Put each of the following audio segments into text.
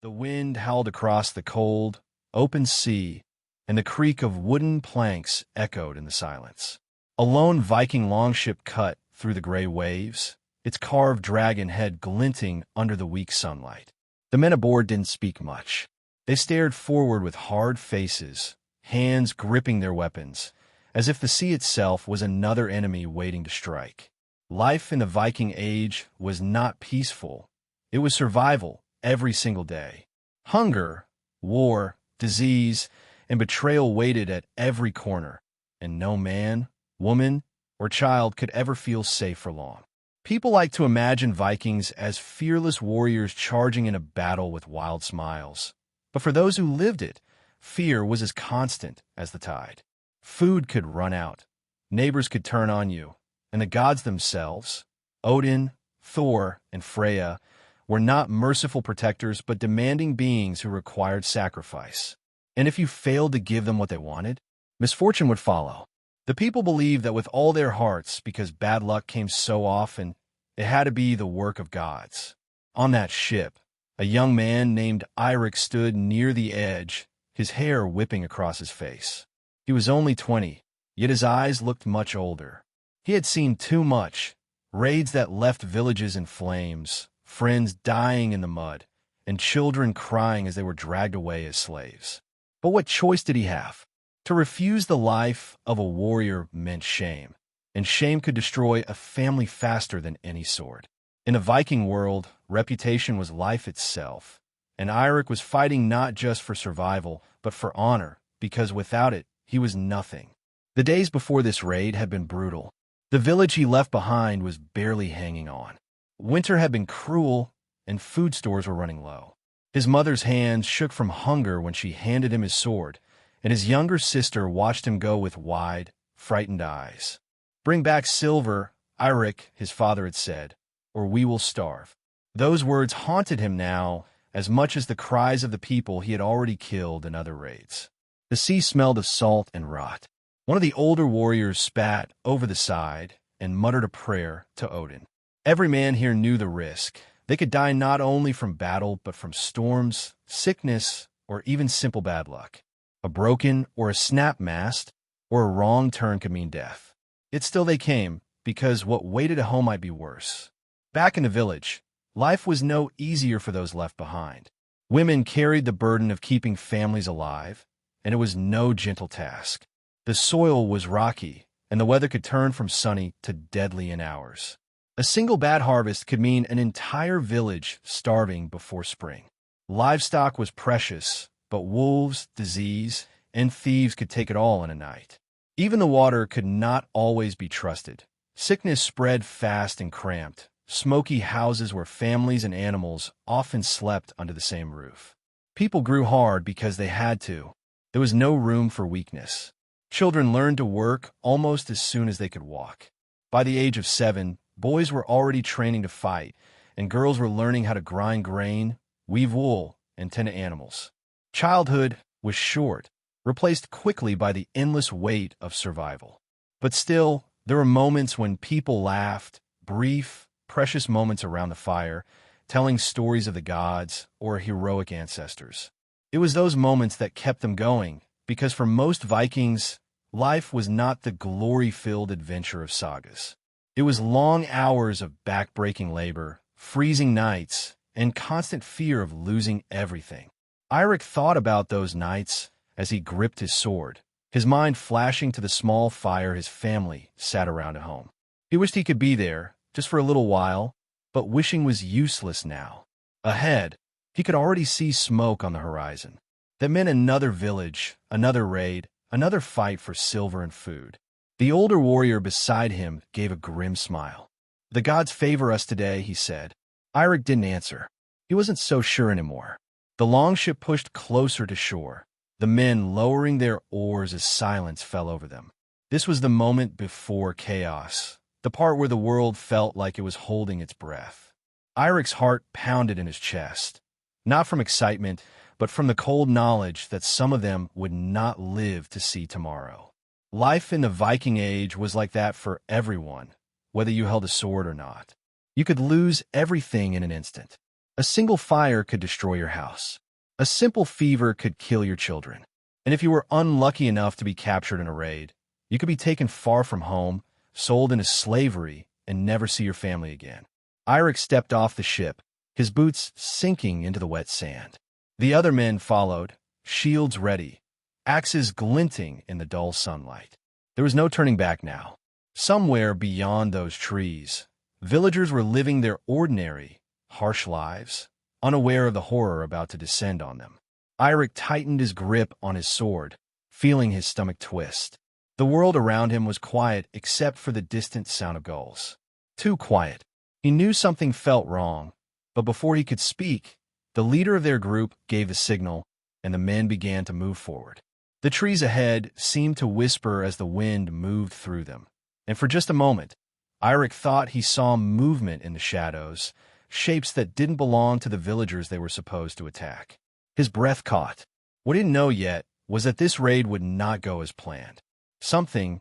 The wind howled across the cold, open sea, and the creak of wooden planks echoed in the silence. A lone Viking longship cut through the gray waves, its carved dragon head glinting under the weak sunlight. The men aboard didn't speak much. They stared forward with hard faces, hands gripping their weapons, as if the sea itself was another enemy waiting to strike. Life in the Viking Age was not peaceful. It was survival every single day. Hunger, war, disease, and betrayal waited at every corner, and no man, woman, or child could ever feel safe for long. People like to imagine Vikings as fearless warriors charging in a battle with wild smiles. But for those who lived it, fear was as constant as the tide. Food could run out, neighbors could turn on you, and the gods themselves, Odin, Thor, and Freya, were not merciful protectors but demanding beings who required sacrifice. And if you failed to give them what they wanted, misfortune would follow. The people believed that with all their hearts, because bad luck came so often, it had to be the work of gods. On that ship, a young man named Eirik stood near the edge, his hair whipping across his face. He was only 20, yet his eyes looked much older. He had seen too much, raids that left villages in flames, friends dying in the mud, and children crying as they were dragged away as slaves. But what choice did he have? To refuse the life of a warrior meant shame, and shame could destroy a family faster than any sword. In a Viking world, reputation was life itself, and Eirik was fighting not just for survival, but for honor, because without it, he was nothing. The days before this raid had been brutal. The village he left behind was barely hanging on. Winter had been cruel, and food stores were running low. His mother's hands shook from hunger when she handed him his sword, and his younger sister watched him go with wide, frightened eyes. "Bring back silver," Eirik, his father had said, "or we will starve." Those words haunted him now as much as the cries of the people he had already killed in other raids. The sea smelled of salt and rot. One of the older warriors spat over the side and muttered a prayer to Odin. Every man here knew the risk. They could die not only from battle, but from storms, sickness, or even simple bad luck. A broken or a snap mast or a wrong turn could mean death. Yet still they came, because what waited at home might be worse. Back in the village, life was no easier for those left behind. Women carried the burden of keeping families alive, and it was no gentle task. The soil was rocky, and the weather could turn from sunny to deadly in hours. A single bad harvest could mean an entire village starving before spring. Livestock was precious, but wolves, disease, and thieves could take it all in a night. Even the water could not always be trusted. Sickness spread fast and cramped, smoky houses where families and animals often slept under the same roof. People grew hard because they had to. There was no room for weakness. Children learned to work almost as soon as they could walk. By the age of 7, boys were already training to fight, and girls were learning how to grind grain, weave wool, and tend to animals. Childhood was short, replaced quickly by the endless weight of survival. But still, there were moments when people laughed, brief, precious moments around the fire, telling stories of the gods or heroic ancestors. It was those moments that kept them going, because for most Vikings, life was not the glory-filled adventure of sagas. It was long hours of back-breaking labor, freezing nights, and constant fear of losing everything. Eirik thought about those nights as he gripped his sword, his mind flashing to the small fire his family sat around at home. He wished he could be there, just for a little while, but wishing was useless now. Ahead, he could already see smoke on the horizon. That meant another village, another raid, another fight for silver and food. The older warrior beside him gave a grim smile. "The gods favor us today," he said. Eirik didn't answer. He wasn't so sure anymore. The longship pushed closer to shore, the men lowering their oars as silence fell over them. This was the moment before chaos, the part where the world felt like it was holding its breath. Eirik's heart pounded in his chest, not from excitement, but from the cold knowledge that some of them would not live to see tomorrow. Life in the Viking Age was like that for everyone, whether you held a sword or not. You could lose everything in an instant. A single fire could destroy your house. A simple fever could kill your children. And if you were unlucky enough to be captured in a raid, you could be taken far from home, sold into slavery, and never see your family again. Eirik stepped off the ship, his boots sinking into the wet sand. The other men followed, shields ready, axes glinting in the dull sunlight. There was no turning back now. Somewhere beyond those trees, villagers were living their ordinary, harsh lives, unaware of the horror about to descend on them. Eirik tightened his grip on his sword, feeling his stomach twist. The world around him was quiet except for the distant sound of gulls. Too quiet. He knew something felt wrong, but before he could speak, the leader of their group gave a signal, and the men began to move forward. The trees ahead seemed to whisper as the wind moved through them, and for just a moment, Eirik thought he saw movement in the shadows, shapes that didn't belong to the villagers they were supposed to attack. His breath caught. What he didn't know yet was that this raid would not go as planned. Something,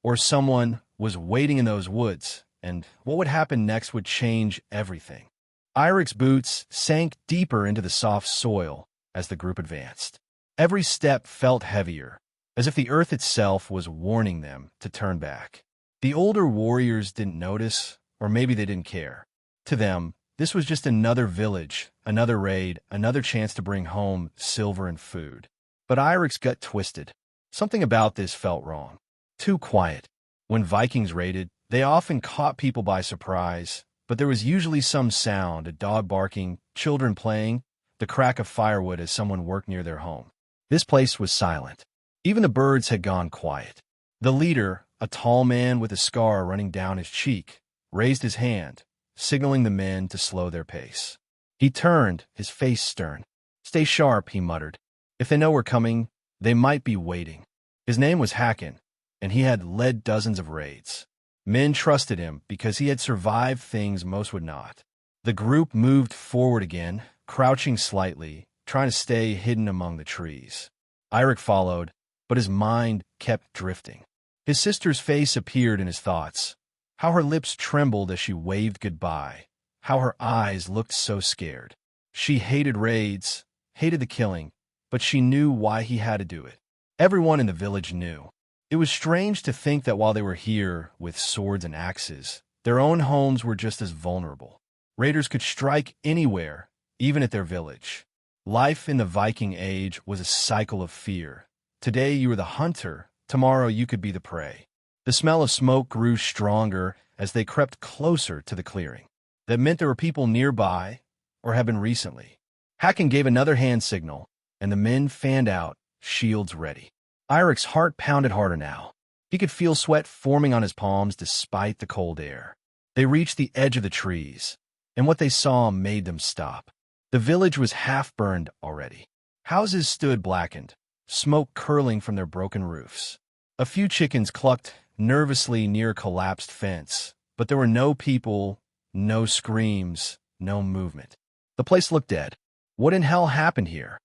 or someone, was waiting in those woods, and what would happen next would change everything. Eirik's boots sank deeper into the soft soil as the group advanced. Every step felt heavier, as if the earth itself was warning them to turn back. The older warriors didn't notice, or maybe they didn't care. To them, this was just another village, another raid, another chance to bring home silver and food. But Eirik's gut twisted. Something about this felt wrong. Too quiet. When Vikings raided, they often caught people by surprise, but there was usually some sound, a dog barking, children playing, the crack of firewood as someone worked near their home. This place was silent. Even the birds had gone quiet. The leader, a tall man with a scar running down his cheek, raised his hand, signaling the men to slow their pace. He turned, his face stern. "Stay sharp," he muttered. "If they know we're coming, they might be waiting." His name was Hakon, and he had led dozens of raids. Men trusted him because he had survived things most would not. The group moved forward again, crouching slightly, trying to stay hidden among the trees. Eirik followed, but his mind kept drifting. His sister's face appeared in his thoughts. How her lips trembled as she waved goodbye. How her eyes looked so scared. She hated raids, hated the killing, but she knew why he had to do it. Everyone in the village knew. It was strange to think that while they were here with swords and axes, their own homes were just as vulnerable. Raiders could strike anywhere, even at their village. Life in the Viking Age was a cycle of fear. Today you were the hunter, tomorrow you could be the prey. The smell of smoke grew stronger as they crept closer to the clearing. That meant there were people nearby, or had been recently. Hakon gave another hand signal, and the men fanned out, shields ready. Eirik's heart pounded harder now. He could feel sweat forming on his palms despite the cold air. They reached the edge of the trees, and what they saw made them stop. The village was half-burned already. Houses stood blackened, smoke curling from their broken roofs. A few chickens clucked nervously near a collapsed fence, but there were no people, no screams, no movement. The place looked dead. "What in hell happened here?"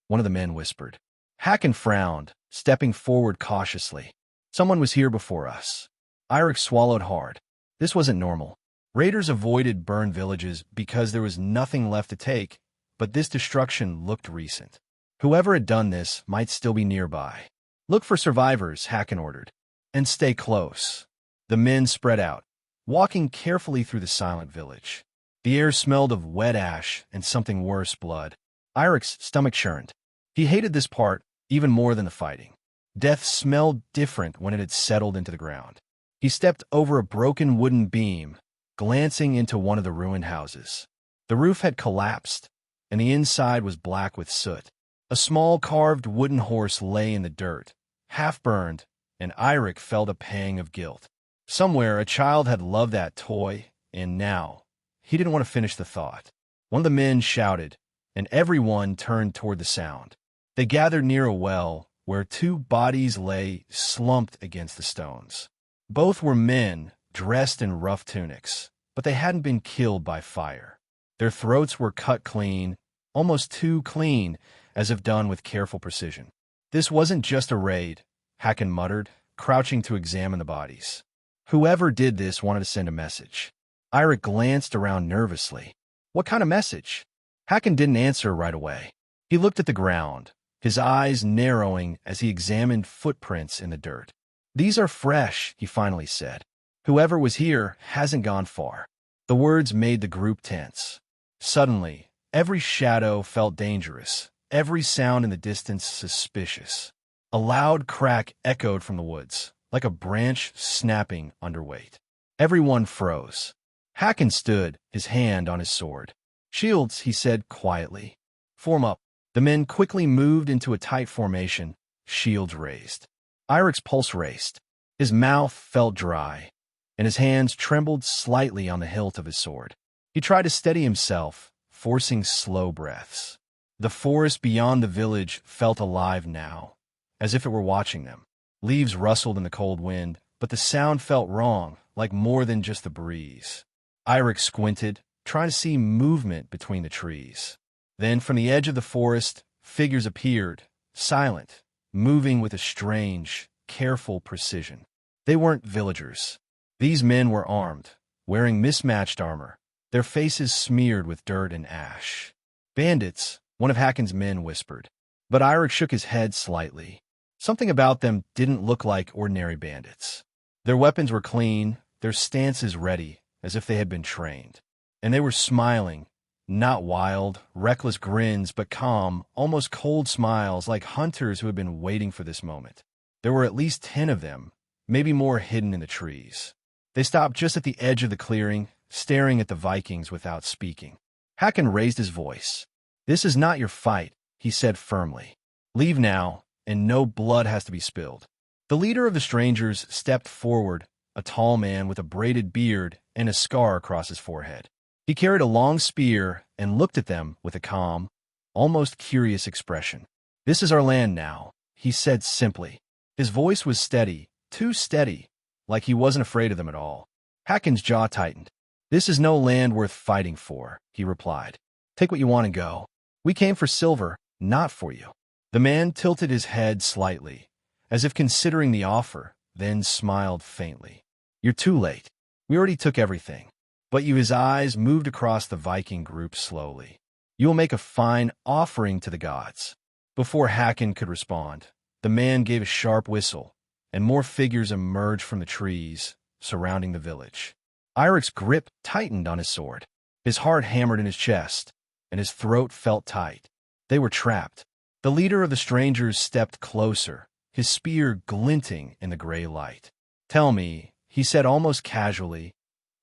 one of the men whispered. Hakon frowned, stepping forward cautiously. "Someone was here before us." Eirik swallowed hard. This wasn't normal. Raiders avoided burned villages because there was nothing left to take, but this destruction looked recent. Whoever had done this might still be nearby. "Look for survivors," Hakon ordered, "and stay close." The men spread out, walking carefully through the silent village. The air smelled of wet ash and something worse, blood. Eirik's stomach churned. He hated this part even more than the fighting. Death smelled different when it had settled into the ground. He stepped over a broken wooden beam, glancing into one of the ruined houses. The roof had collapsed, and the inside was black with soot. A small carved wooden horse lay in the dirt, half-burned, and Eirik felt a pang of guilt. Somewhere a child had loved that toy, and now he didn't want to finish the thought. One of the men shouted, and everyone turned toward the sound. They gathered near a well where two bodies lay slumped against the stones. Both were men, dressed in rough tunics, but they hadn't been killed by fire. Their throats were cut clean, almost too clean, as if done with careful precision. This wasn't just a raid, Hakon muttered, crouching to examine the bodies. Whoever did this wanted to send a message. Eirik glanced around nervously. What kind of message? Hakon didn't answer right away. He looked at the ground, his eyes narrowing as he examined footprints in the dirt. These are fresh, he finally said. Whoever was here hasn't gone far. The words made the group tense. Suddenly, every shadow felt dangerous, every sound in the distance suspicious. A loud crack echoed from the woods, like a branch snapping under weight. Everyone froze. Hakon stood, his hand on his sword. Shields, he said quietly. Form up. The men quickly moved into a tight formation, shields raised. Eirik's pulse raced. His mouth felt dry, and his hands trembled slightly on the hilt of his sword. He tried to steady himself, forcing slow breaths. The forest beyond the village felt alive now, as if it were watching them. Leaves rustled in the cold wind, but the sound felt wrong, like more than just the breeze. Eirik squinted, trying to see movement between the trees. Then, from the edge of the forest, figures appeared, silent, moving with a strange, careful precision. They weren't villagers. These men were armed, wearing mismatched armor, their faces smeared with dirt and ash. Bandits, one of Hakon's men whispered, but Eirik shook his head slightly. Something about them didn't look like ordinary bandits. Their weapons were clean, their stances ready, as if they had been trained. And they were smiling, not wild, reckless grins, but calm, almost cold smiles like hunters who had been waiting for this moment. There were at least 10 of them, maybe more hidden in the trees. They stopped just at the edge of the clearing, staring at the Vikings without speaking. Hakon raised his voice. This is not your fight, he said firmly. Leave now, and no blood has to be spilled. The leader of the strangers stepped forward, a tall man with a braided beard and a scar across his forehead. He carried a long spear and looked at them with a calm, almost curious expression. This is our land now, he said simply. His voice was steady, too steady, like he wasn't afraid of them at all. Hakon's jaw tightened. This is no land worth fighting for, he replied. Take what you want and go. We came for silver, not for you. The man tilted his head slightly, as if considering the offer, then smiled faintly. You're too late. We already took everything. But his eyes moved across the Viking group slowly. You will make a fine offering to the gods. Before Hakon could respond, the man gave a sharp whistle, and more figures emerged from the trees surrounding the village. Eirik's grip tightened on his sword. His heart hammered in his chest, and his throat felt tight. They were trapped. The leader of the strangers stepped closer, his spear glinting in the gray light. Tell me, he said almost casually,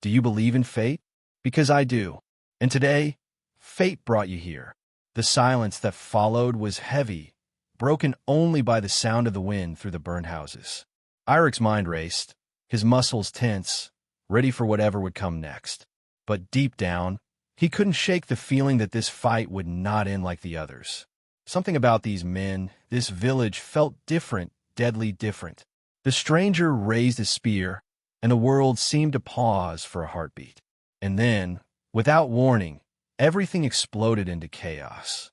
do you believe in fate? Because I do. And today, fate brought you here. The silence that followed was heavy, broken only by the sound of the wind through the burned houses. Eirik's mind raced, his muscles tense, ready for whatever would come next. But deep down, he couldn't shake the feeling that this fight would not end like the others. Something about these men, this village, felt different, deadly different. The stranger raised his spear, and the world seemed to pause for a heartbeat. And then, without warning, everything exploded into chaos.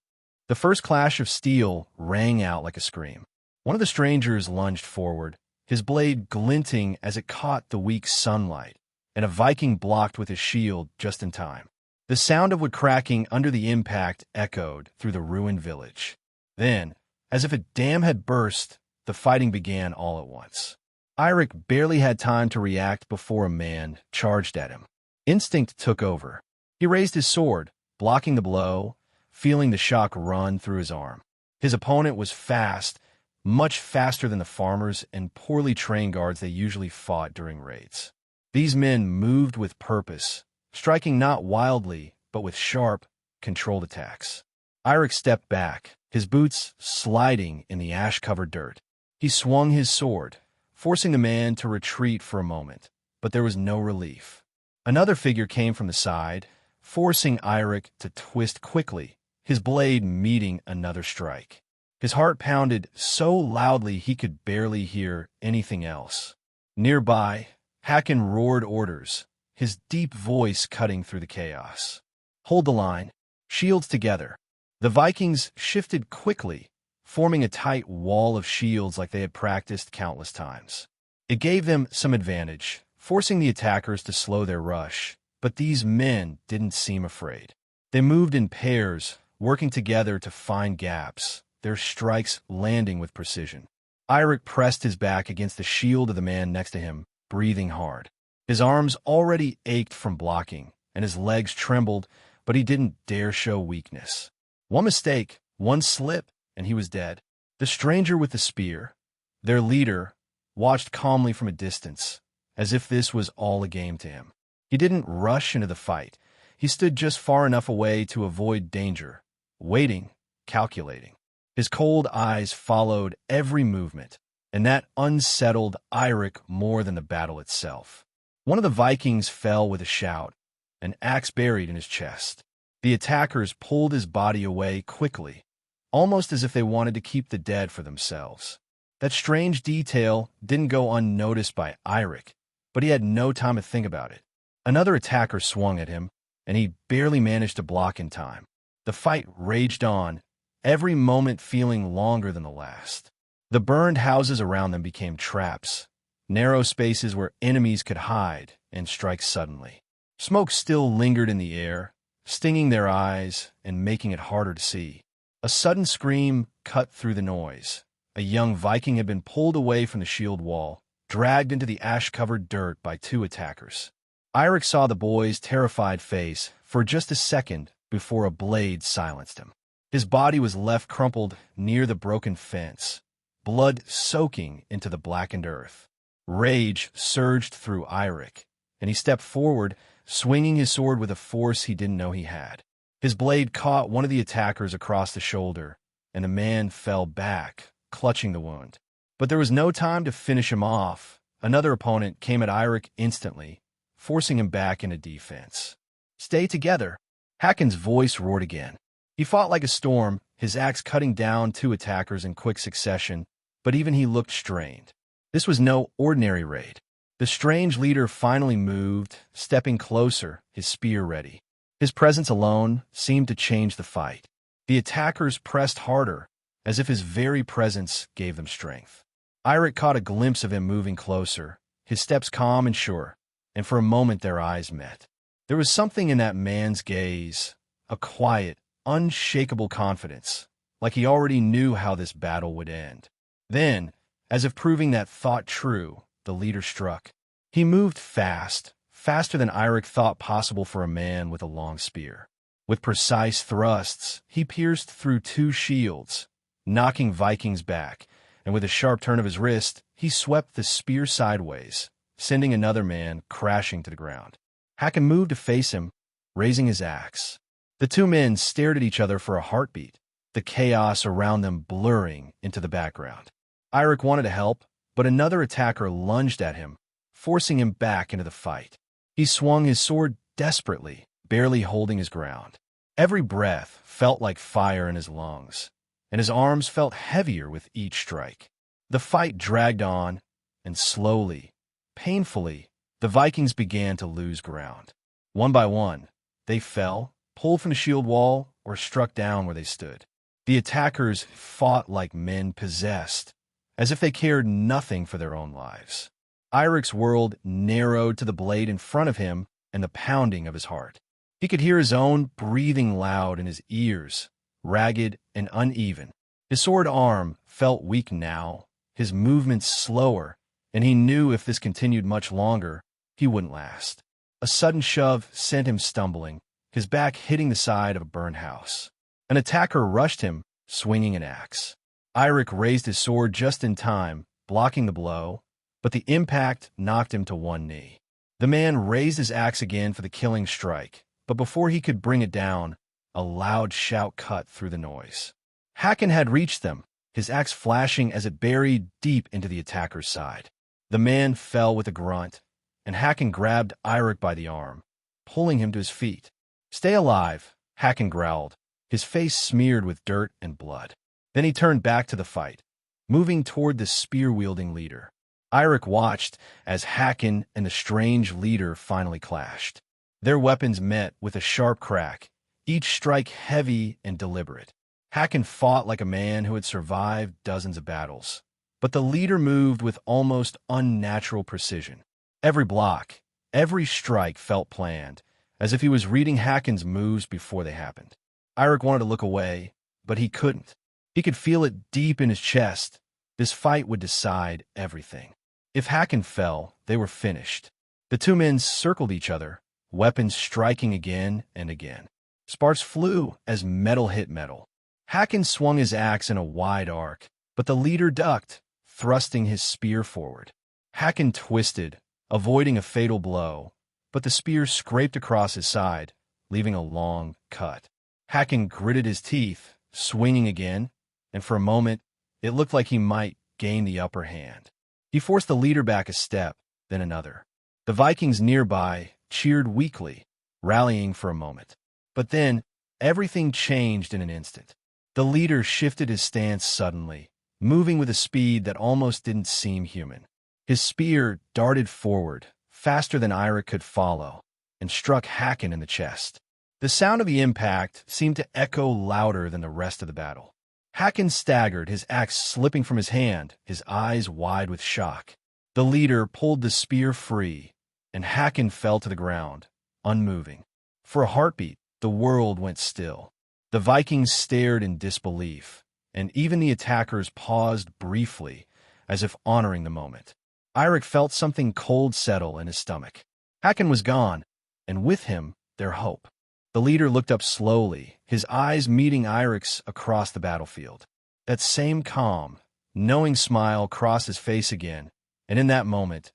The first clash of steel rang out like a scream. One of the strangers lunged forward, his blade glinting as it caught the weak sunlight, and a Viking blocked with his shield just in time. The sound of wood cracking under the impact echoed through the ruined village. Then, as if a dam had burst, the fighting began all at once. Eirik barely had time to react before a man charged at him. Instinct took over. He raised his sword, blocking the blow, feeling the shock run through his arm. His opponent was fast, much faster than the farmers and poorly trained guards they usually fought during raids. These men moved with purpose, striking not wildly, but with sharp, controlled attacks. Eirik stepped back, his boots sliding in the ash-covered dirt. He swung his sword, forcing the man to retreat for a moment, but there was no relief. Another figure came from the side, forcing Eirik to twist quickly, his blade meeting another strike. His heart pounded so loudly he could barely hear anything else. Nearby, Hakon roared orders, his deep voice cutting through the chaos. Hold the line, shields together. The Vikings shifted quickly, forming a tight wall of shields like they had practiced countless times. It gave them some advantage, forcing the attackers to slow their rush, but these men didn't seem afraid. They moved in pairs, working together to find gaps, their strikes landing with precision. Eirik pressed his back against the shield of the man next to him, breathing hard. His arms already ached from blocking, and his legs trembled, but he didn't dare show weakness. One mistake, one slip, and he was dead. The stranger with the spear, their leader, watched calmly from a distance, as if this was all a game to him. He didn't rush into the fight. He stood just far enough away to avoid danger, waiting, calculating. His cold eyes followed every movement, and that unsettled Eirik more than the battle itself. One of the Vikings fell with a shout, an axe buried in his chest. The attackers pulled his body away quickly, almost as if they wanted to keep the dead for themselves. That strange detail didn't go unnoticed by Eirik, but he had no time to think about it. Another attacker swung at him, and he barely managed to block in time. The fight raged on, every moment feeling longer than the last. The burned houses around them became traps, narrow spaces where enemies could hide and strike suddenly. Smoke still lingered in the air, stinging their eyes and making it harder to see. A sudden scream cut through the noise. A young Viking had been pulled away from the shield wall, dragged into the ash-covered dirt by two attackers. Eirik saw the boy's terrified face for just a second before a blade silenced him. His body was left crumpled near the broken fence, blood soaking into the blackened earth. Rage surged through Eirik, and he stepped forward, swinging his sword with a force he didn't know he had. His blade caught one of the attackers across the shoulder, and the man fell back, clutching the wound. But there was no time to finish him off. Another opponent came at Eirik instantly, forcing him back into defense. "Stay together," Hakon's voice roared again. He fought like a storm, his axe cutting down two attackers in quick succession, but even he looked strained. This was no ordinary raid. The strange leader finally moved, stepping closer, his spear ready. His presence alone seemed to change the fight. The attackers pressed harder, as if his very presence gave them strength. Eirik caught a glimpse of him moving closer, his steps calm and sure, and for a moment their eyes met. There was something in that man's gaze, a quiet, unshakable confidence, like he already knew how this battle would end. Then, as if proving that thought true, the leader struck. He moved fast, faster than Eirik thought possible for a man with a long spear. With precise thrusts, he pierced through two shields, knocking Vikings back, and with a sharp turn of his wrist, he swept the spear sideways, sending another man crashing to the ground. Hakon moved to face him, raising his axe. The two men stared at each other for a heartbeat, the chaos around them blurring into the background. Eirik wanted to help, but another attacker lunged at him, forcing him back into the fight. He swung his sword desperately, barely holding his ground. Every breath felt like fire in his lungs, and his arms felt heavier with each strike. The fight dragged on, and slowly, painfully, the Vikings began to lose ground. One by one, they fell, pulled from the shield wall, or struck down where they stood. The attackers fought like men possessed, as if they cared nothing for their own lives. Eirik's world narrowed to the blade in front of him and the pounding of his heart. He could hear his own breathing loud in his ears, ragged and uneven. His sword arm felt weak now, his movements slower, and he knew if this continued much longer, he wouldn't last. A sudden shove sent him stumbling, his back hitting the side of a burned house. An attacker rushed him, swinging an axe. Eirik raised his sword just in time, blocking the blow, but the impact knocked him to one knee. The man raised his axe again for the killing strike, but before he could bring it down, a loud shout cut through the noise. Hakon had reached them, his axe flashing as it buried deep into the attacker's side. The man fell with a grunt, and Hakon grabbed Eirik by the arm, pulling him to his feet. "Stay alive," Hakon growled, his face smeared with dirt and blood. Then he turned back to the fight, moving toward the spear-wielding leader. Eirik watched as Hakon and the strange leader finally clashed. Their weapons met with a sharp crack, each strike heavy and deliberate. Hakon fought like a man who had survived dozens of battles, but the leader moved with almost unnatural precision. Every block, every strike felt planned, as if he was reading Hakon's moves before they happened. Eirik wanted to look away, but he couldn't. He could feel it deep in his chest. This fight would decide everything. If Hakon fell, they were finished. The two men circled each other, weapons striking again and again. Sparks flew as metal hit metal. Hakon swung his axe in a wide arc, but the leader ducked, thrusting his spear forward. Hakon twisted, avoiding a fatal blow, but the spear scraped across his side, leaving a long cut. Hakon gritted his teeth, swinging again, and for a moment, it looked like he might gain the upper hand. He forced the leader back a step, then another. The Vikings nearby cheered weakly, rallying for a moment. But then, everything changed in an instant. The leader shifted his stance suddenly, moving with a speed that almost didn't seem human. His spear darted forward, faster than Eirik could follow, and struck Hakon in the chest. The sound of the impact seemed to echo louder than the rest of the battle. Hakon staggered, his axe slipping from his hand, his eyes wide with shock. The leader pulled the spear free, and Hakon fell to the ground, unmoving. For a heartbeat, the world went still. The Vikings stared in disbelief, and even the attackers paused briefly, as if honoring the moment. Eirik felt something cold settle in his stomach. Hakon was gone, and with him, their hope. The leader looked up slowly, his eyes meeting Eirik's across the battlefield. That same calm, knowing smile crossed his face again, and in that moment,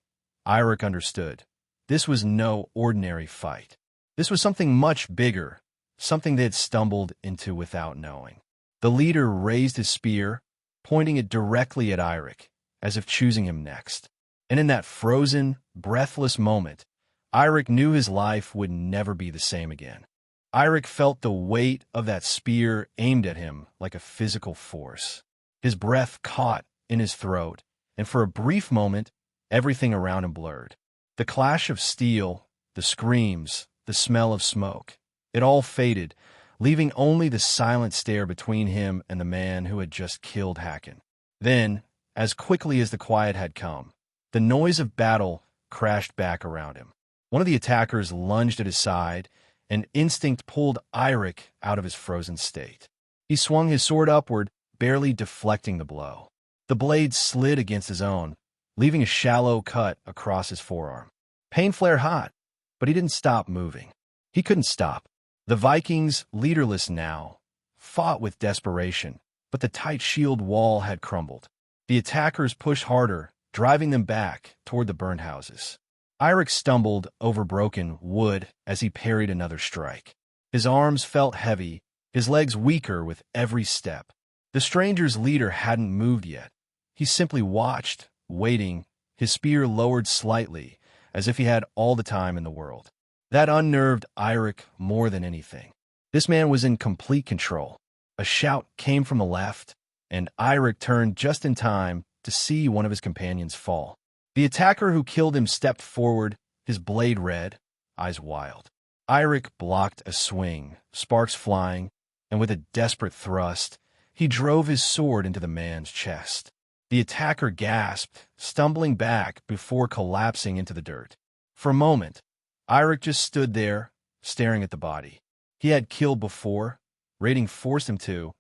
Eirik understood. This was no ordinary fight. This was something much bigger, something they had stumbled into without knowing. The leader raised his spear, pointing it directly at Eirik, as if choosing him next. And in that frozen, breathless moment, Eirik knew his life would never be the same again. Eirik felt the weight of that spear aimed at him like a physical force. His breath caught in his throat, and for a brief moment, everything around him blurred. The clash of steel, the screams, the smell of smoke, it all faded, leaving only the silent stare between him and the man who had just killed Hakon. Then, as quickly as the quiet had come, the noise of battle crashed back around him. One of the attackers lunged at his side, and instinct pulled Eirik out of his frozen state. He swung his sword upward, barely deflecting the blow. The blade slid against his own, leaving a shallow cut across his forearm. Pain flared hot, but he didn't stop moving. He couldn't stop. The Vikings, leaderless now, fought with desperation, but the tight shield wall had crumbled. The attackers pushed harder, driving them back toward the burned houses. Eirik stumbled over broken wood as he parried another strike. His arms felt heavy, his legs weaker with every step. The stranger's leader hadn't moved yet. He simply watched, waiting, his spear lowered slightly, as if he had all the time in the world. That unnerved Eirik more than anything. This man was in complete control. A shout came from the left, and Eirik turned just in time to see one of his companions fall. The attacker who killed him stepped forward, his blade red, eyes wild. Eirik blocked a swing, sparks flying, and with a desperate thrust, he drove his sword into the man's chest. The attacker gasped, stumbling back before collapsing into the dirt. For a moment, Eirik just stood there, staring at the body. He had killed before, raiding forced him to,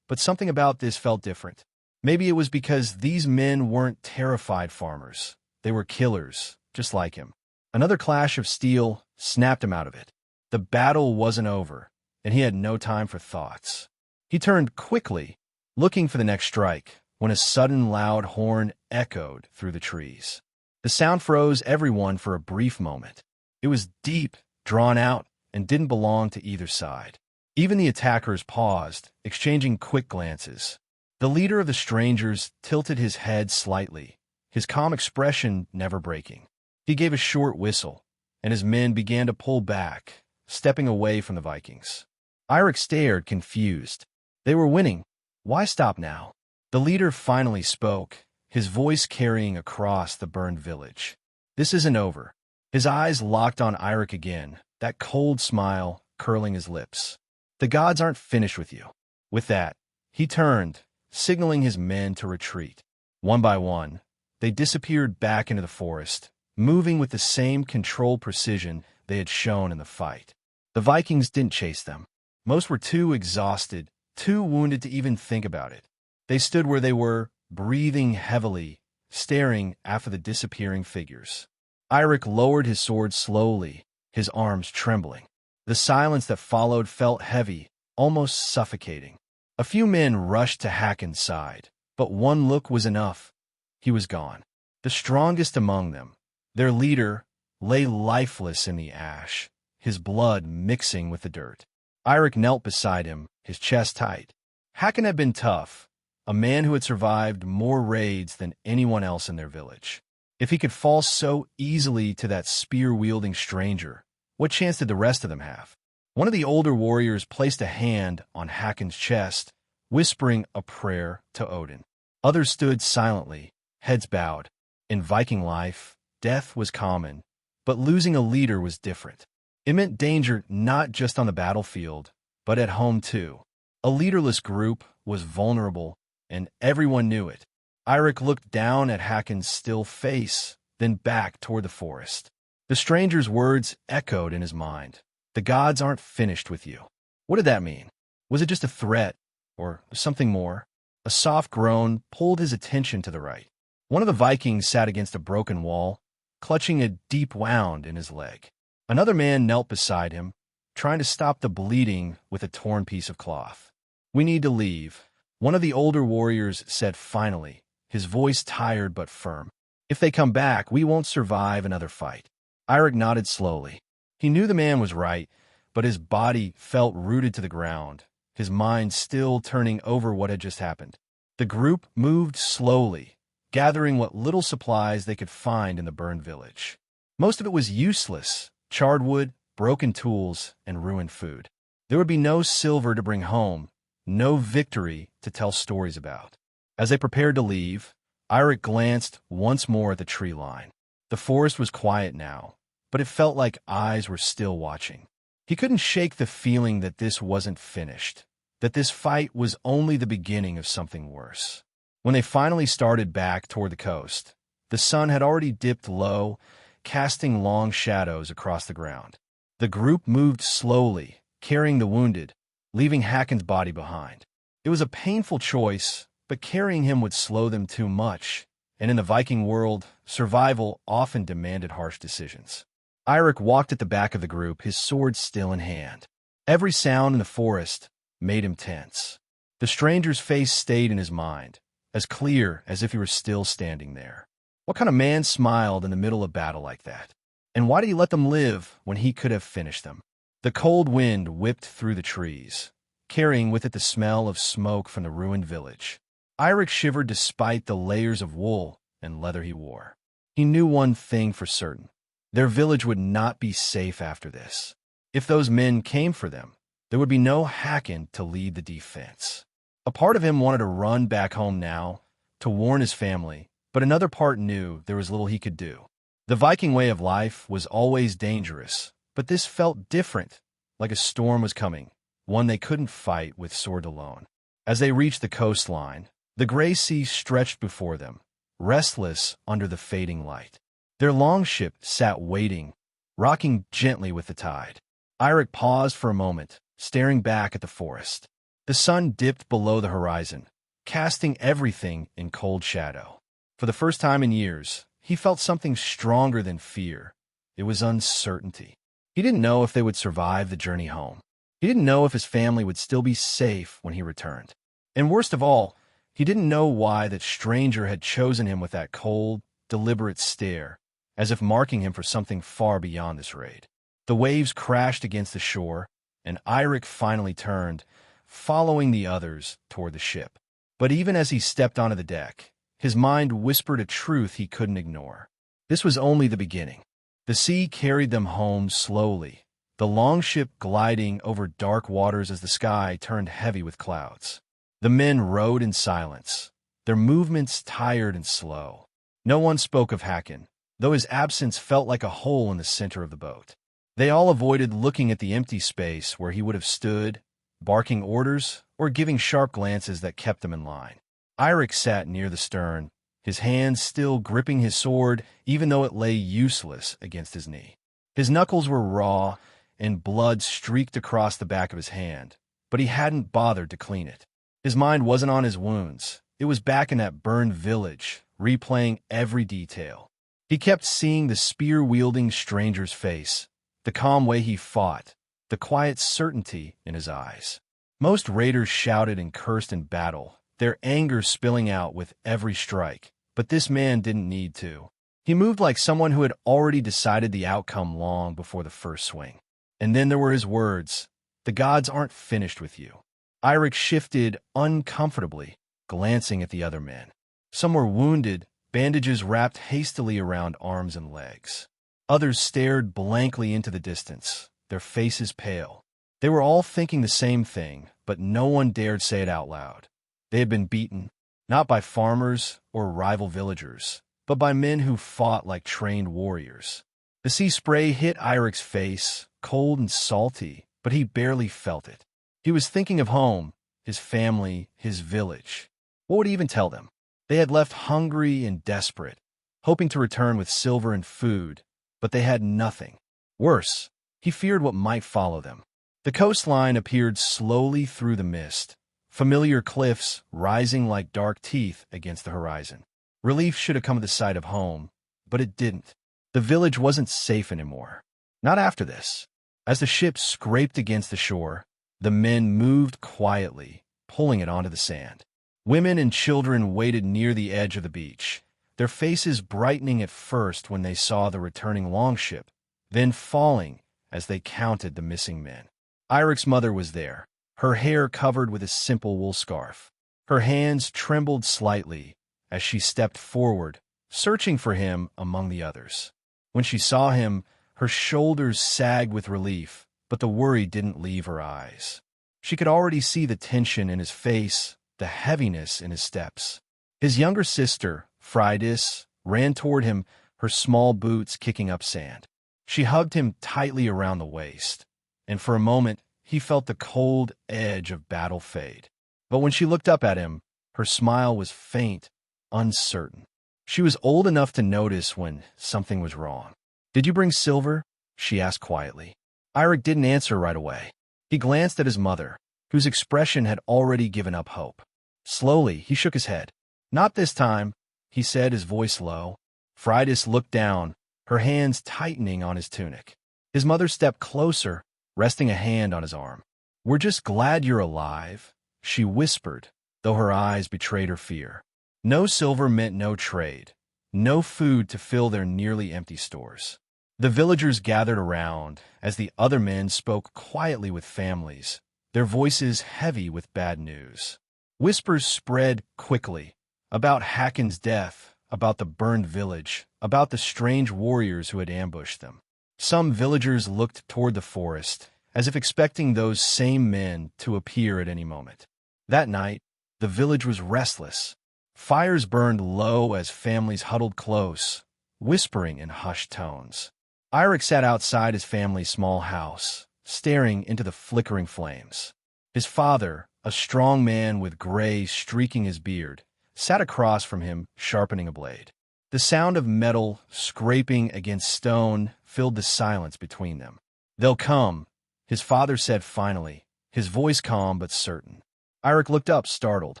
but something about this felt different. Maybe it was because these men weren't terrified farmers. They were killers, just like him. Another clash of steel snapped him out of it. The battle wasn't over, and he had no time for thoughts. He turned quickly, looking for the next strike, when a sudden loud horn echoed through the trees. The sound froze everyone for a brief moment. It was deep, drawn out, and didn't belong to either side. Even the attackers paused, exchanging quick glances. The leader of the strangers tilted his head slightly, his calm expression never breaking. He gave a short whistle, and his men began to pull back, stepping away from the Vikings. Eirik stared, confused. They were winning. Why stop now? The leader finally spoke, his voice carrying across the burned village. This isn't over. His eyes locked on Eirik again, that cold smile curling his lips. The gods aren't finished with you. With that, he turned, signaling his men to retreat. One by one, they disappeared back into the forest, moving with the same controlled precision they had shown in the fight. The Vikings didn't chase them. Most were too exhausted, too wounded to even think about it. They stood where they were, breathing heavily, staring after the disappearing figures. Eirik lowered his sword slowly, his arms trembling. The silence that followed felt heavy, almost suffocating. A few men rushed to Hakon's side, but one look was enough. He was gone. The strongest among them, their leader, lay lifeless in the ash, his blood mixing with the dirt. Eirik knelt beside him, his chest tight. Hakon had been tough, a man who had survived more raids than anyone else in their village. If he could fall so easily to that spear-wielding stranger, what chance did the rest of them have? One of the older warriors placed a hand on Hakon's chest, whispering a prayer to Odin. Others stood silently, heads bowed. In Viking life, death was common, but losing a leader was different. It meant danger not just on the battlefield, but at home too. A leaderless group was vulnerable, and everyone knew it. Eirik looked down at Hakon's still face, then back toward the forest. The stranger's words echoed in his mind. The gods aren't finished with you. What did that mean? Was it just a threat, or something more? A soft groan pulled his attention to the right. One of the Vikings sat against a broken wall, clutching a deep wound in his leg. Another man knelt beside him, trying to stop the bleeding with a torn piece of cloth. "We need to leave," one of the older warriors said finally, his voice tired but firm. "If they come back, we won't survive another fight." Eirik nodded slowly. He knew the man was right, but his body felt rooted to the ground, his mind still turning over what had just happened. The group moved slowly, gathering what little supplies they could find in the burned village. Most of it was useless: charred wood, broken tools, and ruined food. There would be no silver to bring home, no victory to tell stories about. As they prepared to leave, Eirik glanced once more at the tree line. The forest was quiet now, but it felt like eyes were still watching. He couldn't shake the feeling that this wasn't finished, that this fight was only the beginning of something worse. When they finally started back toward the coast, the sun had already dipped low, casting long shadows across the ground. The group moved slowly, carrying the wounded, leaving Hakon's body behind. It was a painful choice, but carrying him would slow them too much, and in the Viking world, survival often demanded harsh decisions. Eirik walked at the back of the group, his sword still in hand. Every sound in the forest made him tense. The stranger's face stayed in his mind, as clear as if he were still standing there. What kind of man smiled in the middle of battle like that? And why did he let them live when he could have finished them? The cold wind whipped through the trees, carrying with it the smell of smoke from the ruined village. Eirik shivered despite the layers of wool and leather he wore. He knew one thing for certain: their village would not be safe after this. If those men came for them, there would be no Hakon to lead the defense. A part of him wanted to run back home now, to warn his family, but another part knew there was little he could do. The Viking way of life was always dangerous, but this felt different, like a storm was coming, one they couldn't fight with sword alone. As they reached the coastline, the gray sea stretched before them, restless under the fading light. Their longship sat waiting, rocking gently with the tide. Eirik paused for a moment, staring back at the forest. The sun dipped below the horizon, casting everything in cold shadow. For the first time in years, he felt something stronger than fear. It was uncertainty. He didn't know if they would survive the journey home. He didn't know if his family would still be safe when he returned. And worst of all, he didn't know why that stranger had chosen him with that cold, deliberate stare, as if marking him for something far beyond this raid. The waves crashed against the shore, and Eirik finally turned, following the others toward the ship. But even as he stepped onto the deck, his mind whispered a truth he couldn't ignore. This was only the beginning. The sea carried them home slowly, the longship gliding over dark waters as the sky turned heavy with clouds. The men rowed in silence, their movements tired and slow. No one spoke of Hakon, though his absence felt like a hole in the center of the boat. They all avoided looking at the empty space where he would have stood, barking orders or giving sharp glances that kept them in line. Eirik sat near the stern, his hands still gripping his sword even though it lay useless against his knee. His knuckles were raw, and blood streaked across the back of his hand, but he hadn't bothered to clean it. His mind wasn't on his wounds. It was back in that burned village, replaying every detail. He kept seeing the spear-wielding stranger's face, the calm way he fought, the quiet certainty in his eyes. Most raiders shouted and cursed in battle, their anger spilling out with every strike, but this man didn't need to. He moved like someone who had already decided the outcome long before the first swing. And then there were his words, "The gods aren't finished with you." Eirik shifted uncomfortably, glancing at the other men. Some were wounded, bandages wrapped hastily around arms and legs. Others stared blankly into the distance, their faces pale. They were all thinking the same thing, but no one dared say it out loud. They had been beaten, not by farmers or rival villagers, but by men who fought like trained warriors. The sea spray hit Eirik's face, cold and salty, but he barely felt it. He was thinking of home, his family, his village. What would he even tell them? They had left hungry and desperate, hoping to return with silver and food, but they had nothing. Worse, he feared what might follow them. The coastline appeared slowly through the mist, familiar cliffs rising like dark teeth against the horizon. Relief should have come at the sight of home, but it didn't. The village wasn't safe anymore. Not after this. As the ship scraped against the shore, the men moved quietly, pulling it onto the sand. Women and children waited near the edge of the beach, their faces brightening at first when they saw the returning longship, then falling as they counted the missing men. Eirik's mother was there, her hair covered with a simple wool scarf. Her hands trembled slightly as she stepped forward, searching for him among the others. When she saw him, her shoulders sagged with relief, but the worry didn't leave her eyes. She could already see the tension in his face, the heaviness in his steps. His younger sister, Freydis, ran toward him, her small boots kicking up sand. She hugged him tightly around the waist, and for a moment he felt the cold edge of battle fade. But when she looked up at him, her smile was faint, uncertain. She was old enough to notice when something was wrong. "Did you bring silver?" she asked quietly. Eirik didn't answer right away. He glanced at his mother, whose expression had already given up hope. Slowly, he shook his head. "Not this time," he said, his voice low. Freydis looked down, her hands tightening on his tunic. His mother stepped closer, resting a hand on his arm. "We're just glad you're alive," she whispered, though her eyes betrayed her fear. No silver meant no trade, no food to fill their nearly empty stores. The villagers gathered around as the other men spoke quietly with families, their voices heavy with bad news. Whispers spread quickly about Hakon's death, about the burned village, about the strange warriors who had ambushed them. Some villagers looked toward the forest, as if expecting those same men to appear at any moment. That night, the village was restless. Fires burned low as families huddled close, whispering in hushed tones. Eirik sat outside his family's small house, staring into the flickering flames. His father, a strong man with gray streaking his beard, sat across from him, sharpening a blade. The sound of metal scraping against stone filled the silence between them. "They'll come," his father said finally, his voice calm but certain. Eirik looked up, startled.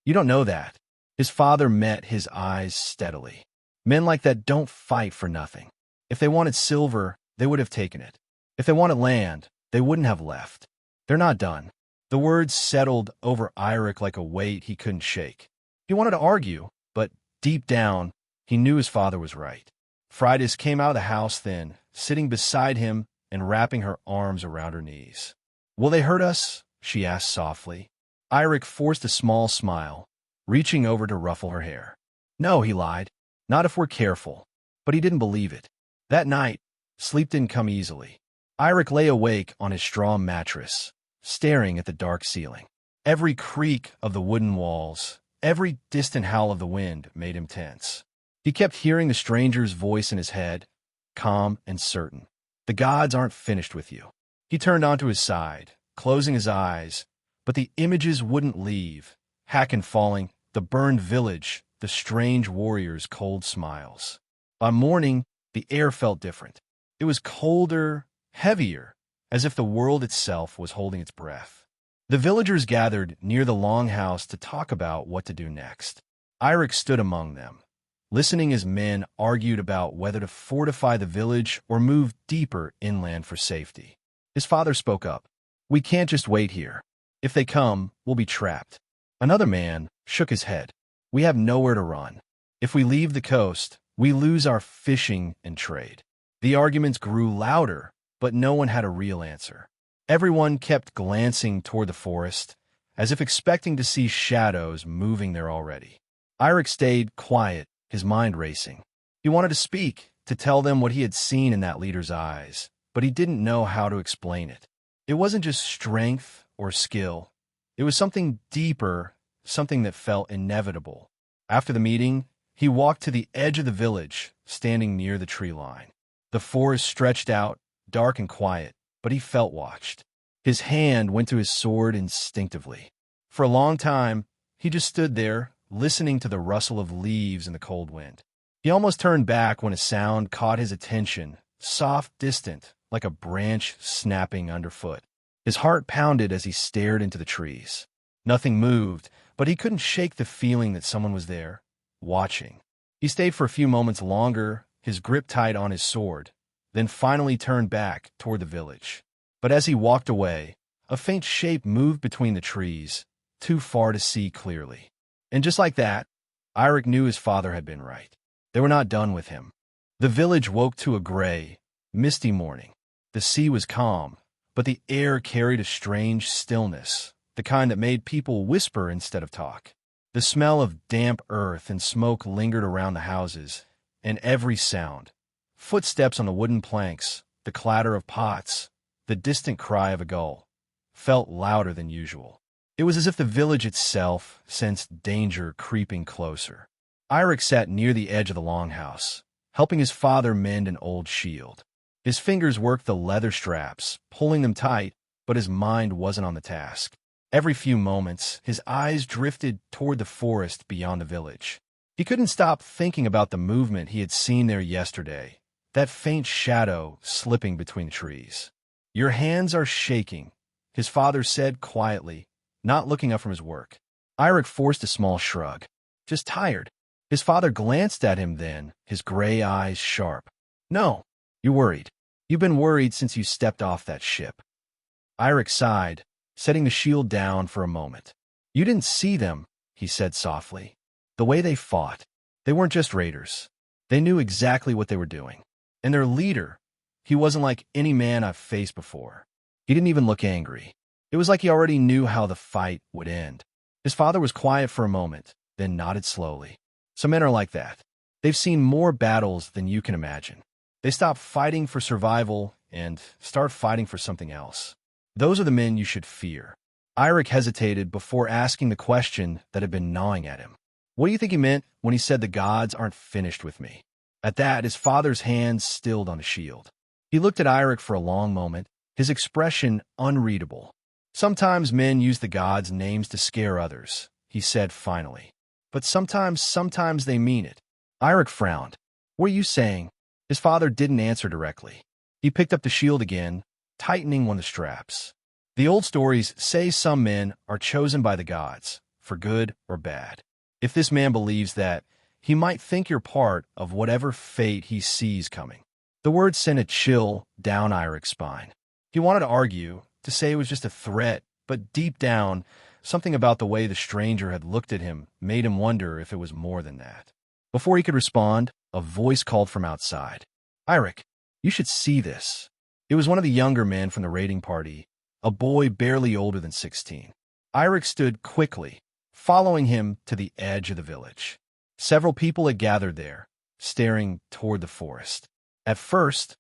"You don't know that." His father met his eyes steadily. "Men like that don't fight for nothing. If they wanted silver, they would have taken it. If they wanted land, they wouldn't have left. They're not done." The words settled over Eirik like a weight he couldn't shake. He wanted to argue, but deep down, he knew his father was right. Freydis came out of the house then, sitting beside him and wrapping her arms around her knees. "Will they hurt us?" she asked softly. Eirik forced a small smile, reaching over to ruffle her hair. "No," he lied. "Not if we're careful." But he didn't believe it. That night, sleep didn't come easily. Eirik lay awake on his straw mattress, staring at the dark ceiling. Every creak of the wooden walls, every distant howl of the wind made him tense. He kept hearing the stranger's voice in his head, calm and certain. "The gods aren't finished with you." He turned onto his side, closing his eyes, but the images wouldn't leave. Hakon falling, the burned village, the strange warriors' cold smiles. By morning, the air felt different. It was colder, heavier, as if the world itself was holding its breath. The villagers gathered near the longhouse to talk about what to do next. Eirik stood among them, listening as men argued about whether to fortify the village or move deeper inland for safety. His father spoke up. "We can't just wait here. If they come, we'll be trapped." Another man shook his head. "We have nowhere to run. If we leave the coast, we lose our fishing and trade." The arguments grew louder, but no one had a real answer. Everyone kept glancing toward the forest, as if expecting to see shadows moving there already. Eirik stayed quiet, his mind racing. He wanted to speak, to tell them what he had seen in that leader's eyes, but he didn't know how to explain it. It wasn't just strength or skill. It was something deeper, something that felt inevitable. After the meeting, he walked to the edge of the village, standing near the tree line. The forest stretched out, dark and quiet, but he felt watched. His hand went to his sword instinctively. For a long time, he just stood there, listening to the rustle of leaves in the cold wind. He almost turned back when a sound caught his attention, soft, distant, like a branch snapping underfoot. His heart pounded as he stared into the trees. Nothing moved, but he couldn't shake the feeling that someone was there, watching. He stayed for a few moments longer, his grip tight on his sword, then finally turned back toward the village. But as he walked away, a faint shape moved between the trees, too far to see clearly. And just like that, Eirik knew his father had been right. They were not done with him. The village woke to a gray, misty morning. The sea was calm, but the air carried a strange stillness, the kind that made people whisper instead of talk. The smell of damp earth and smoke lingered around the houses, and every sound, footsteps on the wooden planks, the clatter of pots, the distant cry of a gull, felt louder than usual. It was as if the village itself sensed danger creeping closer. Eirik sat near the edge of the longhouse, helping his father mend an old shield. His fingers worked the leather straps, pulling them tight, but his mind wasn't on the task. Every few moments, his eyes drifted toward the forest beyond the village. He couldn't stop thinking about the movement he had seen there yesterday, that faint shadow slipping between the trees. "Your hands are shaking," his father said quietly, not looking up from his work. Eirik forced a small shrug. "Just tired." His father glanced at him then, his gray eyes sharp. "No, you're worried. You've been worried since you stepped off that ship." Eirik sighed, setting the shield down for a moment. "You didn't see them," he said softly. "The way they fought. They weren't just raiders. They knew exactly what they were doing. And their leader, he wasn't like any man I've faced before. He didn't even look angry. It was like he already knew how the fight would end." His father was quiet for a moment, then nodded slowly. "Some men are like that. They've seen more battles than you can imagine. They stop fighting for survival and start fighting for something else. Those are the men you should fear." Eirik hesitated before asking the question that had been gnawing at him. "What do you think he meant when he said the gods aren't finished with me?" At that, his father's hands stilled on the shield. He looked at Eirik for a long moment, his expression unreadable. "Sometimes men use the gods' names to scare others," he said finally. "But sometimes they mean it." Eirik frowned. "What are you saying?" His father didn't answer directly. He picked up the shield again, tightening one of the straps. "The old stories say some men are chosen by the gods, for good or bad. If this man believes that, he might think you're part of whatever fate he sees coming." The word sent a chill down Eirik's spine. He wanted to argue, to say it was just a threat, but deep down, something about the way the stranger had looked at him made him wonder if it was more than that. Before he could respond, a voice called from outside. "Eirik, you should see this." It was one of the younger men from the raiding party, a boy barely older than 16. Eirik stood quickly, following him to the edge of the village. Several people had gathered there, staring toward the forest. At first,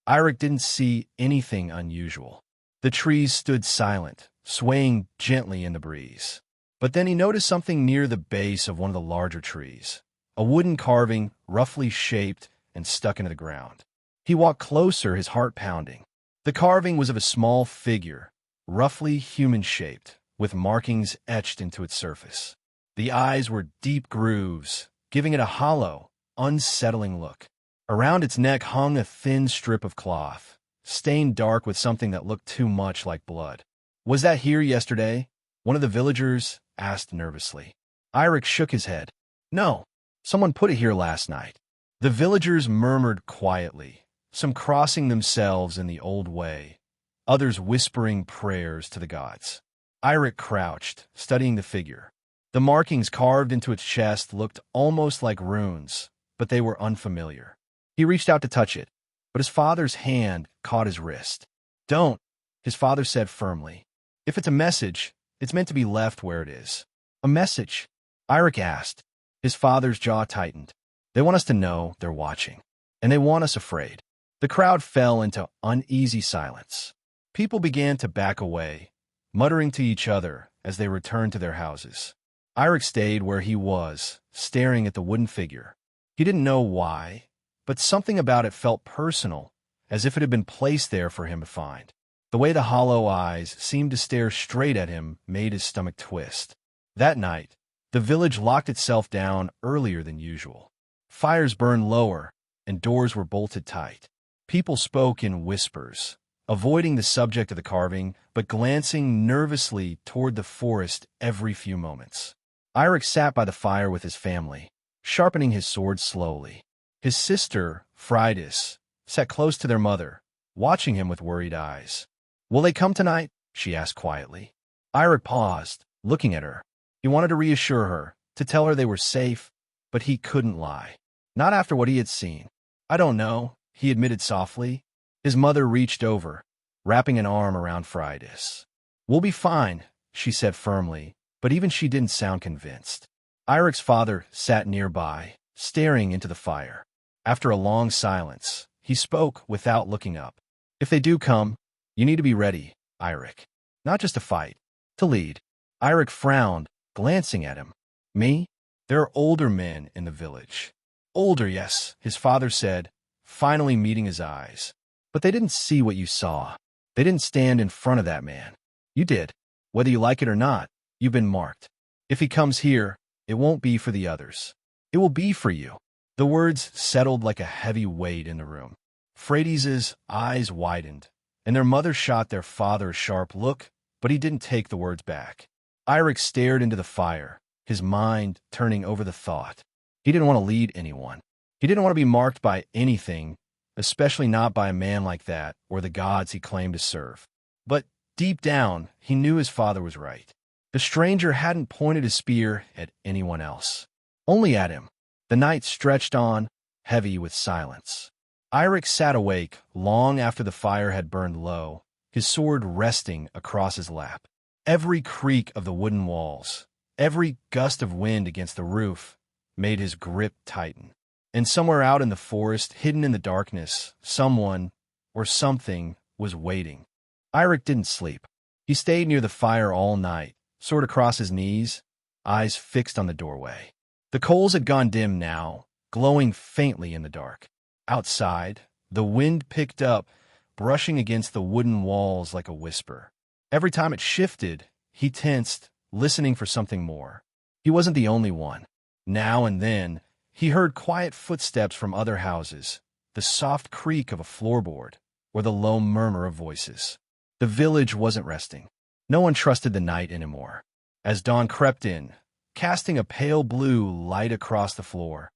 Eirik didn't see anything unusual. The trees stood silent, swaying gently in the breeze. But then he noticed something near the base of one of the larger trees, a wooden carving roughly shaped and stuck into the ground. He walked closer, his heart pounding. The carving was of a small figure, roughly human-shaped, with markings etched into its surface. The eyes were deep grooves, giving it a hollow, unsettling look. Around its neck hung a thin strip of cloth, stained dark with something that looked too much like blood. "Was that here yesterday?" one of the villagers asked nervously. Eirik shook his head. "No, someone put it here last night." The villagers murmured quietly, some crossing themselves in the old way, others whispering prayers to the gods. Eirik crouched, studying the figure. The markings carved into its chest looked almost like runes, but they were unfamiliar. He reached out to touch it, but his father's hand caught his wrist. "Don't," his father said firmly. "If it's a message, it's meant to be left where it is." "A message?" Eirik asked. His father's jaw tightened. "They want us to know they're watching, and they want us afraid." The crowd fell into uneasy silence. People began to back away, muttering to each other as they returned to their houses. Eirik stayed where he was, staring at the wooden figure. He didn't know why, but something about it felt personal, as if it had been placed there for him to find. The way the hollow eyes seemed to stare straight at him made his stomach twist. That night, the village locked itself down earlier than usual. Fires burned lower, and doors were bolted tight. People spoke in whispers, avoiding the subject of the carving, but glancing nervously toward the forest every few moments. Eirik sat by the fire with his family, sharpening his sword slowly. His sister, Freydis, sat close to their mother, watching him with worried eyes. "Will they come tonight?" she asked quietly. Eirik paused, looking at her. He wanted to reassure her, to tell her they were safe, but he couldn't lie. Not after what he had seen. "I don't know," he admitted softly. His mother reached over, wrapping an arm around Freydis. "We'll be fine," she said firmly, but even she didn't sound convinced. Eirik's father sat nearby, staring into the fire. After a long silence, he spoke without looking up. "If they do come, you need to be ready, Eirik. Not just to fight, to lead." Eirik frowned, glancing at him. "Me? There are older men in the village." "Older, yes," his father said, finally meeting his eyes. "But they didn't see what you saw. They didn't stand in front of that man. You did. Whether you like it or not, you've been marked. If he comes here, it won't be for the others. It will be for you." The words settled like a heavy weight in the room. Freydis' eyes widened, and their mother shot their father a sharp look, but he didn't take the words back. Eirik stared into the fire, his mind turning over the thought. He didn't want to lead anyone. He didn't want to be marked by anything, especially not by a man like that or the gods he claimed to serve. But deep down, he knew his father was right. The stranger hadn't pointed his spear at anyone else, only at him. The night stretched on, heavy with silence. Eirik sat awake long after the fire had burned low, his sword resting across his lap. Every creak of the wooden walls, every gust of wind against the roof, made his grip tighten. And somewhere out in the forest, hidden in the darkness, someone or something was waiting. Eirik didn't sleep. He stayed near the fire all night, sword across his knees, eyes fixed on the doorway. The coals had gone dim now, glowing faintly in the dark. Outside, the wind picked up, brushing against the wooden walls like a whisper. Every time it shifted, he tensed, listening for something more. He wasn't the only one. Now and then, he heard quiet footsteps from other houses, the soft creak of a floorboard, or the low murmur of voices. The village wasn't resting. No one trusted the night anymore. As dawn crept in, casting a pale blue light across the floor,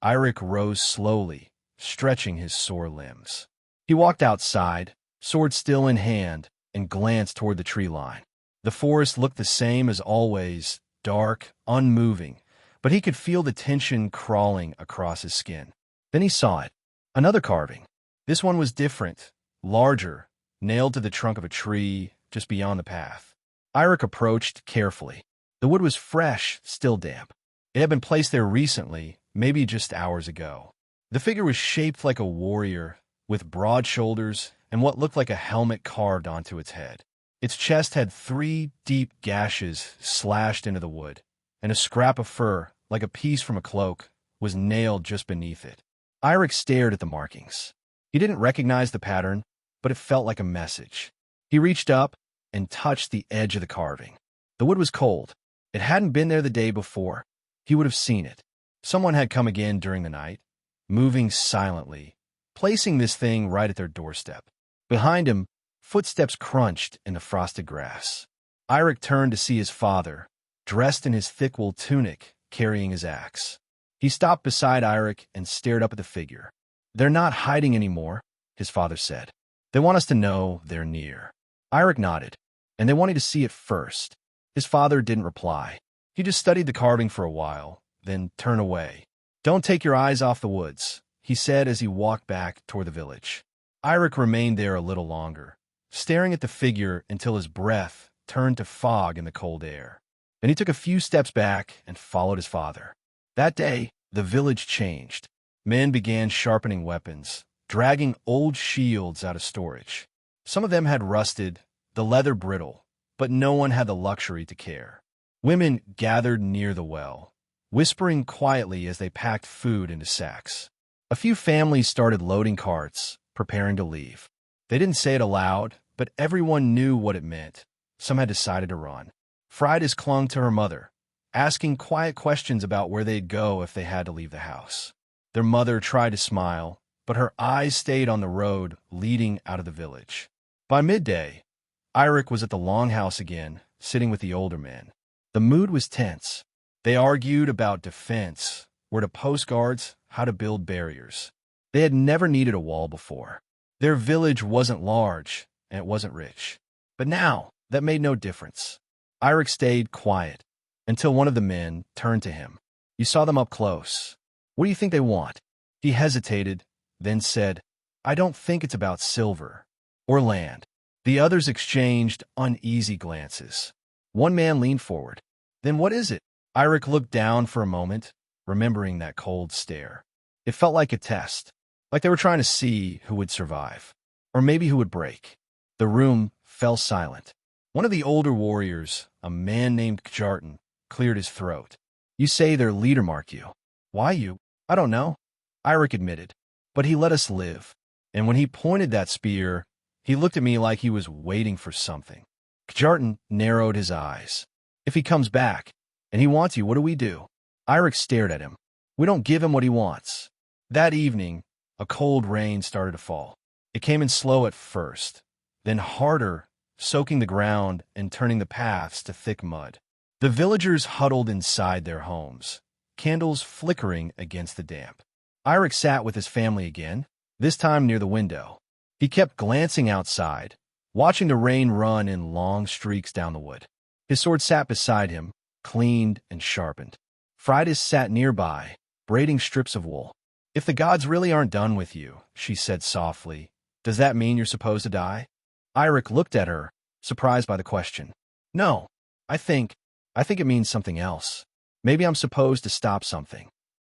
Eirik rose slowly, stretching his sore limbs. He walked outside, sword still in hand, and glanced toward the tree line. The forest looked the same as always, dark, unmoving, but he could feel the tension crawling across his skin. Then he saw it. Another carving. This one was different, larger, nailed to the trunk of a tree just beyond the path. Eirik approached carefully. The wood was fresh, still damp. It had been placed there recently, maybe just hours ago. The figure was shaped like a warrior, with broad shoulders and what looked like a helmet carved onto its head. Its chest had 3 deep gashes slashed into the wood, and a scrap of fur, like a piece from a cloak, was nailed just beneath it. Eirik stared at the markings. He didn't recognize the pattern, but it felt like a message. He reached up and touched the edge of the carving. The wood was cold. It hadn't been there the day before. He would have seen it. Someone had come again during the night, moving silently, placing this thing right at their doorstep. Behind him, footsteps crunched in the frosted grass. Eirik turned to see his father, dressed in his thick wool tunic, carrying his axe. He stopped beside Eirik and stared up at the figure. "They're not hiding anymore," his father said. "They want us to know they're near." Eirik nodded, "And they wanted to see it first." His father didn't reply. He just studied the carving for a while, then turned away. "Don't take your eyes off the woods," he said as he walked back toward the village. Eirik remained there a little longer, staring at the figure until his breath turned to fog in the cold air. Then he took a few steps back and followed his father. That day, the village changed. Men began sharpening weapons, dragging old shields out of storage. Some of them had rusted, the leather brittle, but no one had the luxury to care. Women gathered near the well, whispering quietly as they packed food into sacks. A few families started loading carts, preparing to leave. They didn't say it aloud, but everyone knew what it meant. Some had decided to run. Freydis clung to her mother, asking quiet questions about where they'd go if they had to leave the house. Their mother tried to smile, but her eyes stayed on the road leading out of the village. By midday, Eirik was at the longhouse again, sitting with the older men. The mood was tense. They argued about defense, where to post guards, how to build barriers. They had never needed a wall before. Their village wasn't large, and it wasn't rich. But now, that made no difference. Eirik stayed quiet until one of the men turned to him. "You saw them up close. What do you think they want?" He hesitated, then said, "I don't think it's about silver or land." The others exchanged uneasy glances. One man leaned forward. "Then what is it?" Eirik looked down for a moment, remembering that cold stare. It felt like a test, like they were trying to see who would survive, or maybe who would break. The room fell silent. One of the older warriors, a man named Kjartan, cleared his throat. "You say their leader marked you. Why you?" "I don't know," Eirik admitted, "but he let us live. And when he pointed that spear, he looked at me like he was waiting for something." Kjartan narrowed his eyes. "If he comes back, and he wants you, what do we do?" Eirik stared at him. "We don't give him what he wants." That evening, a cold rain started to fall. It came in slow at first, then harder, soaking the ground and turning the paths to thick mud. The villagers huddled inside their homes, candles flickering against the damp. Eirik sat with his family again, this time near the window. He kept glancing outside, watching the rain run in long streaks down the wood. His sword sat beside him, cleaned and sharpened. Freydis sat nearby, braiding strips of wool. "If the gods really aren't done with you," she said softly, "does that mean you're supposed to die?" Eirik looked at her, surprised by the question. "No, I think it means something else. Maybe I'm supposed to stop something."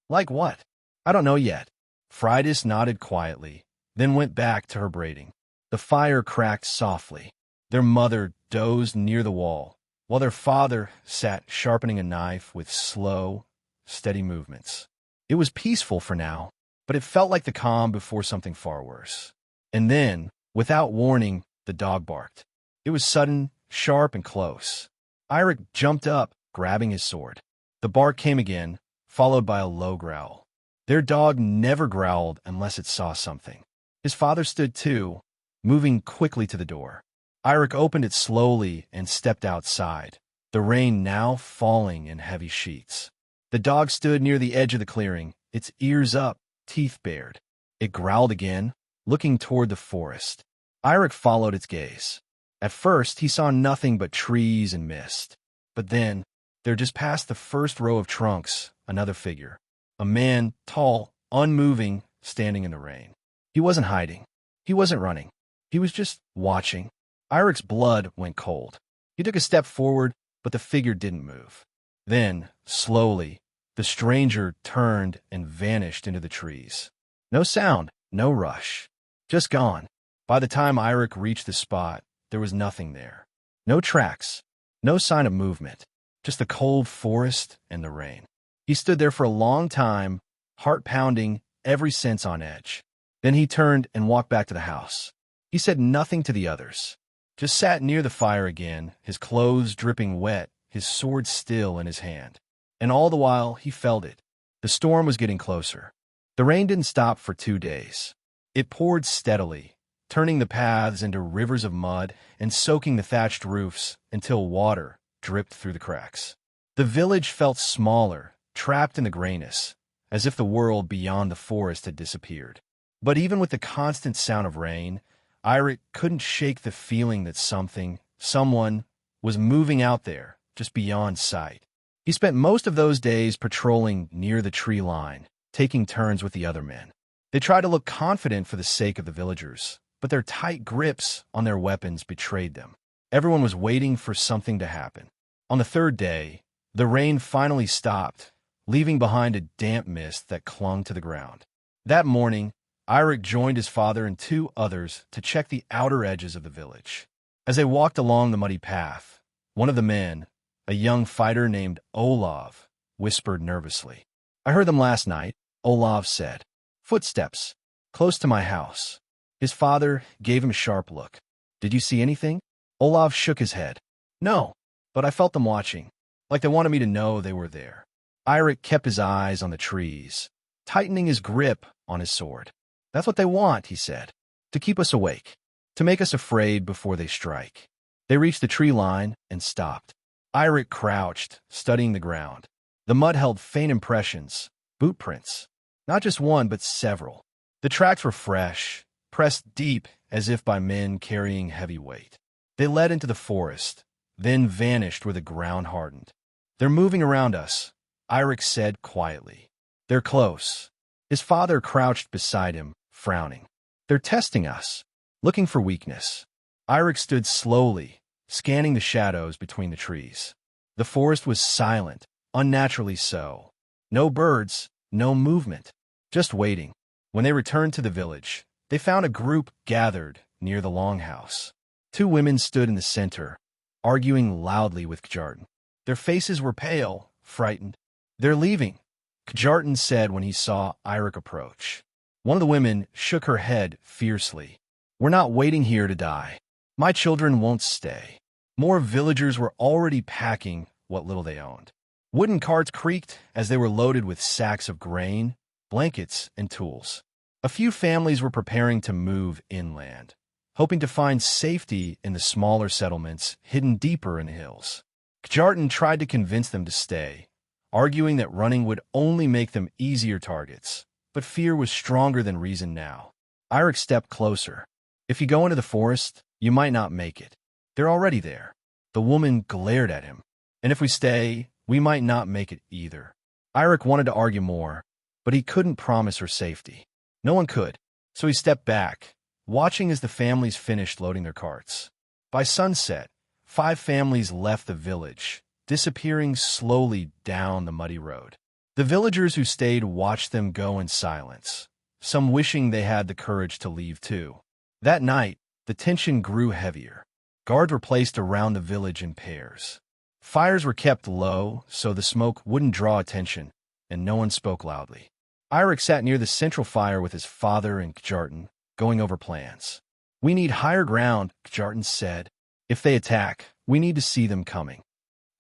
"Like what?" "I don't know yet." Freydis nodded quietly, then went back to her braiding. The fire cracked softly. Their mother dozed near the wall, while their father sat sharpening a knife with slow, steady movements. It was peaceful for now, but it felt like the calm before something far worse. And then, without warning, the dog barked. It was sudden, sharp, and close. Eirik jumped up, grabbing his sword. The bark came again, followed by a low growl. Their dog never growled unless it saw something. His father stood too, moving quickly to the door. Eirik opened it slowly and stepped outside, the rain now falling in heavy sheets. The dog stood near the edge of the clearing, its ears up, teeth bared. It growled again, looking toward the forest. Eirik followed its gaze. At first, he saw nothing but trees and mist. But then, there just past the first row of trunks, another figure. A man, tall, unmoving, standing in the rain. He wasn't hiding. He wasn't running. He was just watching. Eirik's blood went cold. He took a step forward, but the figure didn't move. Then, slowly, the stranger turned and vanished into the trees. No sound, no rush. Just gone. By the time Eirik reached the spot, there was nothing there. No tracks, no sign of movement, just the cold forest and the rain. He stood there for a long time, heart pounding, every sense on edge. Then he turned and walked back to the house. He said nothing to the others, just sat near the fire again, his clothes dripping wet, his sword still in his hand. And all the while, he felt it. The storm was getting closer. The rain didn't stop for 2 days. It poured steadily, turning the paths into rivers of mud and soaking the thatched roofs until water dripped through the cracks. The village felt smaller, trapped in the grayness, as if the world beyond the forest had disappeared. But even with the constant sound of rain, Eirik couldn't shake the feeling that someone, was moving out there, just beyond sight. He spent most of those days patrolling near the tree line, taking turns with the other men. They tried to look confident for the sake of the villagers, but their tight grips on their weapons betrayed them. Everyone was waiting for something to happen. On the third day, the rain finally stopped, leaving behind a damp mist that clung to the ground. That morning, Eirik joined his father and 2 others to check the outer edges of the village. As they walked along the muddy path, one of the men, a young fighter named Olav, whispered nervously. "I heard them last night," Olav said. "Footsteps, close to my house." His father gave him a sharp look. "Did you see anything?" Olav shook his head. "No, but I felt them watching, like they wanted me to know they were there." Eirik kept his eyes on the trees, tightening his grip on his sword. "That's what they want," he said, "to keep us awake, to make us afraid before they strike." They reached the tree line and stopped. Eirik crouched, studying the ground. The mud held faint impressions, boot prints. Not just one, but several. The tracks were fresh, pressed deep as if by men carrying heavy weight. They led into the forest, then vanished where the ground hardened. "They're moving around us," Eirik said quietly. "They're close." His father crouched beside him, frowning. "They're testing us, looking for weakness." Eirik stood slowly, scanning the shadows between the trees. The forest was silent, unnaturally so. No birds, no movement, just waiting. When they returned to the village, they found a group gathered near the longhouse. 2 women stood in the center, arguing loudly with Kjartan. Their faces were pale, frightened. "They're leaving," Kjartan said when he saw Eirik approach. One of the women shook her head fiercely. "We're not waiting here to die. My children won't stay." More villagers were already packing what little they owned. Wooden carts creaked as they were loaded with sacks of grain, blankets, and tools. A few families were preparing to move inland, hoping to find safety in the smaller settlements hidden deeper in the hills. Kjartan tried to convince them to stay, arguing that running would only make them easier targets, but fear was stronger than reason now. Eirik stepped closer. "If you go into the forest, you might not make it. They're already there." The woman glared at him. "And if we stay, we might not make it either." Eirik wanted to argue more, but he couldn't promise her safety. No one could, so he stepped back, watching as the families finished loading their carts. By sunset, 5 families left the village, disappearing slowly down the muddy road. The villagers who stayed watched them go in silence, some wishing they had the courage to leave too. That night, the tension grew heavier. Guards were placed around the village in pairs. Fires were kept low so the smoke wouldn't draw attention, and no one spoke loudly. Eirik sat near the central fire with his father and Kjartan, going over plans. "We need higher ground," Kjartan said. "If they attack, we need to see them coming."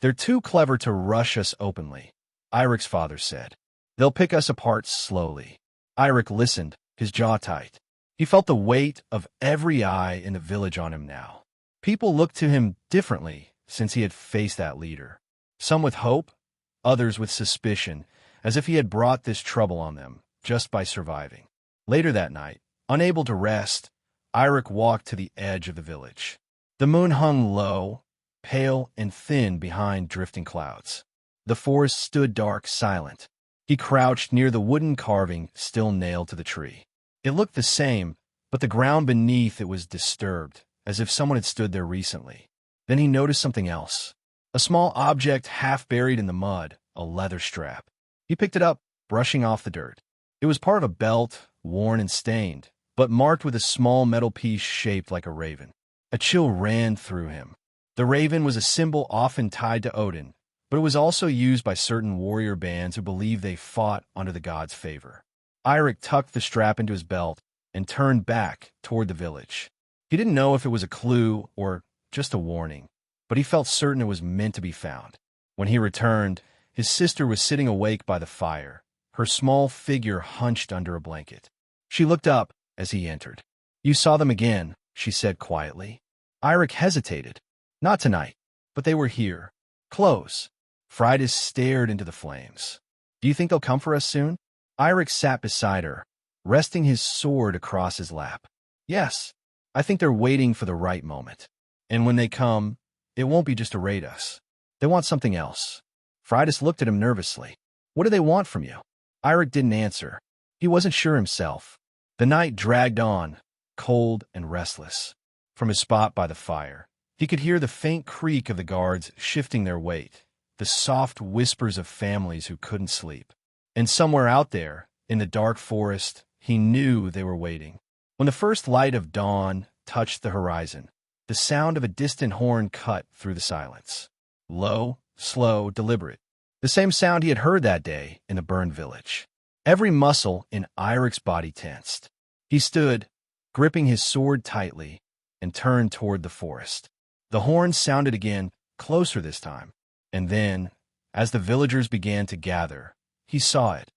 "They're too clever to rush us openly," Eirik's father said. "They'll pick us apart slowly." Eirik listened, his jaw tight. He felt the weight of every eye in the village on him now. People looked to him differently since he had faced that leader. Some with hope, others with suspicion, as if he had brought this trouble on them just by surviving. Later that night, unable to rest, Eirik walked to the edge of the village. The moon hung low, pale and thin behind drifting clouds. The forest stood dark, silent. He crouched near the wooden carving still nailed to the tree. It looked the same, but the ground beneath it was disturbed, as if someone had stood there recently. Then he noticed something else. A small object half buried in the mud, a leather strap. He picked it up, brushing off the dirt. It was part of a belt, worn and stained, but marked with a small metal piece shaped like a raven. A chill ran through him. The raven was a symbol often tied to Odin, but it was also used by certain warrior bands who believed they fought under the god's favor. Eirik tucked the strap into his belt and turned back toward the village. He didn't know if it was a clue or just a warning, but he felt certain it was meant to be found. When he returned, his sister was sitting awake by the fire, her small figure hunched under a blanket. She looked up as he entered. "You saw them again," she said quietly. Eirik hesitated. "Not tonight, but they were here. Close." Freydis stared into the flames. "Do you think they'll come for us soon?" Eirik sat beside her, resting his sword across his lap. "Yes, I think they're waiting for the right moment. And when they come, it won't be just to raid us. They want something else." Freydis looked at him nervously. "What do they want from you?" Eirik didn't answer. He wasn't sure himself. The night dragged on, cold and restless. From his spot by the fire, he could hear the faint creak of the guards shifting their weight, the soft whispers of families who couldn't sleep. And somewhere out there, in the dark forest, he knew they were waiting. When the first light of dawn touched the horizon, the sound of a distant horn cut through the silence. Low, slow, deliberate. The same sound he had heard that day in the burned village. Every muscle in Eirik's body tensed. He stood, gripping his sword tightly, and turned toward the forest. The horn sounded again, closer this time. And then, as the villagers began to gather, he saw it,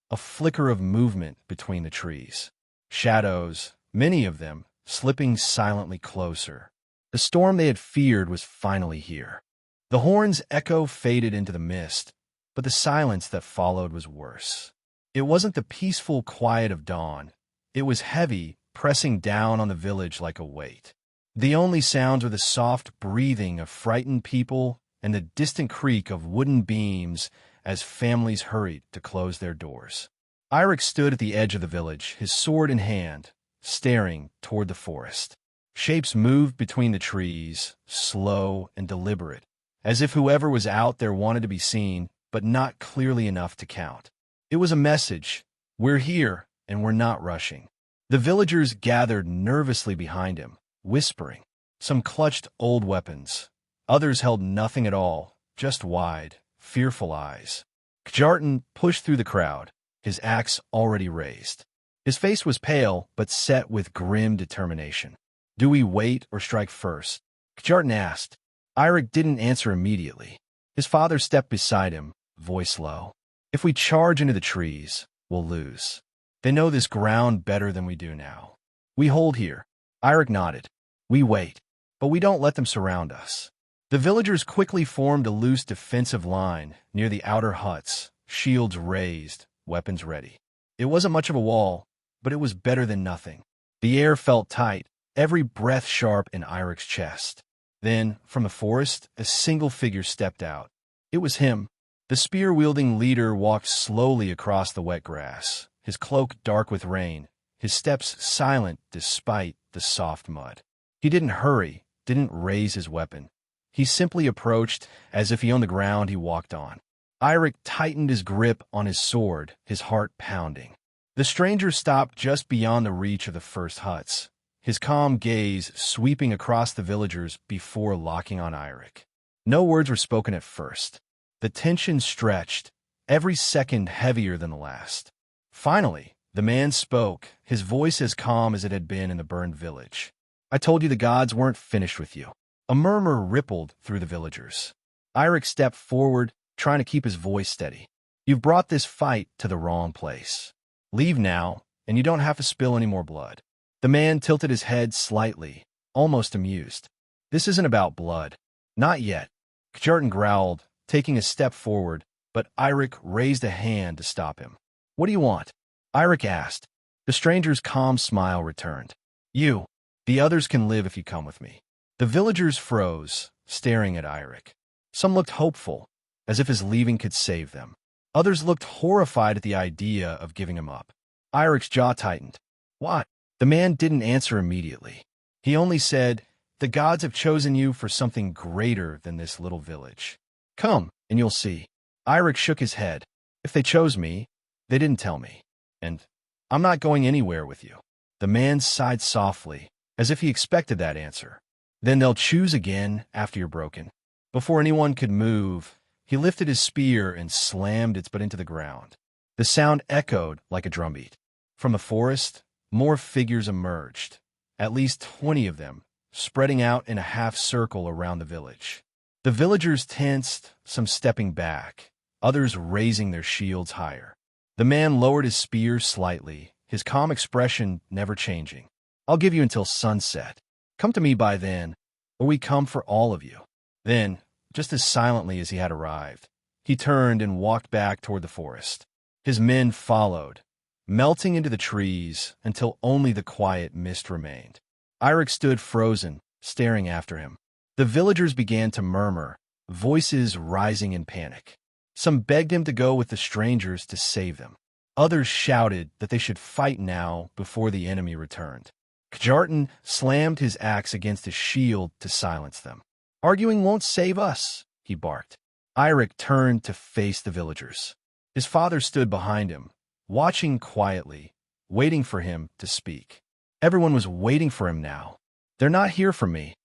a flicker of movement between the trees. Shadows, many of them, slipping silently closer. The storm they had feared was finally here. The horn's echo faded into the mist, but the silence that followed was worse. It wasn't the peaceful quiet of dawn. It was heavy, pressing down on the village like a weight. The only sounds were the soft breathing of frightened people and the distant creak of wooden beams as families hurried to close their doors. Eirik stood at the edge of the village, his sword in hand, staring toward the forest. Shapes moved between the trees, slow and deliberate, as if whoever was out there wanted to be seen, but not clearly enough to count. It was a message: we're here, and we're not rushing. The villagers gathered nervously behind him, whispering. Some clutched old weapons. Others held nothing at all, just wide, fearful eyes. Kjartan pushed through the crowd, his axe already raised. His face was pale, but set with grim determination. "Do we wait or strike first?" Kjartan asked. Eirik didn't answer immediately. His father stepped beside him, voice low. "If we charge into the trees, we'll lose. They know this ground better than we do now. We hold here." Eirik nodded. "We wait, but we don't let them surround us." The villagers quickly formed a loose defensive line near the outer huts, shields raised, weapons ready. It wasn't much of a wall, but it was better than nothing. The air felt tight, every breath sharp in Eirik's chest. Then, from the forest, a single figure stepped out. It was him. The spear-wielding leader walked slowly across the wet grass, his cloak dark with rain, his steps silent despite the soft mud. He didn't hurry, didn't raise his weapon. He simply approached as if he owned the ground he walked on. Eirik tightened his grip on his sword, his heart pounding. The stranger stopped just beyond the reach of the first huts, his calm gaze sweeping across the villagers before locking on Eirik. No words were spoken at first. The tension stretched, every second heavier than the last. Finally, the man spoke, his voice as calm as it had been in the burned village. "I told you the gods weren't finished with you." A murmur rippled through the villagers. Eirik stepped forward, trying to keep his voice steady. "You've brought this fight to the wrong place. Leave now, and you don't have to spill any more blood." The man tilted his head slightly, almost amused. "This isn't about blood. Not yet." Kjartan growled, taking a step forward, but Eirik raised a hand to stop him. "What do you want?" Eirik asked. The stranger's calm smile returned. "You. The others can live if you come with me." The villagers froze, staring at Eirik. Some looked hopeful, as if his leaving could save them. Others looked horrified at the idea of giving him up. Eirik's jaw tightened. "What?" The man didn't answer immediately. He only said, "The gods have chosen you for something greater than this little village. Come, and you'll see." Eirik shook his head. "If they chose me, they didn't tell me. And I'm not going anywhere with you." The man sighed softly, as if he expected that answer. "Then they'll choose again after you're broken." Before anyone could move, he lifted his spear and slammed its butt into the ground. The sound echoed like a drumbeat. From the forest, more figures emerged, at least 20 of them, spreading out in a half circle around the village. The villagers tensed, some stepping back, others raising their shields higher. The man lowered his spear slightly, his calm expression never changing. I'll give you until sunset. Come to me by then, or we come for all of you. Then, just as silently as he had arrived, he turned and walked back toward the forest. His men followed, melting into the trees until only the quiet mist remained. Eirik stood frozen, staring after him. The villagers began to murmur, voices rising in panic. Some begged him to go with the strangers to save them. Others shouted that they should fight now before the enemy returned. Kjartan slammed his axe against his shield to silence them. Arguing won't save us, he barked. Eirik turned to face the villagers. His father stood behind him, watching quietly, waiting for him to speak. Everyone was waiting for him now. They're not here for me,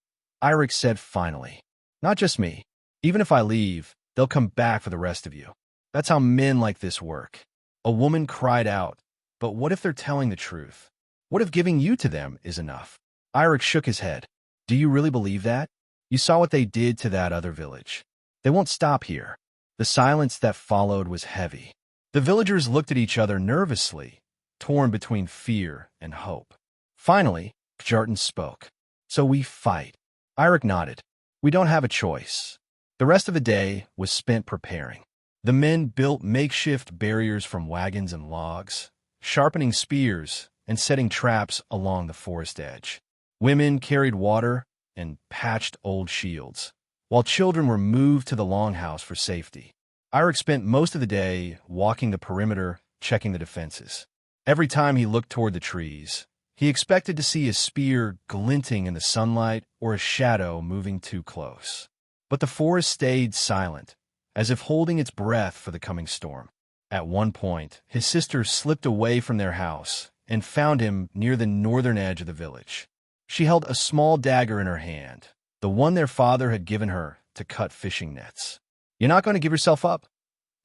Eirik said finally. Not just me. Even if I leave, they'll come back for the rest of you. That's how men like this work. A woman cried out, but what if they're telling the truth? What if giving you to them is enough? Eirik shook his head. Do you really believe that? You saw what they did to that other village. They won't stop here. The silence that followed was heavy. The villagers looked at each other nervously, torn between fear and hope. Finally, Kjartan spoke. So we fight. Eirik nodded. We don't have a choice. The rest of the day was spent preparing. The men built makeshift barriers from wagons and logs, sharpening spears and setting traps along the forest edge. Women carried water and patched old shields, while children were moved to the longhouse for safety. Eirik spent most of the day walking the perimeter, checking the defenses. Every time he looked toward the trees, he expected to see a spear glinting in the sunlight or a shadow moving too close. But the forest stayed silent, as if holding its breath for the coming storm. At one point, his sister slipped away from their house and found him near the northern edge of the village. She held a small dagger in her hand, the one their father had given her to cut fishing nets. You're not going to give yourself up,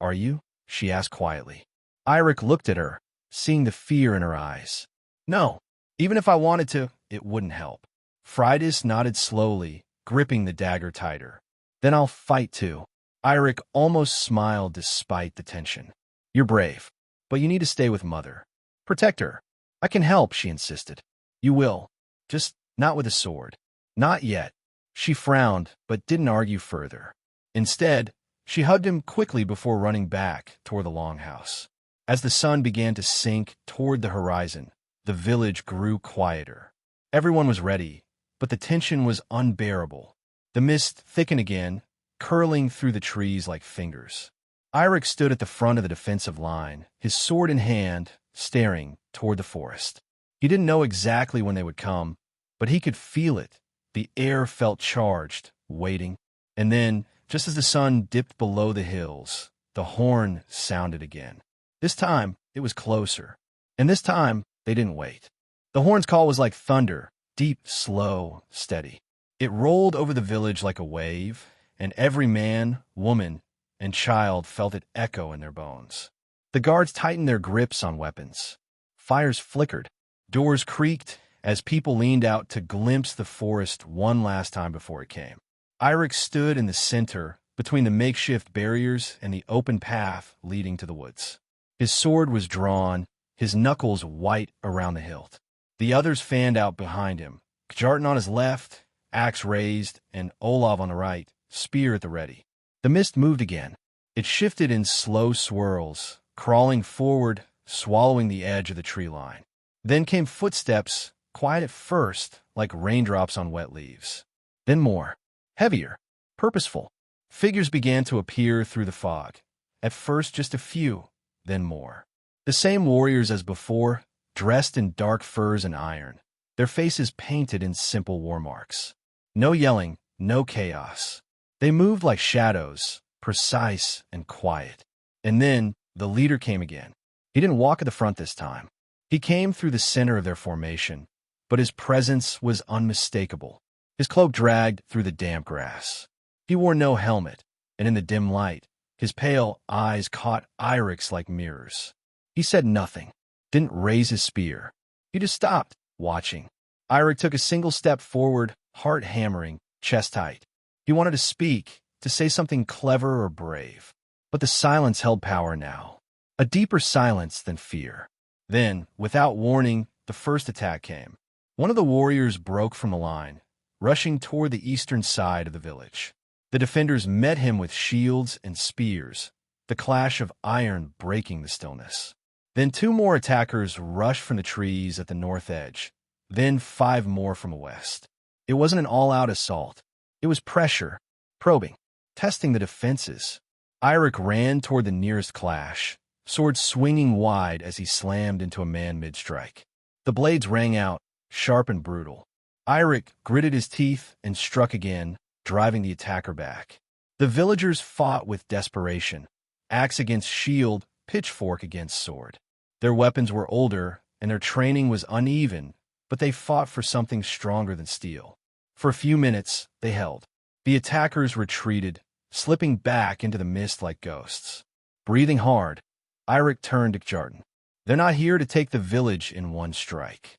are you? She asked quietly. Eirik looked at her, seeing the fear in her eyes. No, even if I wanted to, it wouldn't help. Freydis nodded slowly, gripping the dagger tighter. Then I'll fight too. Eirik almost smiled despite the tension. You're brave, but you need to stay with Mother. Protect her. I can help, she insisted. You will. Just not with a sword. Not yet. She frowned, but didn't argue further. Instead, she hugged him quickly before running back toward the longhouse. As the sun began to sink toward the horizon, the village grew quieter. Everyone was ready, but the tension was unbearable. The mist thickened again, curling through the trees like fingers. Eirik stood at the front of the defensive line, his sword in hand, staring toward the forest. He didn't know exactly when they would come, but he could feel it. The air felt charged, waiting. And then, just as the sun dipped below the hills, the horn sounded again. This time, it was closer. And this time, they didn't wait. The horn's call was like thunder, deep, slow, steady. It rolled over the village like a wave, and every man, woman, and child felt it echo in their bones. The guards tightened their grips on weapons. Fires flickered. Doors creaked as people leaned out to glimpse the forest one last time before it came. Eirik stood in the center, between the makeshift barriers and the open path leading to the woods. His sword was drawn, his knuckles white around the hilt. The others fanned out behind him, Kjartan on his left, axe raised, and Olav on the right, spear at the ready. The mist moved again. It shifted in slow swirls, crawling forward, swallowing the edge of the tree line. Then came footsteps, quiet at first, like raindrops on wet leaves. Then more, heavier, purposeful. Figures began to appear through the fog. At first just a few, then more. The same warriors as before, dressed in dark furs and iron, their faces painted in simple war marks. No yelling, no chaos. They moved like shadows, precise and quiet. And then the leader came again. He didn't walk at the front this time. He came through the center of their formation, but his presence was unmistakable. His cloak dragged through the damp grass. He wore no helmet, and in the dim light, his pale eyes caught Eirik's like mirrors. He said nothing, didn't raise his spear. He just stopped, watching. Eirik took a single step forward, heart hammering, chest tight. He wanted to speak, to say something clever or brave. But the silence held power now. A deeper silence than fear. Then, without warning, the first attack came. One of the warriors broke from the line, rushing toward the eastern side of the village. The defenders met him with shields and spears, the clash of iron breaking the stillness. Then 2 more attackers rushed from the trees at the north edge, then 5 more from the west. It wasn't an all-out assault. It was pressure, probing, testing the defenses. Eirik ran toward the nearest clash, sword swinging wide as he slammed into a man mid-strike. The blades rang out, sharp and brutal. Eirik gritted his teeth and struck again, driving the attacker back. The villagers fought with desperation, axe against shield, pitchfork against sword. Their weapons were older, and their training was uneven, but they fought for something stronger than steel. For a few minutes, they held. The attackers retreated, slipping back into the mist like ghosts. Breathing hard, Eirik turned to Kjartan. They're not here to take the village in one strike.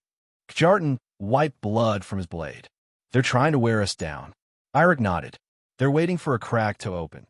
Kjartan wiped blood from his blade. They're trying to wear us down. Eirik nodded. They're waiting for a crack to open.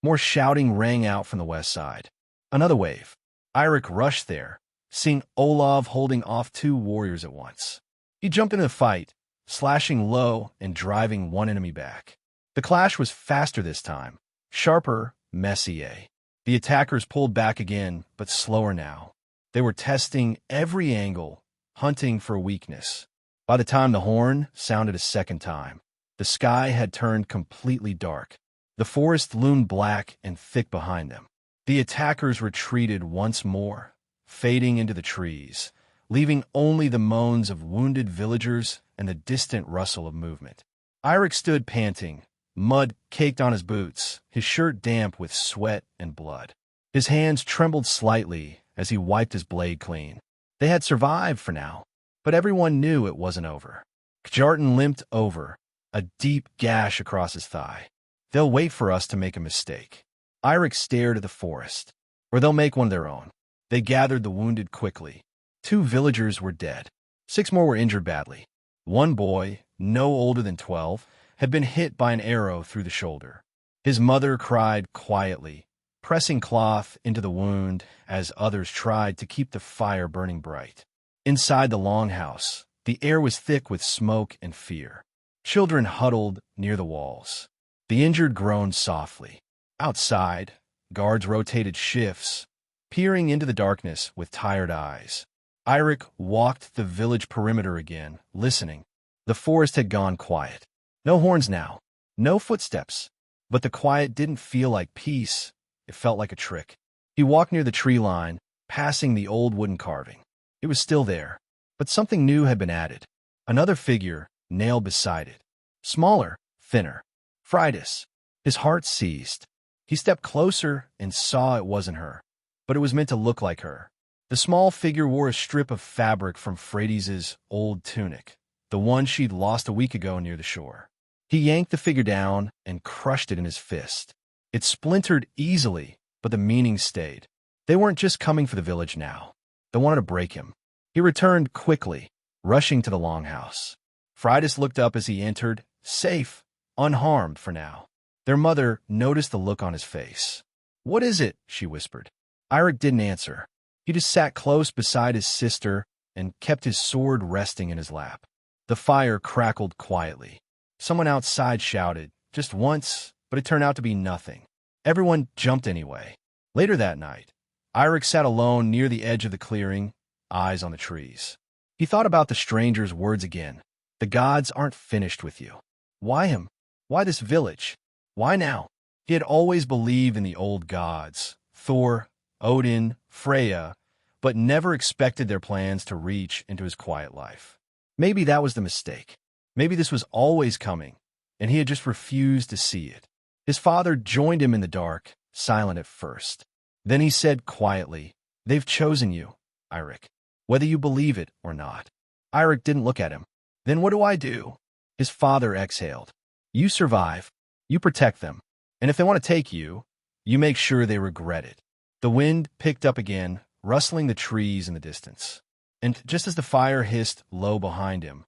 More shouting rang out from the west side. Another wave. Eirik rushed there, seeing Olav holding off 2 warriors at once. He jumped into the fight, slashing low and driving one enemy back. The clash was faster this time, sharper, messier. The attackers pulled back again, but slower now. They were testing every angle, hunting for weakness. By the time the horn sounded a second time, the sky had turned completely dark. The forest loomed black and thick behind them. The attackers retreated once more, fading into the trees, leaving only the moans of wounded villagers and the distant rustle of movement. Eirik stood panting, mud caked on his boots, his shirt damp with sweat and blood. His hands trembled slightly as he wiped his blade clean. They had survived for now, but everyone knew it wasn't over. Kjartan limped over, a deep gash across his thigh. They'll wait for us to make a mistake. Eirik stared at the forest, or they'll make one of their own. They gathered the wounded quickly. 2 villagers were dead. 6 more were injured badly. One boy, no older than 12, had been hit by an arrow through the shoulder. His mother cried quietly, pressing cloth into the wound as others tried to keep the fire burning bright. Inside the longhouse, the air was thick with smoke and fear. Children huddled near the walls. The injured groaned softly. Outside, guards rotated shifts, peering into the darkness with tired eyes. Eirik walked the village perimeter again, listening. The forest had gone quiet. No horns now, no footsteps. But the quiet didn't feel like peace. It felt like a trick. He walked near the tree line, passing the old wooden carving. It was still there, but something new had been added. Another figure, nailed beside it. Smaller, thinner. Freydis. His heart seized. He stepped closer and saw it wasn't her, but it was meant to look like her. The small figure wore a strip of fabric from Freydis's old tunic, the one she'd lost a week ago near the shore. He yanked the figure down and crushed it in his fist. It splintered easily, but the meaning stayed. They weren't just coming for the village now. They wanted to break him. He returned quickly, rushing to the longhouse. Freydis looked up as he entered, safe, unharmed for now. Their mother noticed the look on his face. "What is it?" she whispered. Eirik didn't answer. He just sat close beside his sister and kept his sword resting in his lap. The fire crackled quietly. Someone outside shouted, just once, but it turned out to be nothing. Everyone jumped anyway. Later that night, Eirik sat alone near the edge of the clearing, eyes on the trees. He thought about the stranger's words again. The gods aren't finished with you. Why him? Why this village? Why now? He had always believed in the old gods, Thor, Odin, Freya, but never expected their plans to reach into his quiet life. Maybe that was the mistake. Maybe this was always coming, and he had just refused to see it. His father joined him in the dark, silent at first. Then he said quietly, "They've chosen you, Eirik, whether you believe it or not." Eirik didn't look at him. "Then what do I do?" His father exhaled. "You survive. You protect them. And if they want to take you, you make sure they regret it." The wind picked up again, rustling the trees in the distance. And just as the fire hissed low behind him,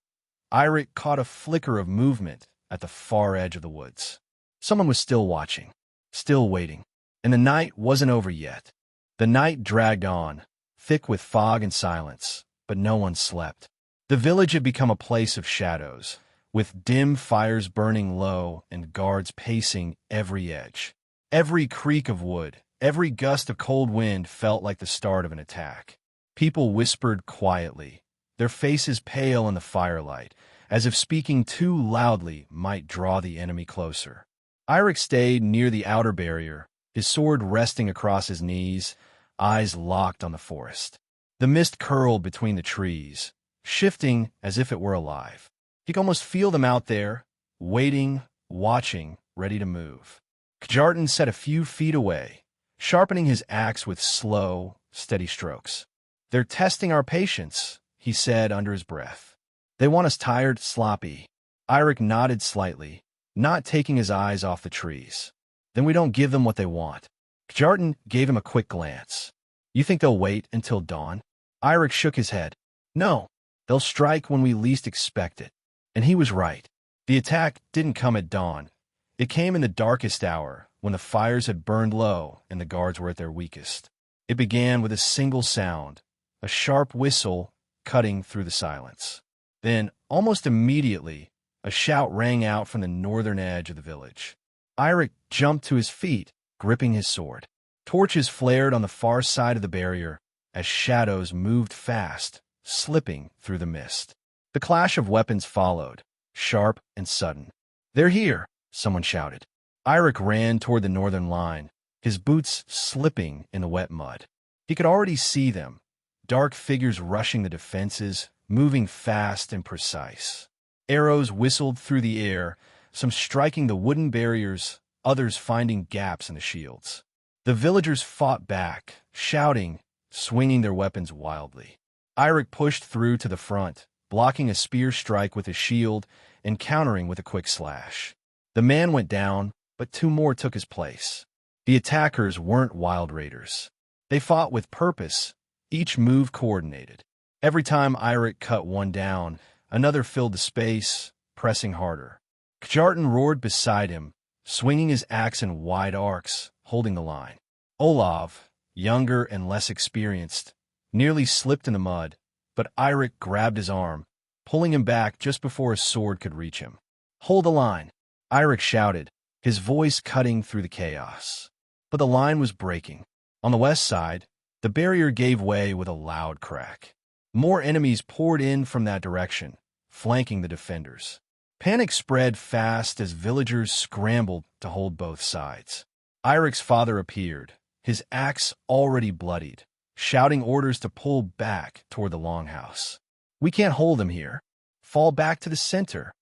Eirik caught a flicker of movement at the far edge of the woods. Someone was still watching, still waiting. And the night wasn't over yet. The night dragged on, thick with fog and silence, but no one slept. The village had become a place of shadows, with dim fires burning low and guards pacing every edge. Every creak of wood, every gust of cold wind felt like the start of an attack. People whispered quietly, their faces pale in the firelight, as if speaking too loudly might draw the enemy closer. Eirik stayed near the outer barrier, his sword resting across his knees, eyes locked on the forest. The mist curled between the trees, shifting as if it were alive. He could almost feel them out there, waiting, watching, ready to move. Kjartan sat a few feet away, sharpening his axe with slow, steady strokes. "They're testing our patience," he said under his breath. "They want us tired, sloppy." Eirik nodded slightly, not taking his eyes off the trees. "Then we don't give them what they want." Kjartan gave him a quick glance. "You think they'll wait until dawn?" Eirik shook his head. "No, they'll strike when we least expect it." And he was right. The attack didn't come at dawn. It came in the darkest hour, when the fires had burned low and the guards were at their weakest. It began with a single sound, a sharp whistle cutting through the silence. Then, almost immediately, a shout rang out from the northern edge of the village. Eirik jumped to his feet, gripping his sword. Torches flared on the far side of the barrier as shadows moved fast, slipping through the mist. The clash of weapons followed, sharp and sudden. "They're here!" someone shouted. Eirik ran toward the northern line, his boots slipping in the wet mud. He could already see them, dark figures rushing the defenses, moving fast and precise. Arrows whistled through the air, some striking the wooden barriers, others finding gaps in the shields. The villagers fought back, shouting, swinging their weapons wildly. Eirik pushed through to the front, blocking a spear strike with his shield and countering with a quick slash. The man went down, but two more took his place. The attackers weren't wild raiders. They fought with purpose, each move coordinated. Every time Eirik cut one down, another filled the space, pressing harder. Kjartan roared beside him, swinging his axe in wide arcs, holding the line. Olav, younger and less experienced, nearly slipped in the mud, but Eirik grabbed his arm, pulling him back just before his sword could reach him. "Hold the line," Eirik shouted, his voice cutting through the chaos. But the line was breaking. On the west side, the barrier gave way with a loud crack. More enemies poured in from that direction, flanking the defenders. Panic spread fast as villagers scrambled to hold both sides. Eirik's father appeared, his axe already bloodied, shouting orders to pull back toward the longhouse. "We can't hold them here. Fall back to the center."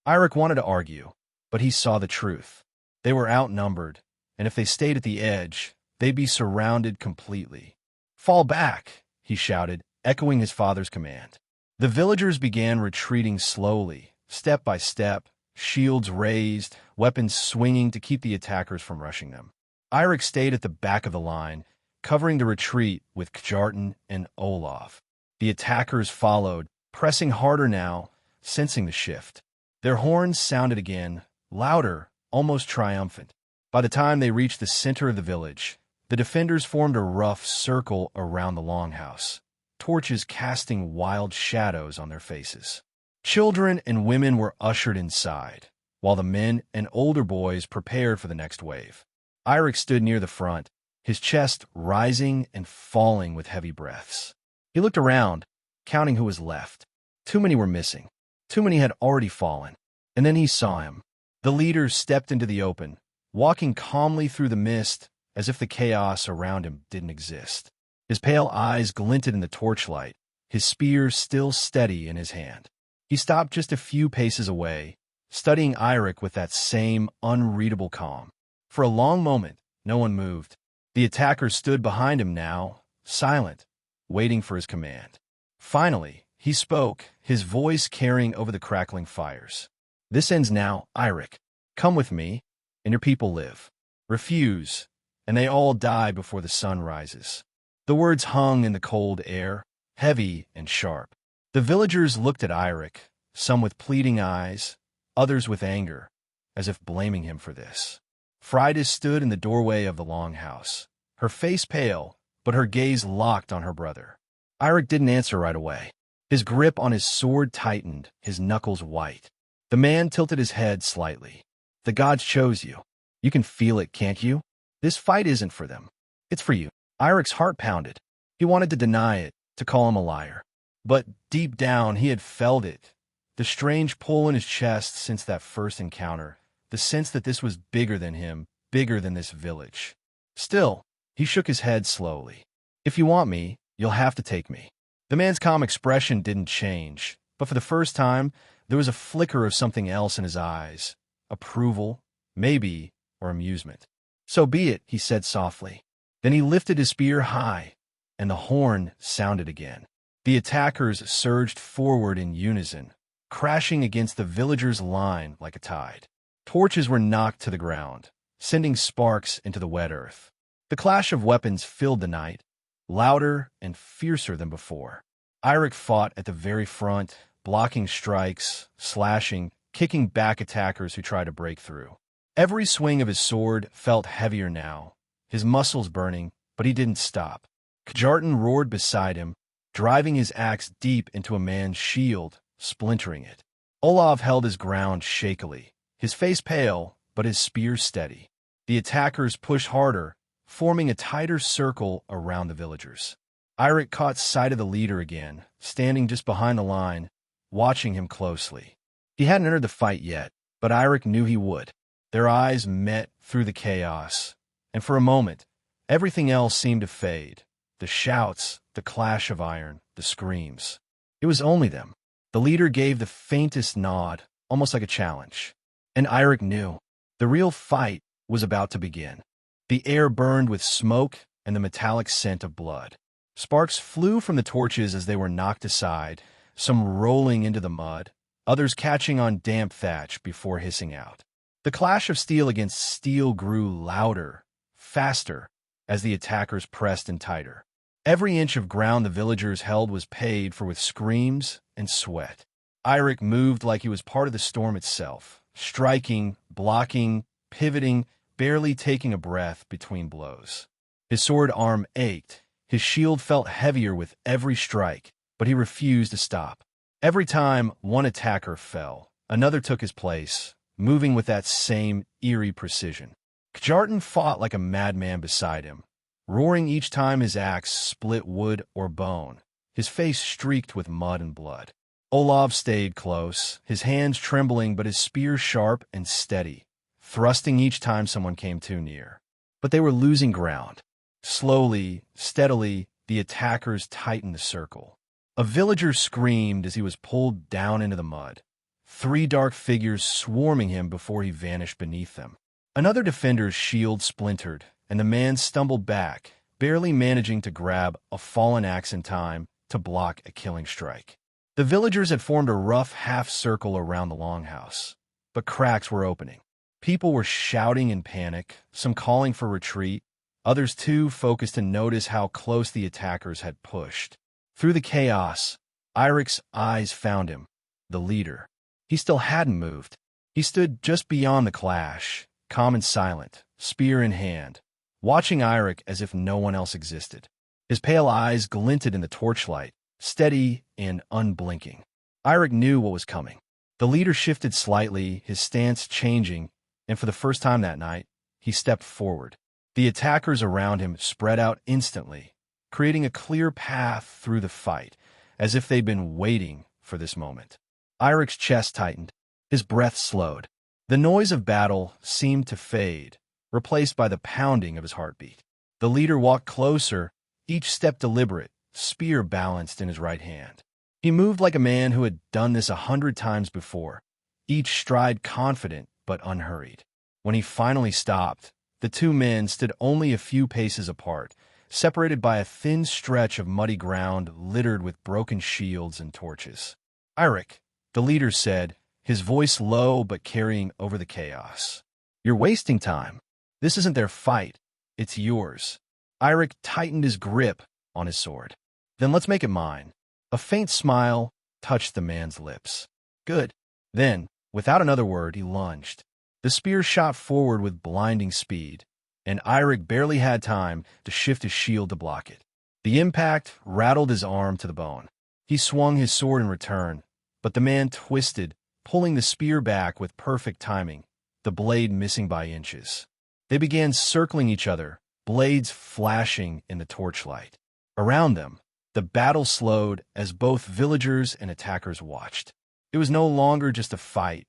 Eirik wanted to argue, but he saw the truth. They were outnumbered, and if they stayed at the edge, they'd be surrounded completely. "Fall back," he shouted, echoing his father's command. The villagers began retreating slowly, step by step, shields raised, weapons swinging to keep the attackers from rushing them. Eirik stayed at the back of the line, covering the retreat with Kjartan and Olaf. The attackers followed, pressing harder now, sensing the shift. Their horns sounded again, louder, almost triumphant. By the time they reached the center of the village, the defenders formed a rough circle around the longhouse, torches casting wild shadows on their faces. Children and women were ushered inside, while the men and older boys prepared for the next wave. Eirik stood near the front, his chest rising and falling with heavy breaths. He looked around, counting who was left. Too many were missing. Too many had already fallen. And then he saw him. The leader stepped into the open, walking calmly through the mist as if the chaos around him didn't exist. His pale eyes glinted in the torchlight, his spear still steady in his hand. He stopped just a few paces away, studying Eirik with that same unreadable calm. For a long moment, no one moved. The attacker stood behind him now, silent, waiting for his command. Finally, he spoke, his voice carrying over the crackling fires. "This ends now, Eirik. Come with me, and your people live. Refuse, and they all die before the sun rises." The words hung in the cold air, heavy and sharp. The villagers looked at Eirik, some with pleading eyes, others with anger, as if blaming him for this. Frida stood in the doorway of the longhouse, her face pale, but her gaze locked on her brother. Eirik didn't answer right away. His grip on his sword tightened, his knuckles white. The man tilted his head slightly. The gods chose you. You can feel it, can't you? This fight isn't for them. It's for you. Eirik's heart pounded. He wanted to deny it, to call him a liar. But deep down, he had felt it. The strange pull in his chest since that first encounter. The sense that this was bigger than him, bigger than this village. Still, he shook his head slowly. If you want me, you'll have to take me. The man's calm expression didn't change, but for the first time, there was a flicker of something else in his eyes. Approval, maybe, or amusement. So be it, he said softly. Then he lifted his spear high, and the horn sounded again. The attackers surged forward in unison, crashing against the villagers' line like a tide. Torches were knocked to the ground, sending sparks into the wet earth. The clash of weapons filled the night, louder and fiercer than before. Eirik fought at the very front, blocking strikes, slashing, kicking back attackers who tried to break through. Every swing of his sword felt heavier now, his muscles burning, but he didn't stop. Kjartan roared beside him, driving his axe deep into a man's shield, splintering it. Olav held his ground shakily, his face pale, but his spear steady. The attackers pushed harder, forming a tighter circle around the villagers. Eirik caught sight of the leader again, standing just behind the line, watching him closely. He hadn't entered the fight yet, but Eirik knew he would. Their eyes met through the chaos, and for a moment, everything else seemed to fade. The shouts, the clash of iron, the screams. It was only them. The leader gave the faintest nod, almost like a challenge. And Eirik knew. The real fight was about to begin. The air burned with smoke and the metallic scent of blood. Sparks flew from the torches as they were knocked aside, some rolling into the mud, others catching on damp thatch before hissing out. The clash of steel against steel grew louder, faster, as the attackers pressed in tighter. Every inch of ground the villagers held was paid for with screams and sweat. Eirik moved like he was part of the storm itself, striking, blocking, pivoting, barely taking a breath between blows. His sword arm ached. His shield felt heavier with every strike, but he refused to stop. Every time one attacker fell, another took his place, moving with that same eerie precision. Kjartan fought like a madman beside him, roaring each time his axe split wood or bone, his face streaked with mud and blood. Olav stayed close, his hands trembling but his spear sharp and steady, thrusting each time someone came too near. But they were losing ground. Slowly, steadily, the attackers tightened the circle. A villager screamed as he was pulled down into the mud, 3 dark figures swarming him before he vanished beneath them. Another defender's shield splintered, and the man stumbled back, barely managing to grab a fallen axe in time to block a killing strike. The villagers had formed a rough half-circle around the longhouse, but cracks were opening. People were shouting in panic, some calling for retreat, others too focused to notice how close the attackers had pushed. Through the chaos, Eirik's eyes found him, the leader. He still hadn't moved. He stood just beyond the clash, calm and silent, spear in hand, watching Eirik as if no one else existed. His pale eyes glinted in the torchlight, steady and unblinking. Eirik knew what was coming. The leader shifted slightly, his stance changing, and for the first time that night, he stepped forward. The attackers around him spread out instantly, creating a clear path through the fight, as if they'd been waiting for this moment. Eirik's chest tightened, his breath slowed. The noise of battle seemed to fade, replaced by the pounding of his heartbeat. The leader walked closer, each step deliberate, spear balanced in his right hand. He moved like a man who had done this 100 times before, each stride confident but unhurried. When he finally stopped, the 2 men stood only a few paces apart, separated by a thin stretch of muddy ground littered with broken shields and torches. "Eirik," the leader said, his voice low but carrying over the chaos. "You're wasting time. This isn't their fight. It's yours." Eirik tightened his grip on his sword. "Then let's make it mine." A faint smile touched the man's lips. "Good." Then, without another word, he lunged. The spear shot forward with blinding speed, and Eirik barely had time to shift his shield to block it. The impact rattled his arm to the bone. He swung his sword in return, but the man twisted, pulling the spear back with perfect timing, the blade missing by inches. They began circling each other, blades flashing in the torchlight. Around them, the battle slowed as both villagers and attackers watched. It was no longer just a fight.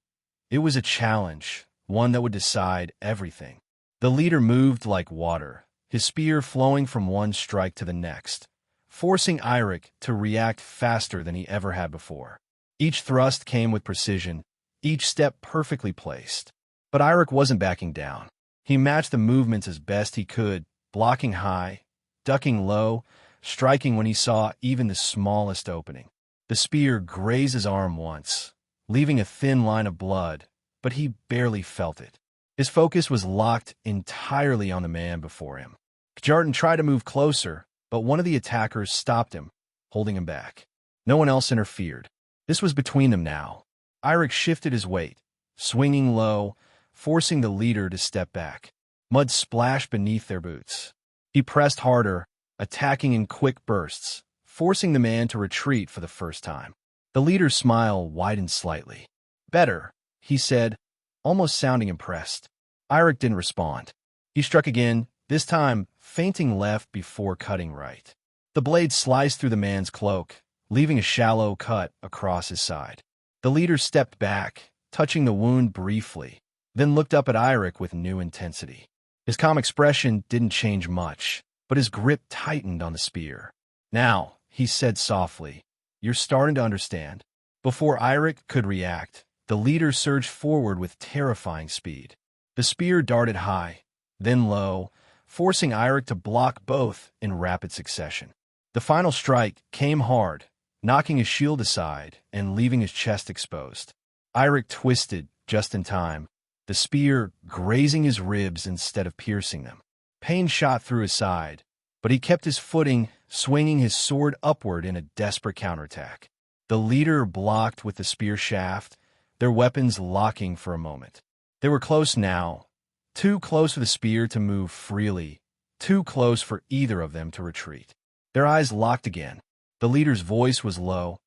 It was a challenge, one that would decide everything. The leader moved like water, his spear flowing from one strike to the next, forcing Eirik to react faster than he ever had before. Each thrust came with precision, each step perfectly placed. But Eirik wasn't backing down. He matched the movements as best he could, blocking high, ducking low, striking when he saw even the smallest opening. The spear grazed his arm once, leaving a thin line of blood, but he barely felt it. His focus was locked entirely on the man before him. Kjartan tried to move closer, but one of the attackers stopped him, holding him back. No one else interfered. This was between them now. Eirik shifted his weight, swinging low, forcing the leader to step back. Mud splashed beneath their boots. He pressed harder, attacking in quick bursts, forcing the man to retreat for the first time. The leader's smile widened slightly. "Better," he said, almost sounding impressed. Eirik didn't respond. He struck again, this time feinting left before cutting right. The blade sliced through the man's cloak, leaving a shallow cut across his side. The leader stepped back, touching the wound briefly, then looked up at Eirik with new intensity. His calm expression didn't change much, but his grip tightened on the spear. "Now," he said softly, "you're starting to understand." Before Eirik could react, the leader surged forward with terrifying speed. The spear darted high, then low, forcing Eirik to block both in rapid succession. The final strike came hard, knocking his shield aside and leaving his chest exposed. Eirik twisted just in time, the spear grazing his ribs instead of piercing them. Pain shot through his side, but he kept his footing, swinging his sword upward in a desperate counterattack. The leader blocked with the spear shaft, their weapons locking for a moment. They were close now, too close for the spear to move freely, too close for either of them to retreat. Their eyes locked again. The leader's voice was low,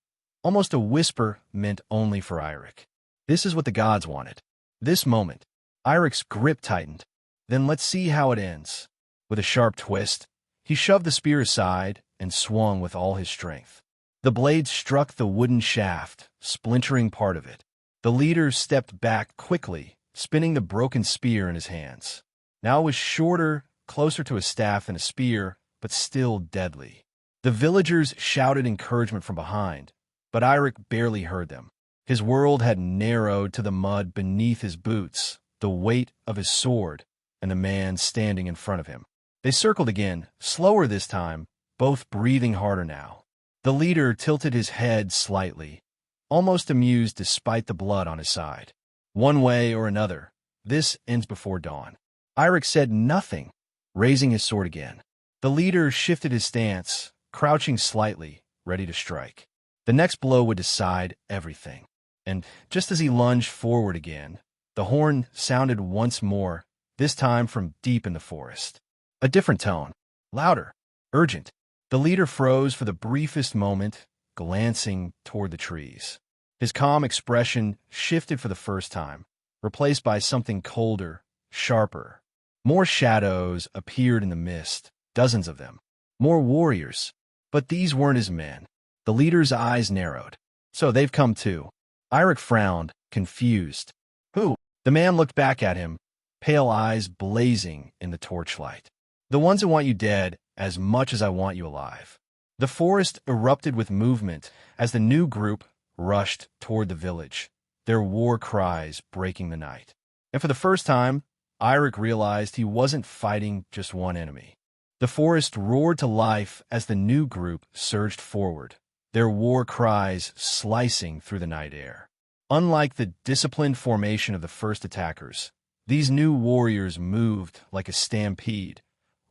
almost a whisper meant only for Eirik. This is what the gods wanted. This moment. Eirik's grip tightened. Then let's see how it ends. With a sharp twist, he shoved the spear aside and swung with all his strength. The blade struck the wooden shaft, splintering part of it. The leader stepped back quickly, spinning the broken spear in his hands. Now it was shorter, closer to a staff than a spear, but still deadly. The villagers shouted encouragement from behind, but Eirik barely heard them. His world had narrowed to the mud beneath his boots, the weight of his sword, and the man standing in front of him. They circled again, slower this time, both breathing harder now. The leader tilted his head slightly, almost amused despite the blood on his side. "One way or another, this ends before dawn." Eirik said nothing, raising his sword again. The leader shifted his stance, crouching slightly, ready to strike. The next blow would decide everything. And just as he lunged forward again, the horn sounded once more, this time from deep in the forest. A different tone, louder, urgent. The leader froze for the briefest moment, glancing toward the trees. His calm expression shifted for the first time, replaced by something colder, sharper. More shadows appeared in the mist, dozens of them. More warriors. But these weren't his men. The leader's eyes narrowed. "So they've come too." Eirik frowned, confused. "Who?" The man looked back at him, pale eyes blazing in the torchlight. "The ones that want you dead as much as I want you alive." The forest erupted with movement as the new group rushed toward the village, their war cries breaking the night. And for the first time, Eirik realized he wasn't fighting just one enemy. The forest roared to life as the new group surged forward, their war cries slicing through the night air. Unlike the disciplined formation of the first attackers, these new warriors moved like a stampede,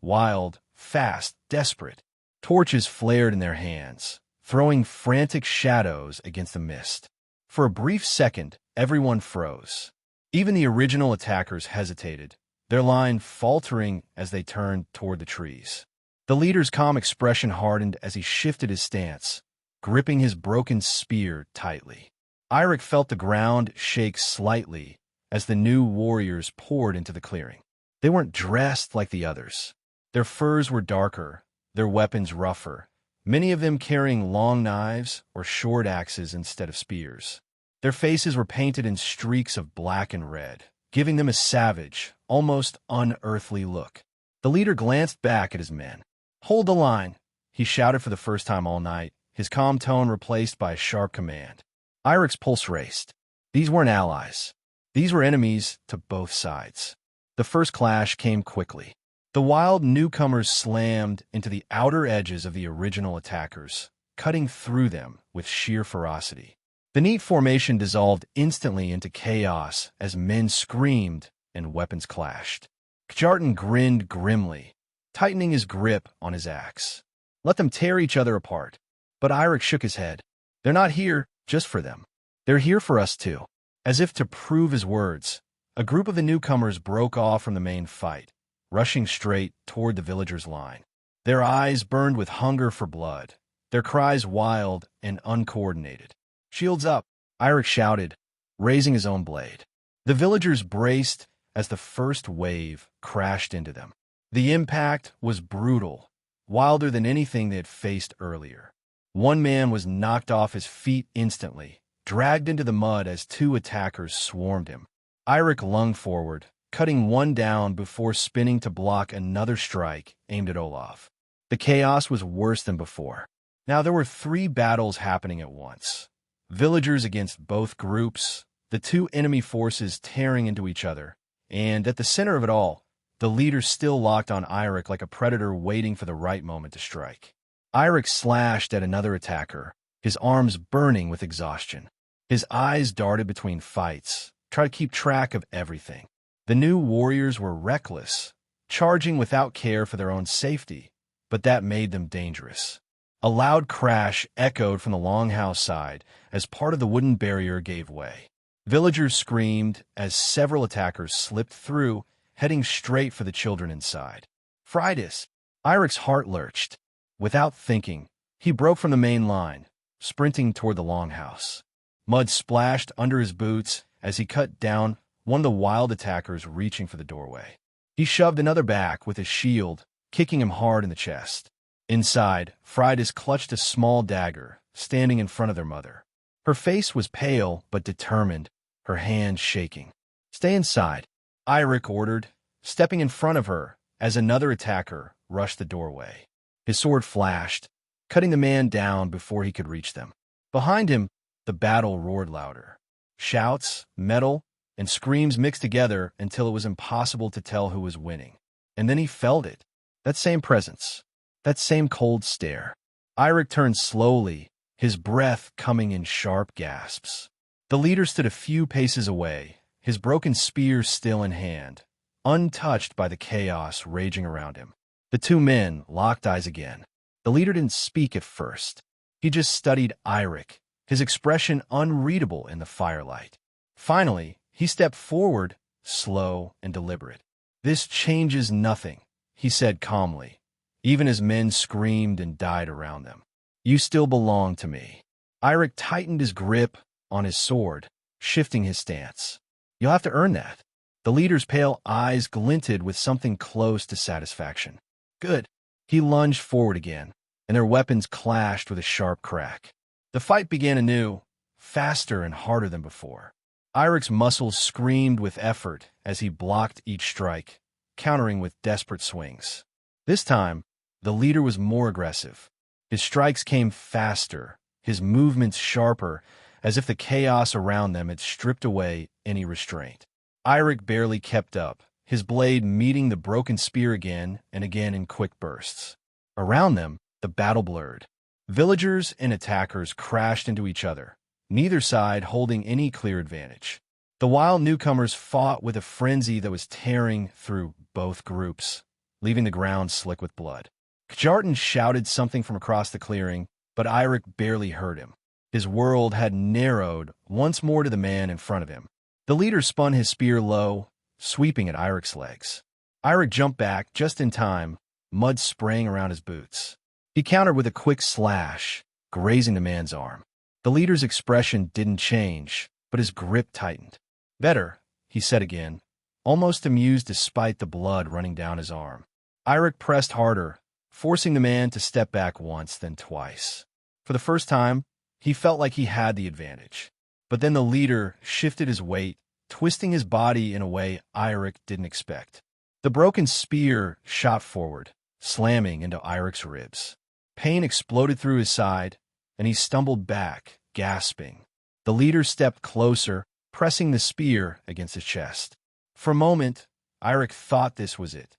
wild, fast, desperate. Torches flared in their hands, throwing frantic shadows against the mist. For a brief second, everyone froze. Even the original attackers hesitated, their line faltering as they turned toward the trees. The leader's calm expression hardened as he shifted his stance, gripping his broken spear tightly. Eirik felt the ground shake slightly as the new warriors poured into the clearing. They weren't dressed like the others. Their furs were darker, their weapons rougher, many of them carrying long knives or short axes instead of spears. Their faces were painted in streaks of black and red, giving them a savage, almost unearthly look. The leader glanced back at his men. "Hold the line," he shouted for the first time all night, his calm tone replaced by a sharp command. Eirik's pulse raced. These weren't allies. These were enemies to both sides. The first clash came quickly. The wild newcomers slammed into the outer edges of the original attackers, cutting through them with sheer ferocity. The neat formation dissolved instantly into chaos as men screamed and weapons clashed. Kjartan grinned grimly, tightening his grip on his axe. Let them tear each other apart. But Eirik shook his head. They're not here just for them. They're here for us too. As if to prove his words, a group of the newcomers broke off from the main fight, rushing straight toward the villagers' line. Their eyes burned with hunger for blood, their cries wild and uncoordinated. "Shields up!" Eirik shouted, raising his own blade. The villagers braced as the first wave crashed into them. The impact was brutal, wilder than anything they had faced earlier. One man was knocked off his feet instantly, dragged into the mud as two attackers swarmed him. Eirik lunged forward, cutting one down before spinning to block another strike aimed at Olaf. The chaos was worse than before. Now there were 3 battles happening at once. Villagers against both groups, the two enemy forces tearing into each other, and at the center of it all, the leader still locked on Eirik like a predator waiting for the right moment to strike. Eirik slashed at another attacker, his arms burning with exhaustion. His eyes darted between fights, trying to keep track of everything. The new warriors were reckless, charging without care for their own safety, but that made them dangerous. A loud crash echoed from the longhouse side as part of the wooden barrier gave way. Villagers screamed as several attackers slipped through, heading straight for the children inside. "Freydis!" Eirik's heart lurched. Without thinking, he broke from the main line, sprinting toward the longhouse. Mud splashed under his boots as he cut down one of the wild attackers reaching for the doorway. He shoved another back with his shield, kicking him hard in the chest. Inside, Freydis clutched a small dagger, standing in front of their mother. Her face was pale but determined, her hands shaking. "Stay inside," Eirik ordered, stepping in front of her as another attacker rushed the doorway. His sword flashed, cutting the man down before he could reach them. Behind him, the battle roared louder. Shouts, metal, and screams mixed together until it was impossible to tell who was winning. And then he felt it. That same presence. That same cold stare. Eirik turned slowly, his breath coming in sharp gasps. The leader stood a few paces away, his broken spear still in hand, untouched by the chaos raging around him. The two men locked eyes again. The leader didn't speak at first. He just studied Eirik, his expression unreadable in the firelight. Finally, he stepped forward, slow and deliberate. "This changes nothing," he said calmly, even as men screamed and died around them. "You still belong to me." Eirik tightened his grip on his sword, shifting his stance. "You'll have to earn that." The leader's pale eyes glinted with something close to satisfaction. "Good." He lunged forward again, and their weapons clashed with a sharp crack. The fight began anew, faster and harder than before. Eirik's muscles screamed with effort as he blocked each strike, countering with desperate swings. This time, the leader was more aggressive. His strikes came faster, his movements sharper, as if the chaos around them had stripped away any restraint. Eirik barely kept up, his blade meeting the broken spear again and again in quick bursts. Around them, the battle blurred. Villagers and attackers crashed into each other, neither side holding any clear advantage. The wild newcomers fought with a frenzy that was tearing through both groups, leaving the ground slick with blood. Kjartan shouted something from across the clearing, but Eirik barely heard him. His world had narrowed once more to the man in front of him. The leader spun his spear low, sweeping at Eirik's legs. Eirik jumped back just in time, mud spraying around his boots. He countered with a quick slash, grazing the man's arm. The leader's expression didn't change, but his grip tightened. "Better," he said again, almost amused despite the blood running down his arm. Eirik pressed harder, forcing the man to step back once, then twice. For the first time, he felt like he had the advantage. But then the leader shifted his weight, twisting his body in a way Eirik didn't expect. The broken spear shot forward, slamming into Eirik's ribs. Pain exploded through his side, and he stumbled back, gasping. The leader stepped closer, pressing the spear against his chest. For a moment, Eirik thought this was it,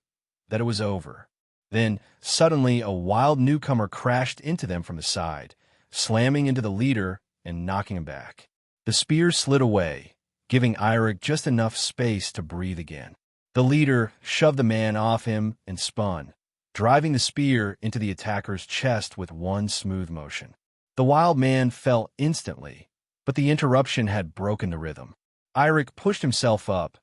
that it was over. Then, suddenly, a wild newcomer crashed into them from the side, slamming into the leader and knocking him back. The spear slid away, giving Eirik just enough space to breathe again. The leader shoved the man off him and spun, driving the spear into the attacker's chest with one smooth motion. The wild man fell instantly, but the interruption had broken the rhythm. Eirik pushed himself up,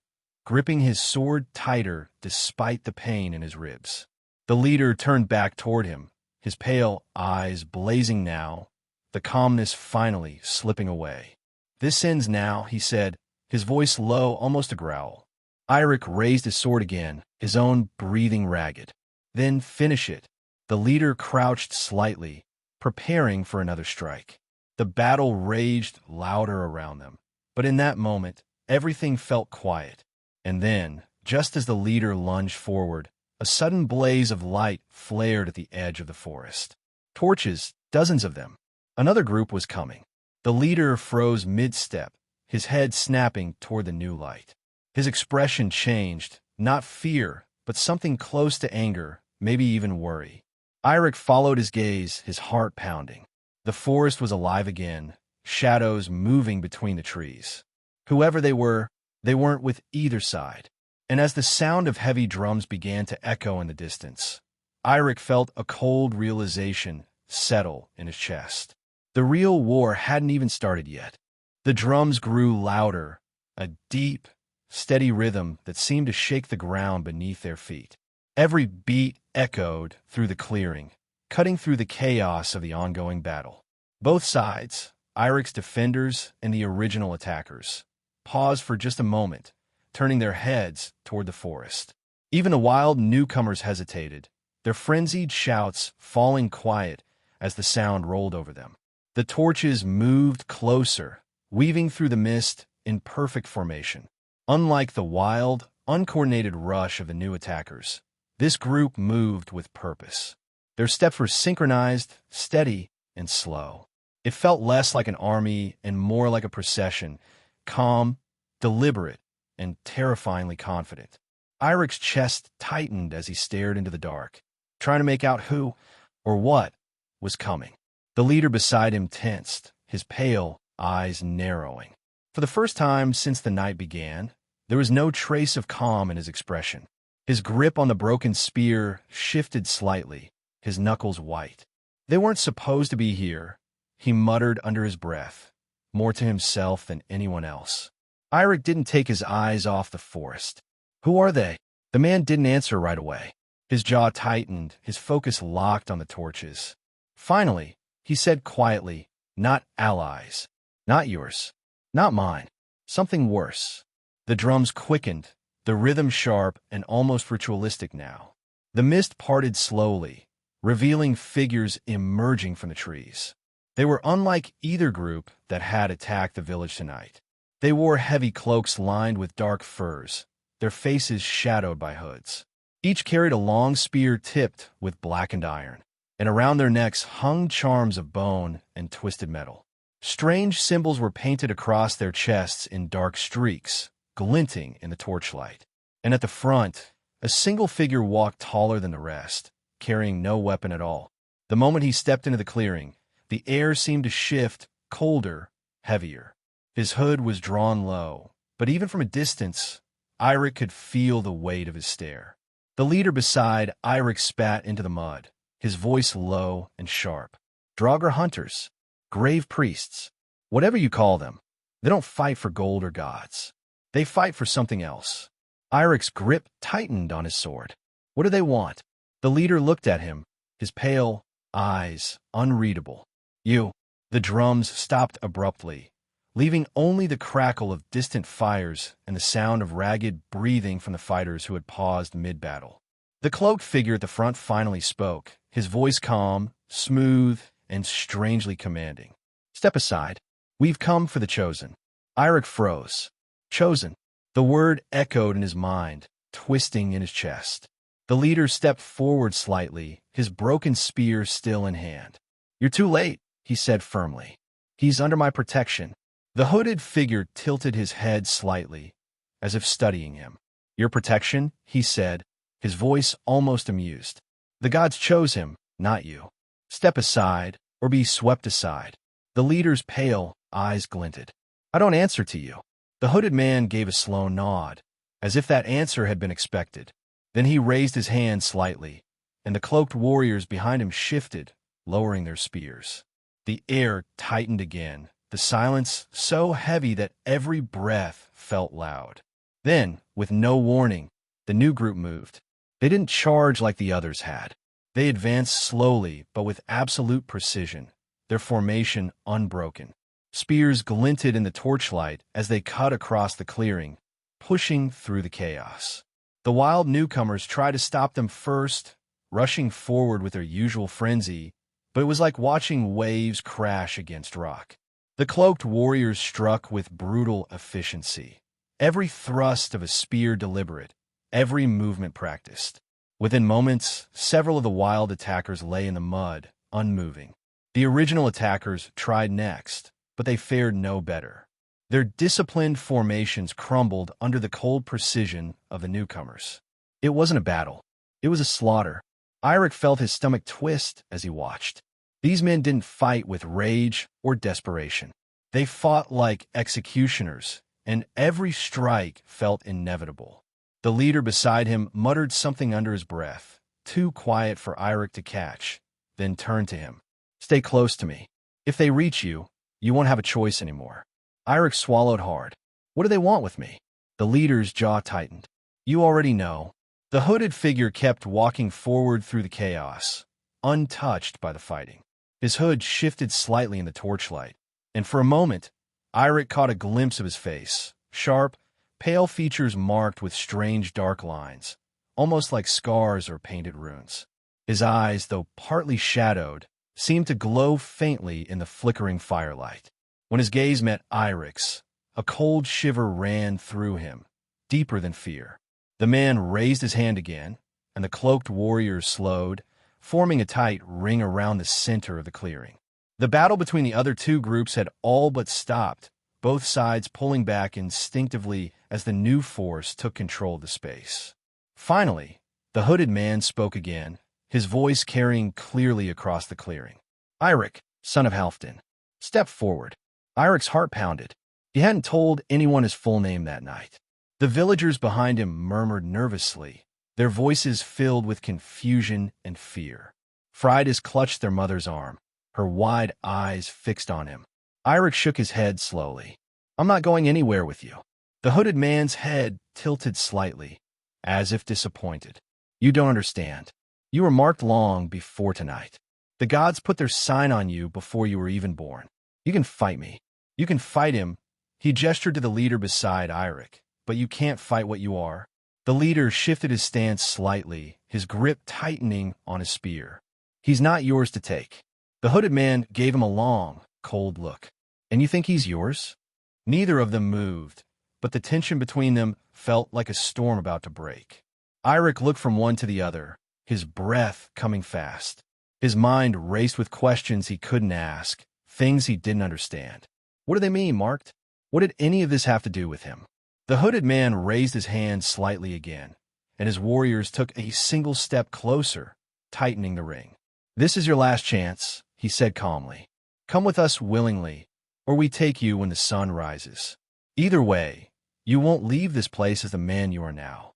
gripping his sword tighter despite the pain in his ribs. The leader turned back toward him, his pale eyes blazing now, the calmness finally slipping away. "This ends now," he said, his voice low, almost a growl. Eirik raised his sword again, his own breathing ragged. "Then finish it." The leader crouched slightly, preparing for another strike. The battle raged louder around them, but in that moment, everything felt quiet. And then, just as the leader lunged forward, a sudden blaze of light flared at the edge of the forest. Torches, dozens of them. Another group was coming. The leader froze mid-step, his head snapping toward the new light. His expression changed, not fear, but something close to anger, maybe even worry. Eirik followed his gaze, his heart pounding. The forest was alive again, shadows moving between the trees. Whoever they weren't with either side. And as the sound of heavy drums began to echo in the distance, Eirik felt a cold realization settle in his chest. The real war hadn't even started yet. The drums grew louder, a deep, steady rhythm that seemed to shake the ground beneath their feet. Every beat echoed through the clearing, cutting through the chaos of the ongoing battle. Both sides, Eirik's defenders and the original attackers, paused for just a moment, turning their heads toward the forest. Even the wild newcomers hesitated, their frenzied shouts falling quiet as the sound rolled over them. The torches moved closer, weaving through the mist in perfect formation. Unlike the wild, uncoordinated rush of the new attackers, this group moved with purpose. Their steps were synchronized, steady, and slow. It felt less like an army and more like a procession, calm, deliberate, and terrifyingly confident. Eirik's chest tightened as he stared into the dark, trying to make out who, or what, was coming. The leader beside him tensed, his pale eyes narrowing. For the first time since the night began, there was no trace of calm in his expression. His grip on the broken spear shifted slightly, his knuckles white. "They weren't supposed to be here," he muttered under his breath, more to himself than anyone else. Eirik didn't take his eyes off the forest. "Who are they?" The man didn't answer right away. His jaw tightened, his focus locked on the torches. Finally, he said quietly, "Not allies. Not yours. Not mine. Something worse." The drums quickened, the rhythm sharp and almost ritualistic now. The mist parted slowly, revealing figures emerging from the trees. They were unlike either group that had attacked the village tonight. They wore heavy cloaks lined with dark furs, their faces shadowed by hoods. Each carried a long spear tipped with blackened iron, and around their necks hung charms of bone and twisted metal. Strange symbols were painted across their chests in dark streaks, glinting in the torchlight. And at the front, a single figure walked taller than the rest, carrying no weapon at all. The moment he stepped into the clearing, the air seemed to shift, colder, heavier. His hood was drawn low, but even from a distance, Eirik could feel the weight of his stare. The leader beside Eirik spat into the mud, his voice low and sharp. "Draugr hunters, grave priests, whatever you call them, they don't fight for gold or gods. They fight for something else." Eirik's grip tightened on his sword. What do they want? The leader looked at him, his pale eyes unreadable. You. The drums stopped abruptly, leaving only the crackle of distant fires and the sound of ragged breathing from the fighters who had paused mid-battle. The cloaked figure at the front finally spoke, his voice calm, smooth, and strangely commanding. Step aside. We've come for the chosen. Eirik froze. Chosen. The word echoed in his mind, twisting in his chest. The leader stepped forward slightly, his broken spear still in hand. You're too late, he said firmly. He's under my protection. The hooded figure tilted his head slightly, as if studying him. Your protection, he said, his voice almost amused. The gods chose him, not you. Step aside, or be swept aside. The leader's pale eyes glinted. I don't answer to you. The hooded man gave a slow nod, as if that answer had been expected. Then he raised his hand slightly, and the cloaked warriors behind him shifted, lowering their spears. The air tightened again, the silence so heavy that every breath felt loud. Then, with no warning, the new group moved. They didn't charge like the others had. They advanced slowly, but with absolute precision, their formation unbroken. Spears glinted in the torchlight as they cut across the clearing, pushing through the chaos. The wild newcomers tried to stop them first, rushing forward with their usual frenzy, but it was like watching waves crash against rock. The cloaked warriors struck with brutal efficiency, every thrust of a spear deliberate, every movement practiced. Within moments, several of the wild attackers lay in the mud, unmoving. The original attackers tried next, but they fared no better. Their disciplined formations crumbled under the cold precision of the newcomers. It wasn't a battle. It was a slaughter. Eirik felt his stomach twist as he watched. These men didn't fight with rage or desperation. They fought like executioners, and every strike felt inevitable. The leader beside him muttered something under his breath, too quiet for Eirik to catch, then turned to him. Stay close to me. If they reach you, you won't have a choice anymore. Eirik swallowed hard. What do they want with me? The leader's jaw tightened. You already know. The hooded figure kept walking forward through the chaos, untouched by the fighting. His hood shifted slightly in the torchlight, and for a moment, Eirik caught a glimpse of his face, sharp, pale features marked with strange dark lines, almost like scars or painted runes. His eyes, though partly shadowed, seemed to glow faintly in the flickering firelight. When his gaze met Eirik's, a cold shiver ran through him, deeper than fear. The man raised his hand again, and the cloaked warriors slowed, forming a tight ring around the center of the clearing. The battle between the other two groups had all but stopped, both sides pulling back instinctively as the new force took control of the space. Finally, the hooded man spoke again, his voice carrying clearly across the clearing. Eirik, son of Halfdan, step forward. Eirik's heart pounded. He hadn't told anyone his full name that night. The villagers behind him murmured nervously, their voices filled with confusion and fear. Fridas clutched their mother's arm, her wide eyes fixed on him. Eirik shook his head slowly. I'm not going anywhere with you. The hooded man's head tilted slightly, as if disappointed. You don't understand. You were marked long before tonight. The gods put their sign on you before you were even born. You can fight me. You can fight him. He gestured to the leader beside Eirik, but you can't fight what you are. The leader shifted his stance slightly, his grip tightening on his spear. He's not yours to take. The hooded man gave him a long, cold look. And you think he's yours? Neither of them moved, but the tension between them felt like a storm about to break. Eirik looked from one to the other, his breath coming fast. His mind raced with questions he couldn't ask, things he didn't understand. What do they mean, Marked? What did any of this have to do with him? The hooded man raised his hand slightly again, and his warriors took a single step closer, tightening the ring. This is your last chance, he said calmly. Come with us willingly, or we take you when the sun rises. Either way, you won't leave this place as the man you are now.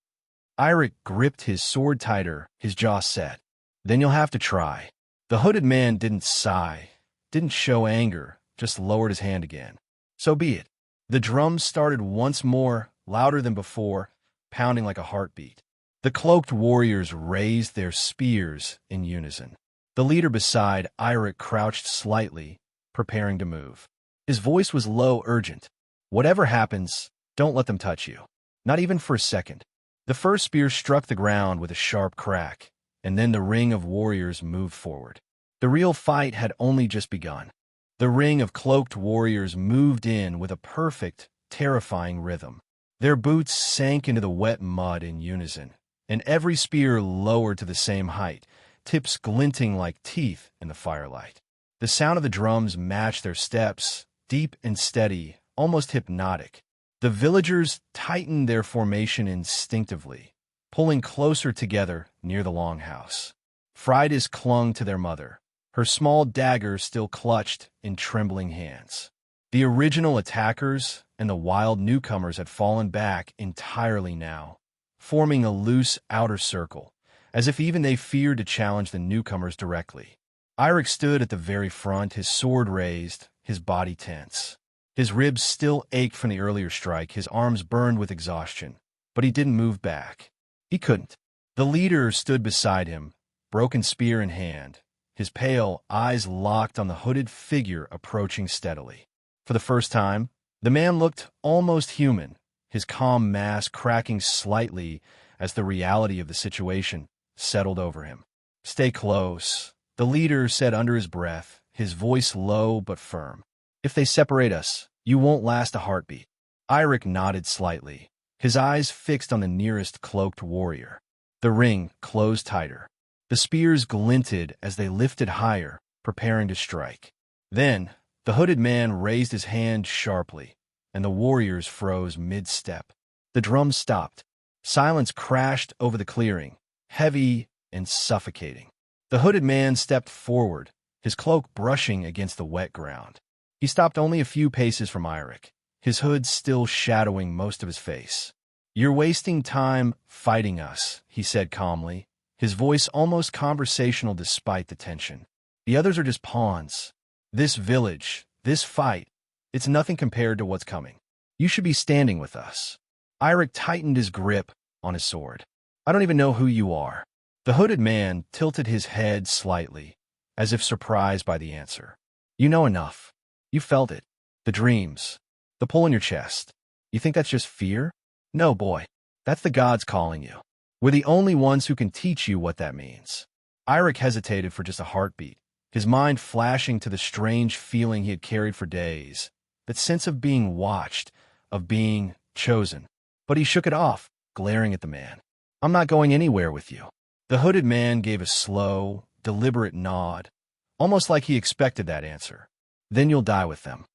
Eirik gripped his sword tighter, his jaw set. Then you'll have to try. The hooded man didn't sigh, didn't show anger, just lowered his hand again. So be it. The drums started once more, louder than before, pounding like a heartbeat. The cloaked warriors raised their spears in unison. The leader beside Eirik crouched slightly, preparing to move. His voice was low, urgent. "Whatever happens, don't let them touch you. Not even for a second." The first spear struck the ground with a sharp crack, and then the ring of warriors moved forward. The real fight had only just begun. The ring of cloaked warriors moved in with a perfect, terrifying rhythm. Their boots sank into the wet mud in unison, and every spear lowered to the same height, tips glinting like teeth in the firelight. The sound of the drums matched their steps, deep and steady, almost hypnotic. The villagers tightened their formation instinctively, pulling closer together near the longhouse. Freydis clung to their mother, her small dagger still clutched in trembling hands. The original attackers and the wild newcomers had fallen back entirely now, forming a loose outer circle, as if even they feared to challenge the newcomers directly. Eirik stood at the very front, his sword raised, his body tense. His ribs still ached from the earlier strike, his arms burned with exhaustion, but he didn't move back. He couldn't. The leader stood beside him, broken spear in hand, his pale eyes locked on the hooded figure approaching steadily. For the first time, the man looked almost human, his calm mask cracking slightly as the reality of the situation settled over him. "Stay close," the leader said under his breath, his voice low but firm. "If they separate us, you won't last a heartbeat." Eirik nodded slightly, his eyes fixed on the nearest cloaked warrior. The ring closed tighter. The spears glinted as they lifted higher, preparing to strike. Then, the hooded man raised his hand sharply, and the warriors froze mid-step. The drums stopped. Silence crashed over the clearing, heavy and suffocating. The hooded man stepped forward, his cloak brushing against the wet ground. He stopped only a few paces from Eirik, his hood still shadowing most of his face. "You're wasting time fighting us," he said calmly, his voice almost conversational despite the tension. "The others are just pawns. This village, this fight, it's nothing compared to what's coming. You should be standing with us." Eirik tightened his grip on his sword. "I don't even know who you are." The hooded man tilted his head slightly, as if surprised by the answer. "You know enough. You felt it. The dreams. The pull in your chest. You think that's just fear? No, boy. That's the gods calling you. We're the only ones who can teach you what that means." Eirik hesitated for just a heartbeat, his mind flashing to the strange feeling he had carried for days, that sense of being watched, of being chosen. But he shook it off, glaring at the man. "I'm not going anywhere with you." The hooded man gave a slow, deliberate nod, almost like he expected that answer. "Then you'll die with them."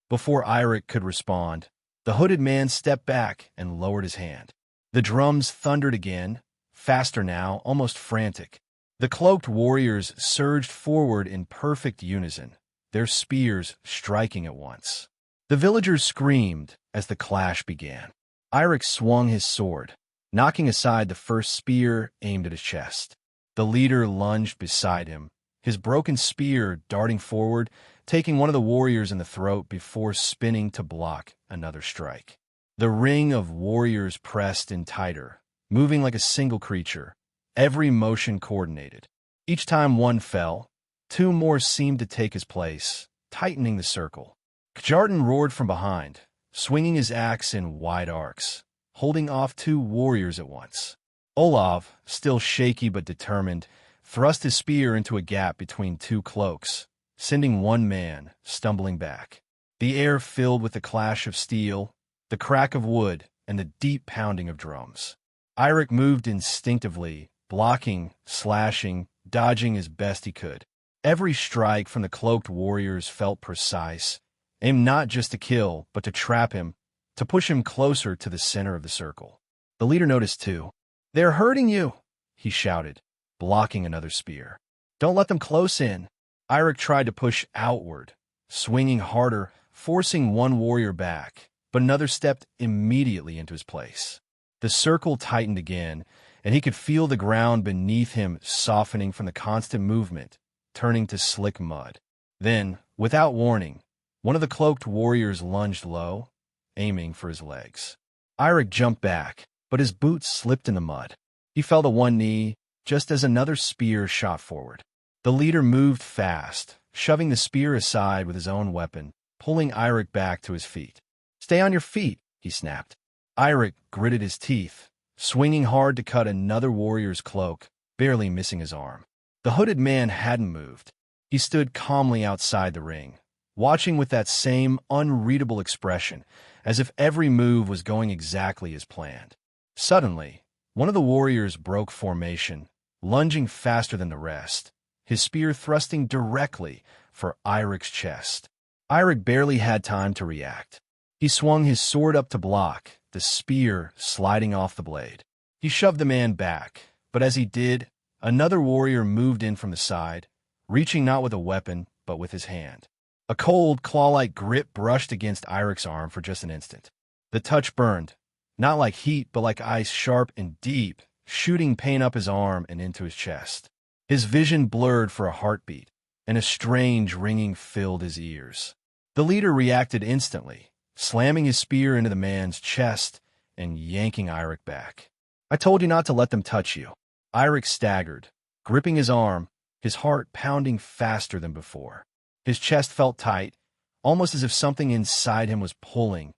Before Eirik could respond, the hooded man stepped back and lowered his hand. The drums thundered again, faster now, almost frantic. The cloaked warriors surged forward in perfect unison, their spears striking at once. The villagers screamed as the clash began. Eirik swung his sword, knocking aside the first spear aimed at his chest. The leader lunged beside him, his broken spear darting forward, taking one of the warriors in the throat before spinning to block another strike. The ring of warriors pressed in tighter, moving like a single creature, every motion coordinated. Each time one fell, two more seemed to take his place, tightening the circle. Kjartan roared from behind, swinging his axe in wide arcs, holding off two warriors at once. Olav, still shaky but determined, thrust his spear into a gap between two cloaks, sending one man stumbling back. The air filled with the clash of steel, the crack of wood, and the deep pounding of drums. Eirik moved instinctively, blocking, slashing, dodging as best he could. Every strike from the cloaked warriors felt precise, aimed not just to kill, but to trap him, to push him closer to the center of the circle. The leader noticed too. "They're hurting you," he shouted, blocking another spear. "Don't let them close in." Eirik tried to push outward, swinging harder, forcing one warrior back, but another stepped immediately into his place. The circle tightened again, and he could feel the ground beneath him softening from the constant movement, turning to slick mud. Then, without warning, one of the cloaked warriors lunged low, aiming for his legs. Eirik jumped back, but his boots slipped in the mud. He fell to one knee just as another spear shot forward. The leader moved fast, shoving the spear aside with his own weapon, pulling Eirik back to his feet. "Stay on your feet," he snapped. Eirik gritted his teeth, swinging hard to cut another warrior's cloak, barely missing his arm. The hooded man hadn't moved. He stood calmly outside the ring, watching with that same unreadable expression, as if every move was going exactly as planned. Suddenly, one of the warriors broke formation, lunging faster than the rest, his spear thrusting directly for Eirik's chest. Eirik barely had time to react. He swung his sword up to block, the spear sliding off the blade. He shoved the man back, but as he did, another warrior moved in from the side, reaching not with a weapon, but with his hand. A cold, claw-like grip brushed against Eirik's arm for just an instant. The touch burned, not like heat, but like ice, sharp and deep, shooting pain up his arm and into his chest. His vision blurred for a heartbeat, and a strange ringing filled his ears. The leader reacted instantly, slamming his spear into the man's chest and yanking Eirik back. "I told you not to let them touch you." Eirik staggered, gripping his arm, his heart pounding faster than before. His chest felt tight, almost as if something inside him was pulling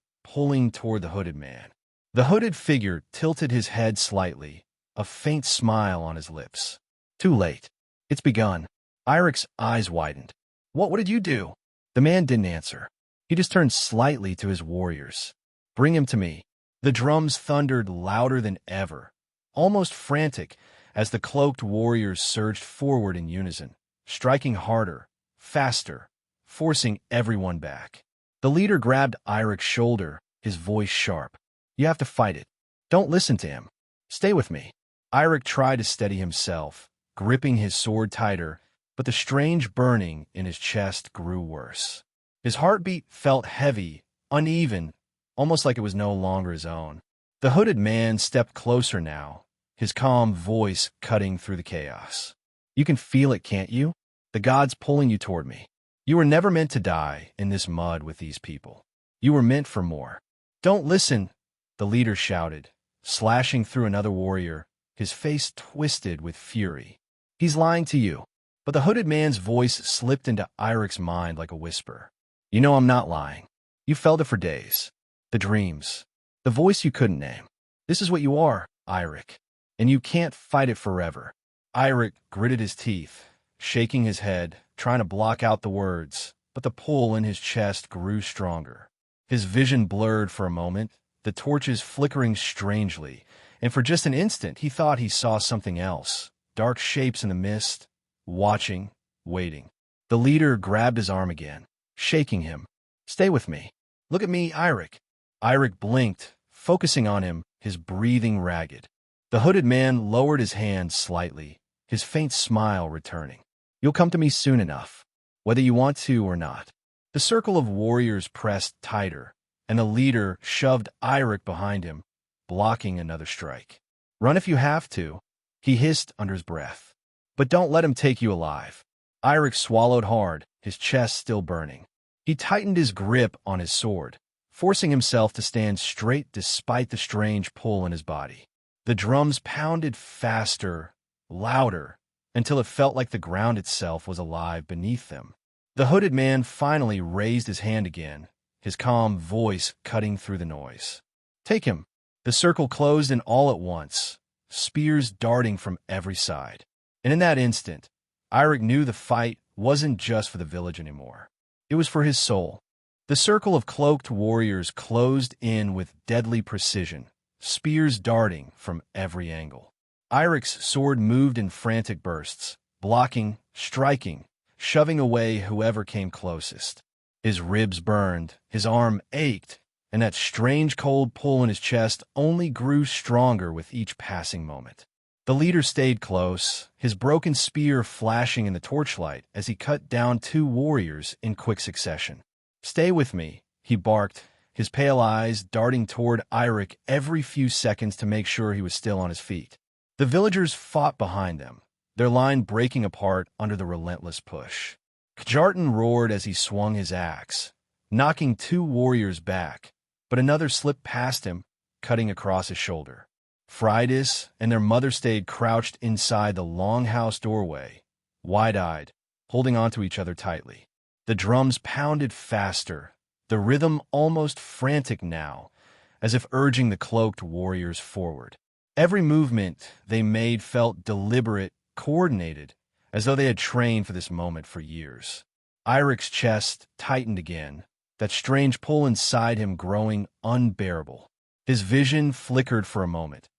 toward the hooded man. The hooded figure tilted his head slightly, a faint smile on his lips. "Too late. It's begun." Eirik's eyes widened. What did you do?" The man didn't answer. He just turned slightly to his warriors. "Bring him to me." The drums thundered louder than ever, almost frantic, as the cloaked warriors surged forward in unison, striking harder, faster, forcing everyone back. The leader grabbed Eirik's shoulder, his voice sharp. "You have to fight it. Don't listen to him. Stay with me." Eirik tried to steady himself, gripping his sword tighter, but the strange burning in his chest grew worse. His heartbeat felt heavy, uneven, almost like it was no longer his own. The hooded man stepped closer now, his calm voice cutting through the chaos. "You can feel it, can't you? The gods pulling you toward me. You were never meant to die in this mud with these people. You were meant for more." "Don't listen," the leader shouted, slashing through another warrior, his face twisted with fury. "He's lying to you." But the hooded man's voice slipped into Eirik's mind like a whisper. "You know I'm not lying. You felt it for days. The dreams. The voice you couldn't name. This is what you are, Eirik. And you can't fight it forever." Eirik gritted his teeth, shaking his head, trying to block out the words, but the pull in his chest grew stronger. His vision blurred for a moment, the torches flickering strangely, and for just an instant he thought he saw something else, dark shapes in the mist, watching, waiting. The leader grabbed his arm again, shaking him. "Stay with me. Look at me, Eirik." Eirik blinked, focusing on him, his breathing ragged. The hooded man lowered his hand slightly, his faint smile returning. "You'll come to me soon enough, whether you want to or not." The circle of warriors pressed tighter, and the leader shoved Eirik behind him, blocking another strike. "Run if you have to," he hissed under his breath. "But don't let him take you alive." Eirik swallowed hard, his chest still burning. He tightened his grip on his sword, forcing himself to stand straight despite the strange pull in his body. The drums pounded faster, louder, until it felt like the ground itself was alive beneath them. The hooded man finally raised his hand again, his calm voice cutting through the noise. "Take him." The circle closed in all at once, spears darting from every side. And in that instant, Eirik knew the fight wasn't just for the village anymore. It was for his soul. The circle of cloaked warriors closed in with deadly precision, spears darting from every angle. Eirik's sword moved in frantic bursts, blocking, striking, shoving away whoever came closest. His ribs burned, his arm ached, and that strange cold pull in his chest only grew stronger with each passing moment. The leader stayed close, his broken spear flashing in the torchlight as he cut down two warriors in quick succession. "Stay with me," he barked, his pale eyes darting toward Eirik every few seconds to make sure he was still on his feet. The villagers fought behind them, their line breaking apart under the relentless push. Kjartan roared as he swung his axe, knocking two warriors back, but another slipped past him, cutting across his shoulder. Freydis and their mother stayed crouched inside the longhouse doorway, wide-eyed, holding onto each other tightly. The drums pounded faster, the rhythm almost frantic now, as if urging the cloaked warriors forward. Every movement they made felt deliberate, coordinated, as though they had trained for this moment for years. Eirik's chest tightened again, that strange pull inside him growing unbearable. His vision flickered for a moment,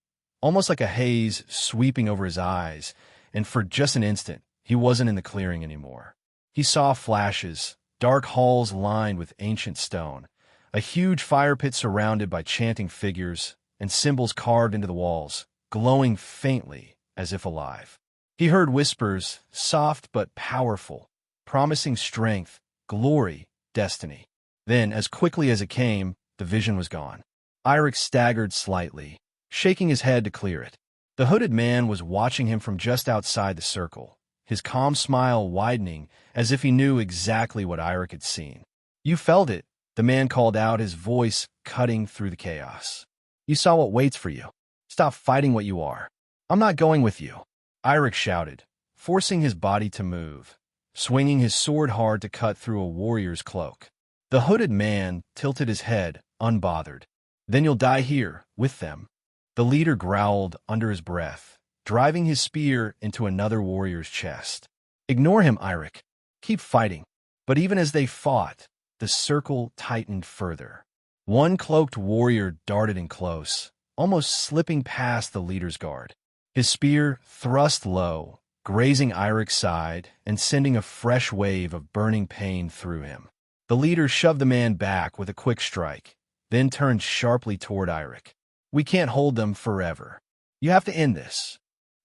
almost like a haze sweeping over his eyes, and for just an instant, he wasn't in the clearing anymore. He saw flashes, dark halls lined with ancient stone, a huge fire pit surrounded by chanting figures, and symbols carved into the walls, glowing faintly as if alive. He heard whispers, soft but powerful, promising strength, glory, destiny. Then, as quickly as it came, the vision was gone. Eirik staggered slightly, shaking his head to clear it. The hooded man was watching him from just outside the circle, his calm smile widening as if he knew exactly what Eirik had seen. "You felt it," the man called out, his voice cutting through the chaos. "You saw what waits for you. Stop fighting what you are. I'm not going with you," Eirik shouted, forcing his body to move, swinging his sword hard to cut through a warrior's cloak. The hooded man tilted his head, unbothered. "Then you'll die here, with them." The leader growled under his breath, driving his spear into another warrior's chest. "Ignore him, Eirik. Keep fighting." But even as they fought, the circle tightened further. One cloaked warrior darted in close, almost slipping past the leader's guard. His spear thrust low, grazing Eirik's side and sending a fresh wave of burning pain through him. The leader shoved the man back with a quick strike, then turned sharply toward Eirik. "We can't hold them forever. You have to end this."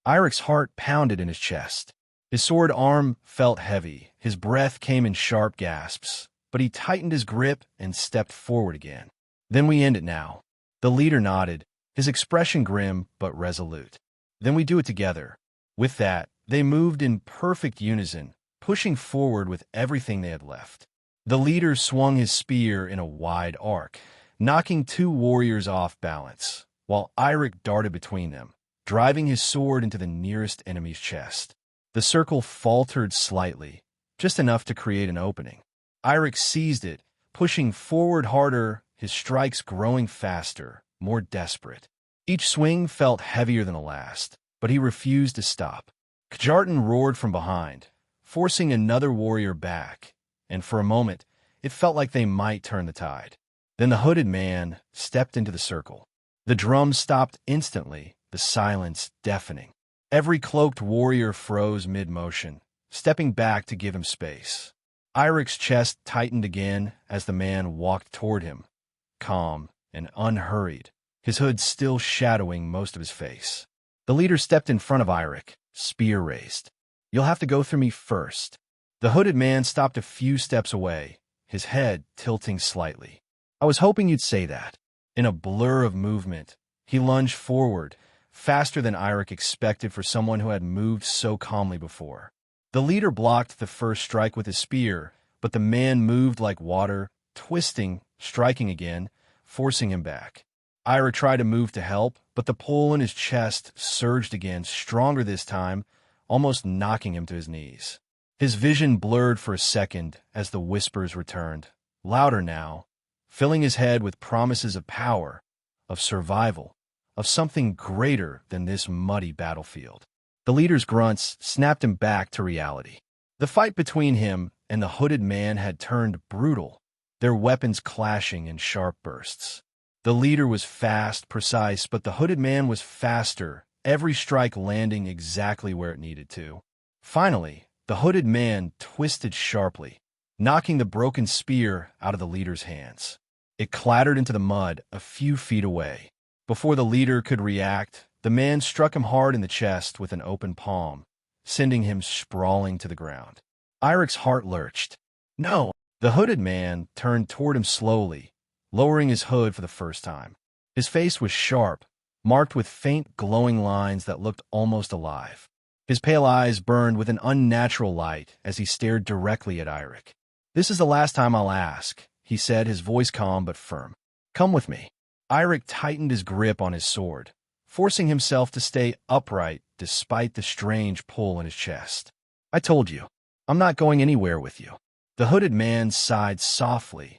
Eirik's heart pounded in his chest. His sword arm felt heavy, his breath came in sharp gasps, but he tightened his grip and stepped forward again. "Then we end it now." The leader nodded, his expression grim but resolute. "Then we do it together." With that, they moved in perfect unison, pushing forward with everything they had left. The leader swung his spear in a wide arc, knocking two warriors off balance, while Eirik darted between them, driving his sword into the nearest enemy's chest. The circle faltered slightly, just enough to create an opening. Eirik seized it, pushing forward harder, his strikes growing faster, more desperate. Each swing felt heavier than the last, but he refused to stop. Kjartan roared from behind, forcing another warrior back, and for a moment, it felt like they might turn the tide. Then the hooded man stepped into the circle. The drums stopped instantly, the silence deafening. Every cloaked warrior froze mid-motion, stepping back to give him space. Eirik's chest tightened again as the man walked toward him, calm and unhurried, his hood still shadowing most of his face. The leader stepped in front of Eirik, spear raised. "You'll have to go through me first." The hooded man stopped a few steps away, his head tilting slightly. "I was hoping you'd say that." In a blur of movement, he lunged forward, faster than Eirik expected for someone who had moved so calmly before. The leader blocked the first strike with his spear, but the man moved like water, twisting, striking again, forcing him back. Eirik tried to move to help, but the pull in his chest surged again, stronger this time, almost knocking him to his knees. His vision blurred for a second as the whispers returned, louder now, filling his head with promises of power, of survival, of something greater than this muddy battlefield. The leader's grunts snapped him back to reality. The fight between him and the hooded man had turned brutal, their weapons clashing in sharp bursts. The leader was fast, precise, but the hooded man was faster, every strike landing exactly where it needed to. Finally, the hooded man twisted sharply, knocking the broken spear out of the leader's hands. It clattered into the mud a few feet away. Before the leader could react, the man struck him hard in the chest with an open palm, sending him sprawling to the ground. Eirik's heart lurched. "No!" The hooded man turned toward him slowly, lowering his hood for the first time. His face was sharp, marked with faint glowing lines that looked almost alive. His pale eyes burned with an unnatural light as he stared directly at Eirik. "This is the last time I'll ask," he said, his voice calm but firm. "Come with me." Eirik tightened his grip on his sword, forcing himself to stay upright despite the strange pull in his chest. "I told you, I'm not going anywhere with you." The hooded man sighed softly,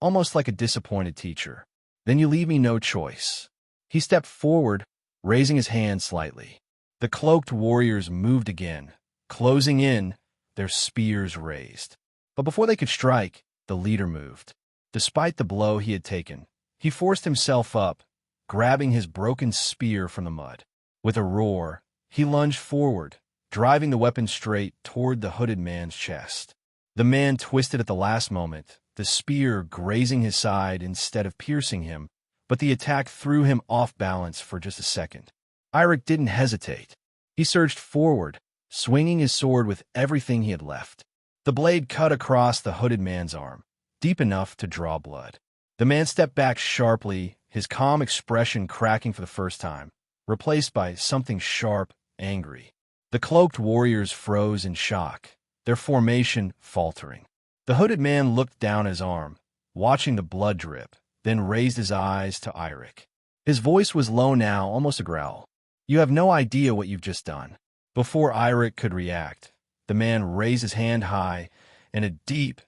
almost like a disappointed teacher. "Then you leave me no choice." He stepped forward, raising his hand slightly. The cloaked warriors moved again, closing in, their spears raised. But before they could strike, the leader moved. Despite the blow he had taken, he forced himself up, grabbing his broken spear from the mud. With a roar, he lunged forward, driving the weapon straight toward the hooded man's chest. The man twisted at the last moment, the spear grazing his side instead of piercing him, but the attack threw him off balance for just a second. Eirik didn't hesitate. He surged forward, swinging his sword with everything he had left. The blade cut across the hooded man's arm, deep enough to draw blood. The man stepped back sharply, his calm expression cracking for the first time, replaced by something sharp, angry. The cloaked warriors froze in shock, their formation faltering. The hooded man looked down his arm, watching the blood drip, then raised his eyes to Eirik. His voice was low now, almost a growl. "You have no idea what you've just done." Before Eirik could react, the man raised his hand high, and a deep,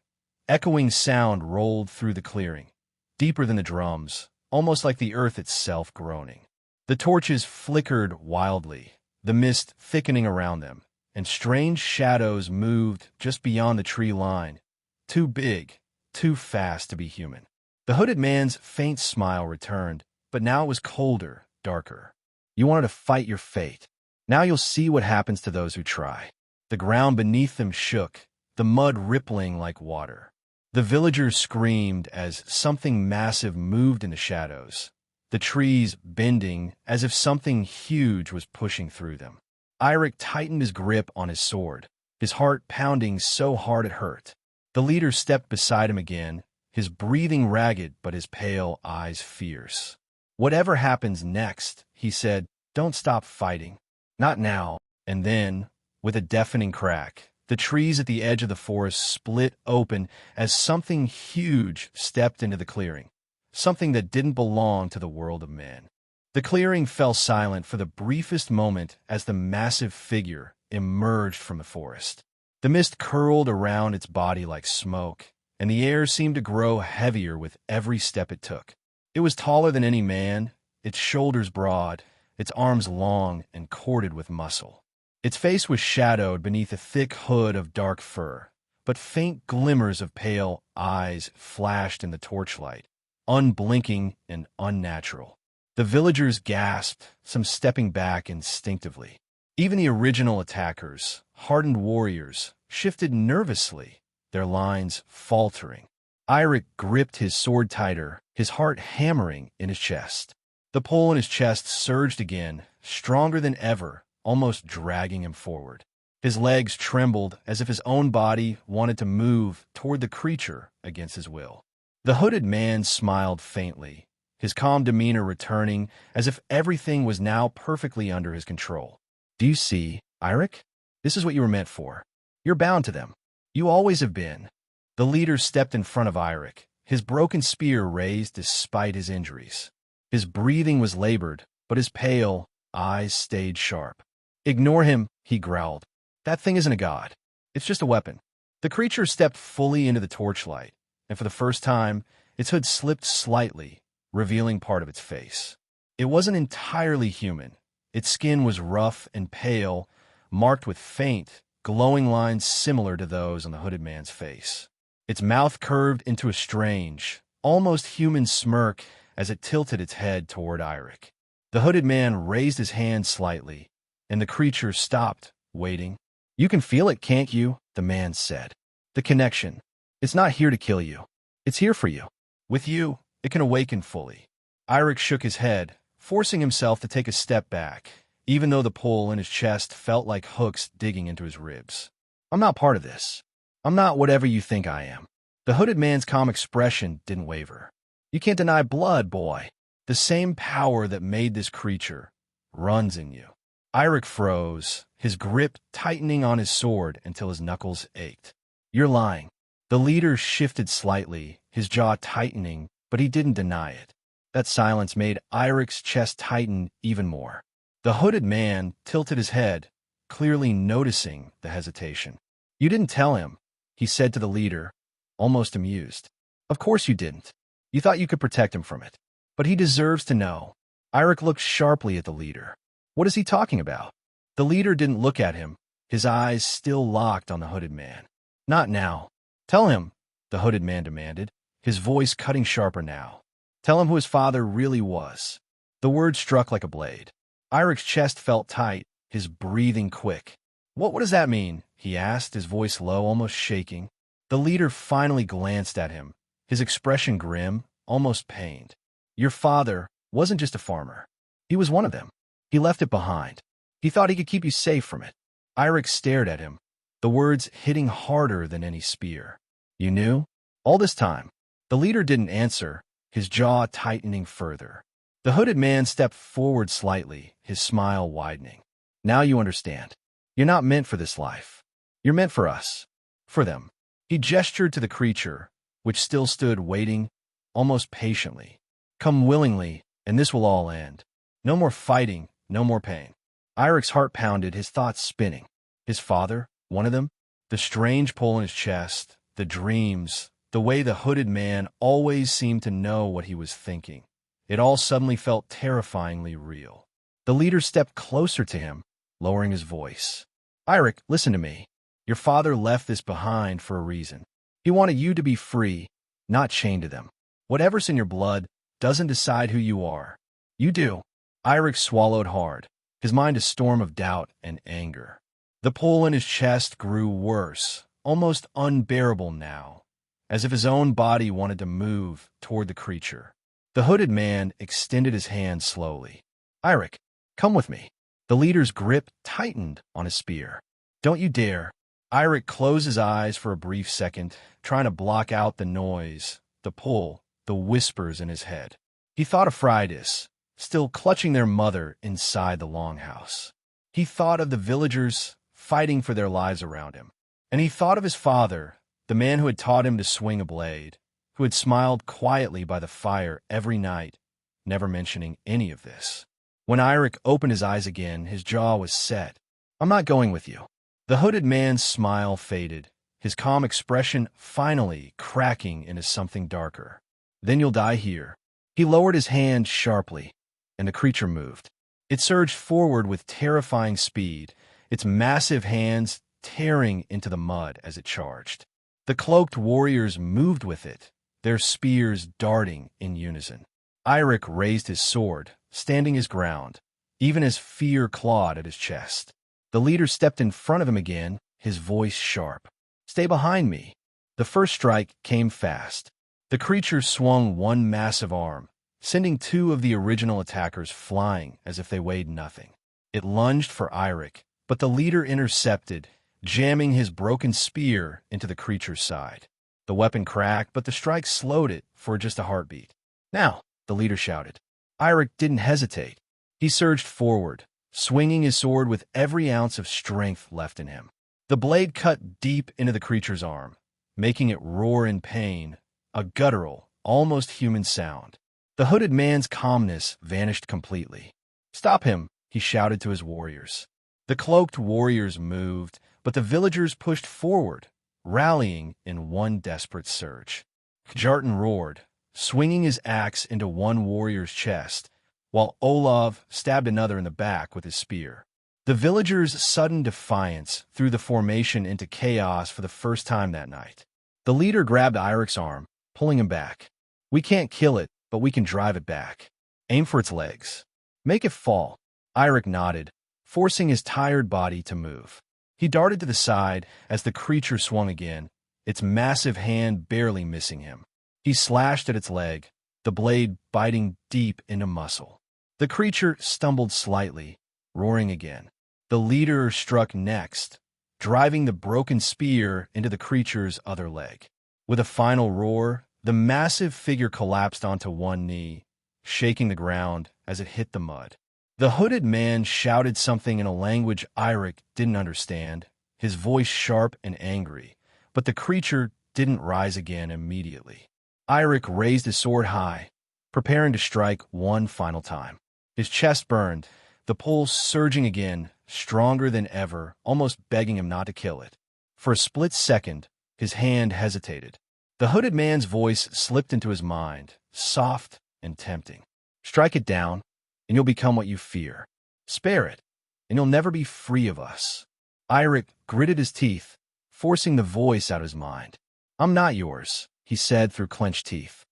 echoing sound rolled through the clearing, deeper than the drums, almost like the earth itself groaning. The torches flickered wildly, the mist thickening around them, and strange shadows moved just beyond the tree line, too big, too fast to be human. The hooded man's faint smile returned, but now it was colder, darker. "You wanted to fight your fate. Now you'll see what happens to those who try." The ground beneath them shook, the mud rippling like water. The villagers screamed as something massive moved in the shadows, the trees bending as if something huge was pushing through them. Eirik tightened his grip on his sword, his heart pounding so hard it hurt. The leader stepped beside him again, his breathing ragged but his pale eyes fierce. "Whatever happens next," he said, "don't stop fighting. Not now." And then, with a deafening crack, the trees at the edge of the forest split open as something huge stepped into the clearing, something that didn't belong to the world of men. The clearing fell silent for the briefest moment as the massive figure emerged from the forest. The mist curled around its body like smoke, and the air seemed to grow heavier with every step it took. It was taller than any man, its shoulders broad, its arms long and corded with muscle. Its face was shadowed beneath a thick hood of dark fur, but faint glimmers of pale eyes flashed in the torchlight, unblinking and unnatural. The villagers gasped, some stepping back instinctively. Even the original attackers, hardened warriors, shifted nervously, their lines faltering. Eirik gripped his sword tighter, his heart hammering in his chest. The pull in his chest surged again, stronger than ever, almost dragging him forward. His legs trembled as if his own body wanted to move toward the creature against his will. The hooded man smiled faintly, his calm demeanor returning as if everything was now perfectly under his control. "Do you see, Eirik? This is what you were meant for. You're bound to them. You always have been." The leader stepped in front of Eirik, his broken spear raised despite his injuries. His breathing was labored, but his pale eyes stayed sharp. "Ignore him," he growled. "That thing isn't a god. It's just a weapon." The creature stepped fully into the torchlight, and for the first time, its hood slipped slightly, revealing part of its face. It wasn't entirely human. Its skin was rough and pale, marked with faint, glowing lines similar to those on the hooded man's face. Its mouth curved into a strange, almost human smirk as it tilted its head toward Eirik. The hooded man raised his hand slightly, and the creature stopped, waiting. "You can feel it, can't you?" the man said. "The connection. It's not here to kill you. It's here for you. With you, it can awaken fully." Eirik shook his head, forcing himself to take a step back, even though the pull in his chest felt like hooks digging into his ribs. "I'm not part of this. I'm not whatever you think I am." The hooded man's calm expression didn't waver. "You can't deny blood, boy. The same power that made this creature runs in you." Eirik froze, his grip tightening on his sword until his knuckles ached. "You're lying." The leader shifted slightly, his jaw tightening, but he didn't deny it. That silence made Irik's chest tighten even more. The hooded man tilted his head, clearly noticing the hesitation. "You didn't tell him," he said to the leader, almost amused. "Of course you didn't. You thought you could protect him from it. But he deserves to know." Irik looked sharply at the leader. "What is he talking about?" The leader didn't look at him, his eyes still locked on the hooded man. "Not now. Tell him," the hooded man demanded, his voice cutting sharper now. "Tell him who his father really was." The word struck like a blade. Irik's chest felt tight, his breathing quick. What does that mean?" he asked, his voice low, almost shaking. The leader finally glanced at him, his expression grim, almost pained. "Your father wasn't just a farmer. He was one of them. He left it behind. He thought he could keep you safe from it." Irik stared at him, the words hitting harder than any spear. "You knew? All this time?" The leader didn't answer, his jaw tightening further. The hooded man stepped forward slightly, his smile widening. "Now you understand. You're not meant for this life. You're meant for us. For them." He gestured to the creature, which still stood waiting, almost patiently. "Come willingly, and this will all end. No more fighting, no more pain." Irik's heart pounded, his thoughts spinning. His father, one of them? The strange pull in his chest, the dreams, the way the hooded man always seemed to know what he was thinking. It all suddenly felt terrifyingly real. The leader stepped closer to him, lowering his voice. "Irik, listen to me. Your father left this behind for a reason. He wanted you to be free, not chained to them. Whatever's in your blood doesn't decide who you are. You do." Irik swallowed hard, his mind a storm of doubt and anger. The pull in his chest grew worse, almost unbearable now, as if his own body wanted to move toward the creature. The hooded man extended his hand slowly. "Irik, come with me." The leader's grip tightened on his spear. "Don't you dare." Irik closed his eyes for a brief second, trying to block out the noise, the pull, the whispers in his head. He thought of Freydis, still clutching their mother inside the longhouse. He thought of the villagers fighting for their lives around him. And he thought of his father, the man who had taught him to swing a blade, who had smiled quietly by the fire every night, never mentioning any of this. When Irik opened his eyes again, his jaw was set. "I'm not going with you." The hooded man's smile faded, his calm expression finally cracking into something darker. "Then you'll die here." He lowered his hand sharply, and the creature moved. It surged forward with terrifying speed, its massive hands tearing into the mud as it charged. The cloaked warriors moved with it, their spears darting in unison. Irik raised his sword, standing his ground, even as fear clawed at his chest. The leader stepped in front of him again, his voice sharp. "Stay behind me." The first strike came fast. The creature swung one massive arm, sending two of the original attackers flying as if they weighed nothing. It lunged for Irik, but the leader intercepted, jamming his broken spear into the creature's side. The weapon cracked, but the strike slowed it for just a heartbeat. "Now," the leader shouted. Irik didn't hesitate. He surged forward, swinging his sword with every ounce of strength left in him. The blade cut deep into the creature's arm, making it roar in pain, a guttural, almost human sound. The hooded man's calmness vanished completely. "Stop him," he shouted to his warriors. The cloaked warriors moved, but the villagers pushed forward, rallying in one desperate surge. Kjartan roared, swinging his axe into one warrior's chest, while Olav stabbed another in the back with his spear. The villagers' sudden defiance threw the formation into chaos for the first time that night. The leader grabbed Irik's arm, pulling him back. "We can't kill it, but we can drive it back. Aim for its legs. Make it fall." Irik nodded, forcing his tired body to move. He darted to the side as the creature swung again, its massive hand barely missing him. He slashed at its leg, the blade biting deep into muscle. The creature stumbled slightly, roaring again. The leader struck next, driving the broken spear into the creature's other leg. With a final roar, the massive figure collapsed onto one knee, shaking the ground as it hit the mud. The hooded man shouted something in a language Irik didn't understand, his voice sharp and angry, but the creature didn't rise again immediately. Irik raised his sword high, preparing to strike one final time. His chest burned, the pulse surging again, stronger than ever, almost begging him not to kill it. For a split second, his hand hesitated. The hooded man's voice slipped into his mind, soft and tempting. Strike it down, and you'll become what you fear. Spare it, and you'll never be free of us. Eirik gritted his teeth, forcing the voice out of his mind. I'm not yours, he said through clenched teeth.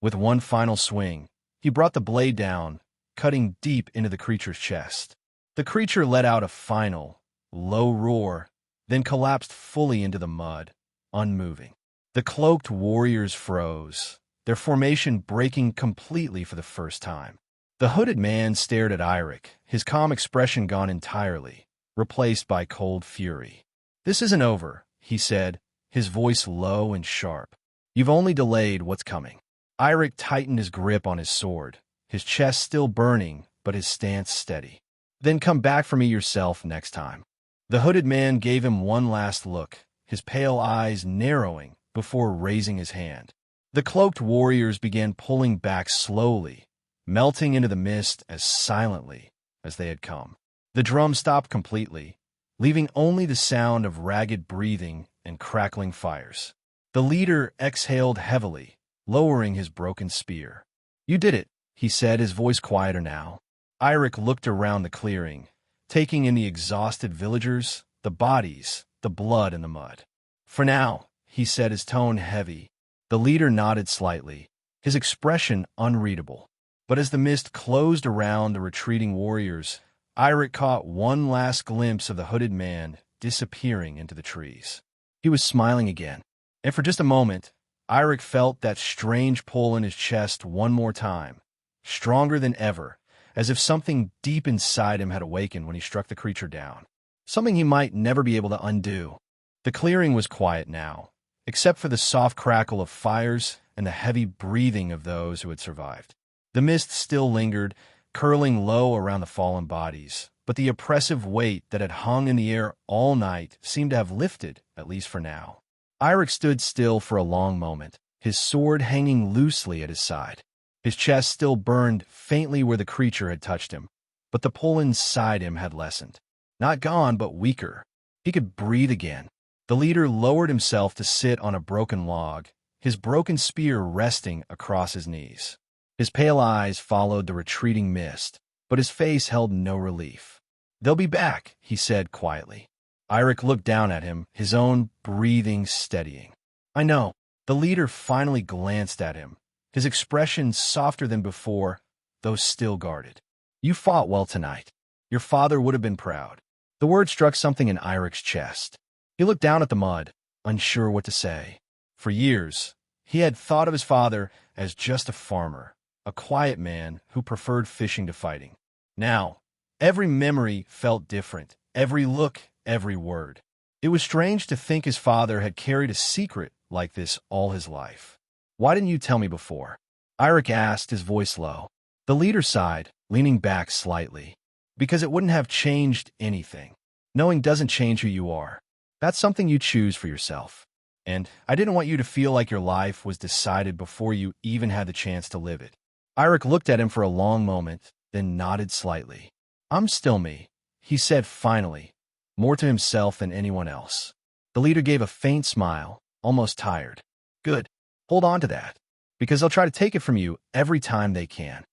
With one final swing, he brought the blade down, cutting deep into the creature's chest. The creature let out a final, low roar, then collapsed fully into the mud, unmoving. The cloaked warriors froze, their formation breaking completely for the first time. The hooded man stared at Eirik, his calm expression gone entirely, replaced by cold fury. This isn't over, he said, his voice low and sharp. You've only delayed what's coming. Eirik tightened his grip on his sword, his chest still burning, but his stance steady. Then come back for me yourself next time. The hooded man gave him one last look, his pale eyes narrowing before raising his hand. The cloaked warriors began pulling back slowly, melting into the mist as silently as they had come. The drum stopped completely, leaving only the sound of ragged breathing and crackling fires. The leader exhaled heavily, lowering his broken spear. You did it, he said, his voice quieter now. Eirik looked around the clearing, taking in the exhausted villagers, the bodies, the blood and the mud. For now, he said, his tone heavy. The leader nodded slightly, his expression unreadable. But as the mist closed around the retreating warriors, Eirik caught one last glimpse of the hooded man disappearing into the trees. He was smiling again, and for just a moment, Eirik felt that strange pull in his chest one more time, stronger than ever, as if something deep inside him had awakened when he struck the creature down, something he might never be able to undo. The clearing was quiet now, except for the soft crackle of fires and the heavy breathing of those who had survived. The mist still lingered, curling low around the fallen bodies, but the oppressive weight that had hung in the air all night seemed to have lifted, at least for now. Eirik stood still for a long moment, his sword hanging loosely at his side. His chest still burned faintly where the creature had touched him, but the pull inside him had lessened. Not gone, but weaker. He could breathe again. The leader lowered himself to sit on a broken log, his broken spear resting across his knees. His pale eyes followed the retreating mist, but his face held no relief. They'll be back, he said quietly. Eirik looked down at him, his own breathing steadying. I know. The leader finally glanced at him, his expression softer than before, though still guarded. You fought well tonight. Your father would have been proud. The word struck something in Eirik's chest. He looked down at the mud, unsure what to say. For years, he had thought of his father as just a farmer, a quiet man who preferred fishing to fighting. Now, every memory felt different, every look, every word. It was strange to think his father had carried a secret like this all his life. Why didn't you tell me before? Eirik asked, his voice low. The leader sighed, leaning back slightly. Because it wouldn't have changed anything. Knowing doesn't change who you are. That's something you choose for yourself. And I didn't want you to feel like your life was decided before you even had the chance to live it. Eirik looked at him for a long moment, then nodded slightly. I'm still me, he said finally, more to himself than anyone else. The leader gave a faint smile, almost tired. Good. Hold on to that, because they'll try to take it from you every time they can.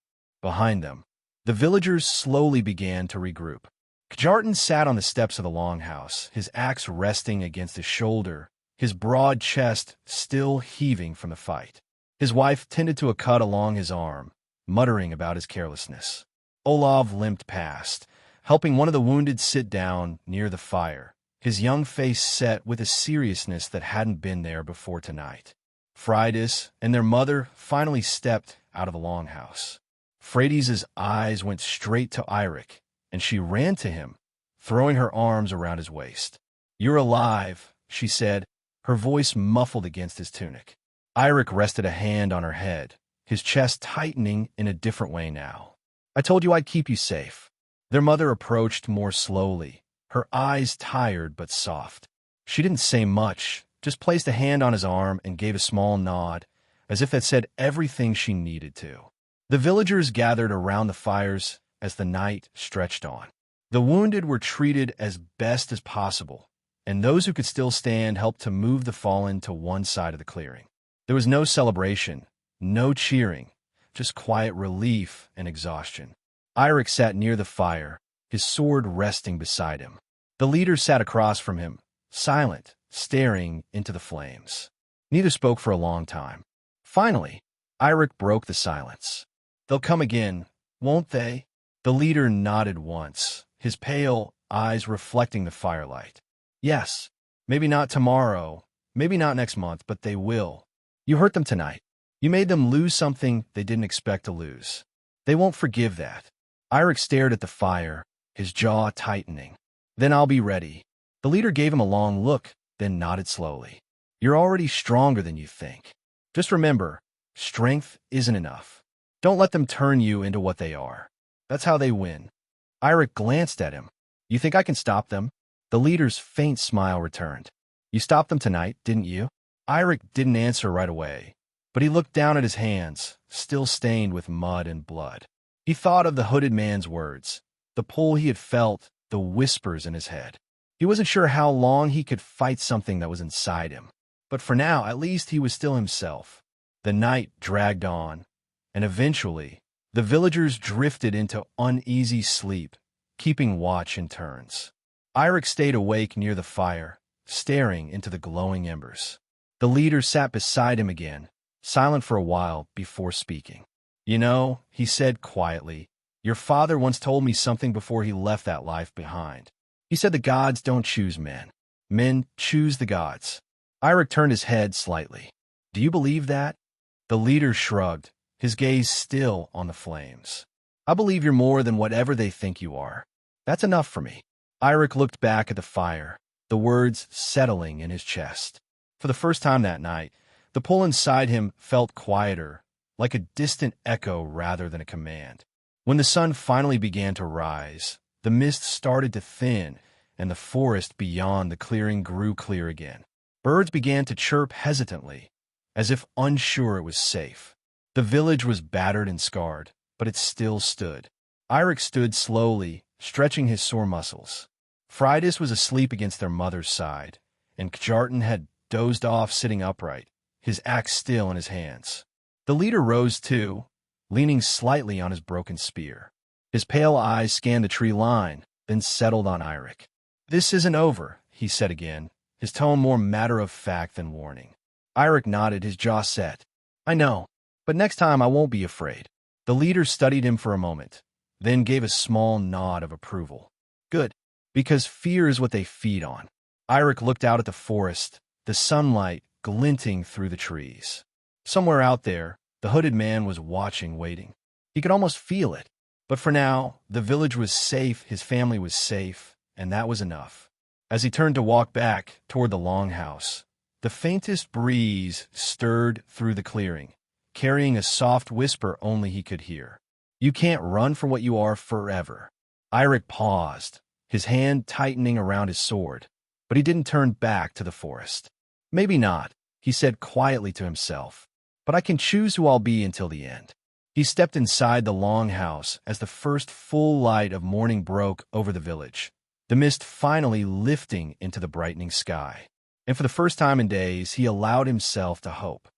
Behind them, the villagers slowly began to regroup. Kjartan sat on the steps of the longhouse, his axe resting against his shoulder, his broad chest still heaving from the fight. His wife tended to a cut along his arm, muttering about his carelessness. Olav limped past, helping one of the wounded sit down near the fire, his young face set with a seriousness that hadn't been there before tonight. Freydis and their mother finally stepped out of the longhouse. Freydis' eyes went straight to Eirik, and she ran to him, throwing her arms around his waist. You're alive, she said, her voice muffled against his tunic. Eirik rested a hand on her head, his chest tightening in a different way now. I told you I'd keep you safe. Their mother approached more slowly, her eyes tired but soft. She didn't say much, just placed a hand on his arm and gave a small nod, as if that said everything she needed to. The villagers gathered around the fires as the night stretched on. The wounded were treated as best as possible, and those who could still stand helped to move the fallen to one side of the clearing. There was no celebration, no cheering, just quiet relief and exhaustion. Eirik sat near the fire, his sword resting beside him. The leader sat across from him, silent, staring into the flames. Neither spoke for a long time. Finally, Eirik broke the silence. "They'll come again, won't they?" The leader nodded once, his pale eyes reflecting the firelight. "Yes, maybe not tomorrow, maybe not next month, but they will. You hurt them tonight. You made them lose something they didn't expect to lose. They won't forgive that." Eirik stared at the fire, his jaw tightening. "Then I'll be ready." The leader gave him a long look, then nodded slowly. "You're already stronger than you think. Just remember, strength isn't enough. Don't let them turn you into what they are. That's how they win." Eirik glanced at him. "You think I can stop them?" The leader's faint smile returned. "You stopped them tonight, didn't you?" Eirik didn't answer right away, but he looked down at his hands, still stained with mud and blood. He thought of the hooded man's words, the pull he had felt, the whispers in his head. He wasn't sure how long he could fight something that was inside him, but for now, at least, he was still himself. The night dragged on, and eventually, the villagers drifted into uneasy sleep, keeping watch in turns. Eirik stayed awake near the fire, staring into the glowing embers. The leader sat beside him again, silent for a while before speaking. "You know," he said quietly, "your father once told me something before he left that life behind. He said the gods don't choose men. Men choose the gods." Eirik turned his head slightly. "Do you believe that?" The leader shrugged, his gaze still on the flames. "I believe you're more than whatever they think you are. That's enough for me." Eirik looked back at the fire, the words settling in his chest. For the first time that night, the pull inside him felt quieter, like a distant echo rather than a command. When the sun finally began to rise, the mist started to thin, and the forest beyond the clearing grew clear again. Birds began to chirp hesitantly, as if unsure it was safe. The village was battered and scarred, but it still stood. Eirik stood slowly, stretching his sore muscles. Freydis was asleep against their mother's side, and Kjartan had dozed off sitting upright, his axe still in his hands. The leader rose too, leaning slightly on his broken spear. His pale eyes scanned the tree line, then settled on Eirik. "This isn't over," he said again, his tone more matter-of-fact than warning. Eirik nodded, his jaw set. "I know, but next time I won't be afraid." The leader studied him for a moment, then gave a small nod of approval. "Good, because fear is what they feed on." Eirik looked out at the forest, the sunlight glinting through the trees. Somewhere out there, the hooded man was watching, waiting. He could almost feel it. But for now, the village was safe, his family was safe, and that was enough. As he turned to walk back toward the longhouse, the faintest breeze stirred through the clearing, carrying a soft whisper only he could hear. "You can't run from what you are forever." Eirik paused, his hand tightening around his sword, but he didn't turn back to the forest. "Maybe not," he said quietly to himself, "but I can choose who I'll be until the end." He stepped inside the longhouse as the first full light of morning broke over the village, the mist finally lifting into the brightening sky. And for the first time in days, he allowed himself to hope.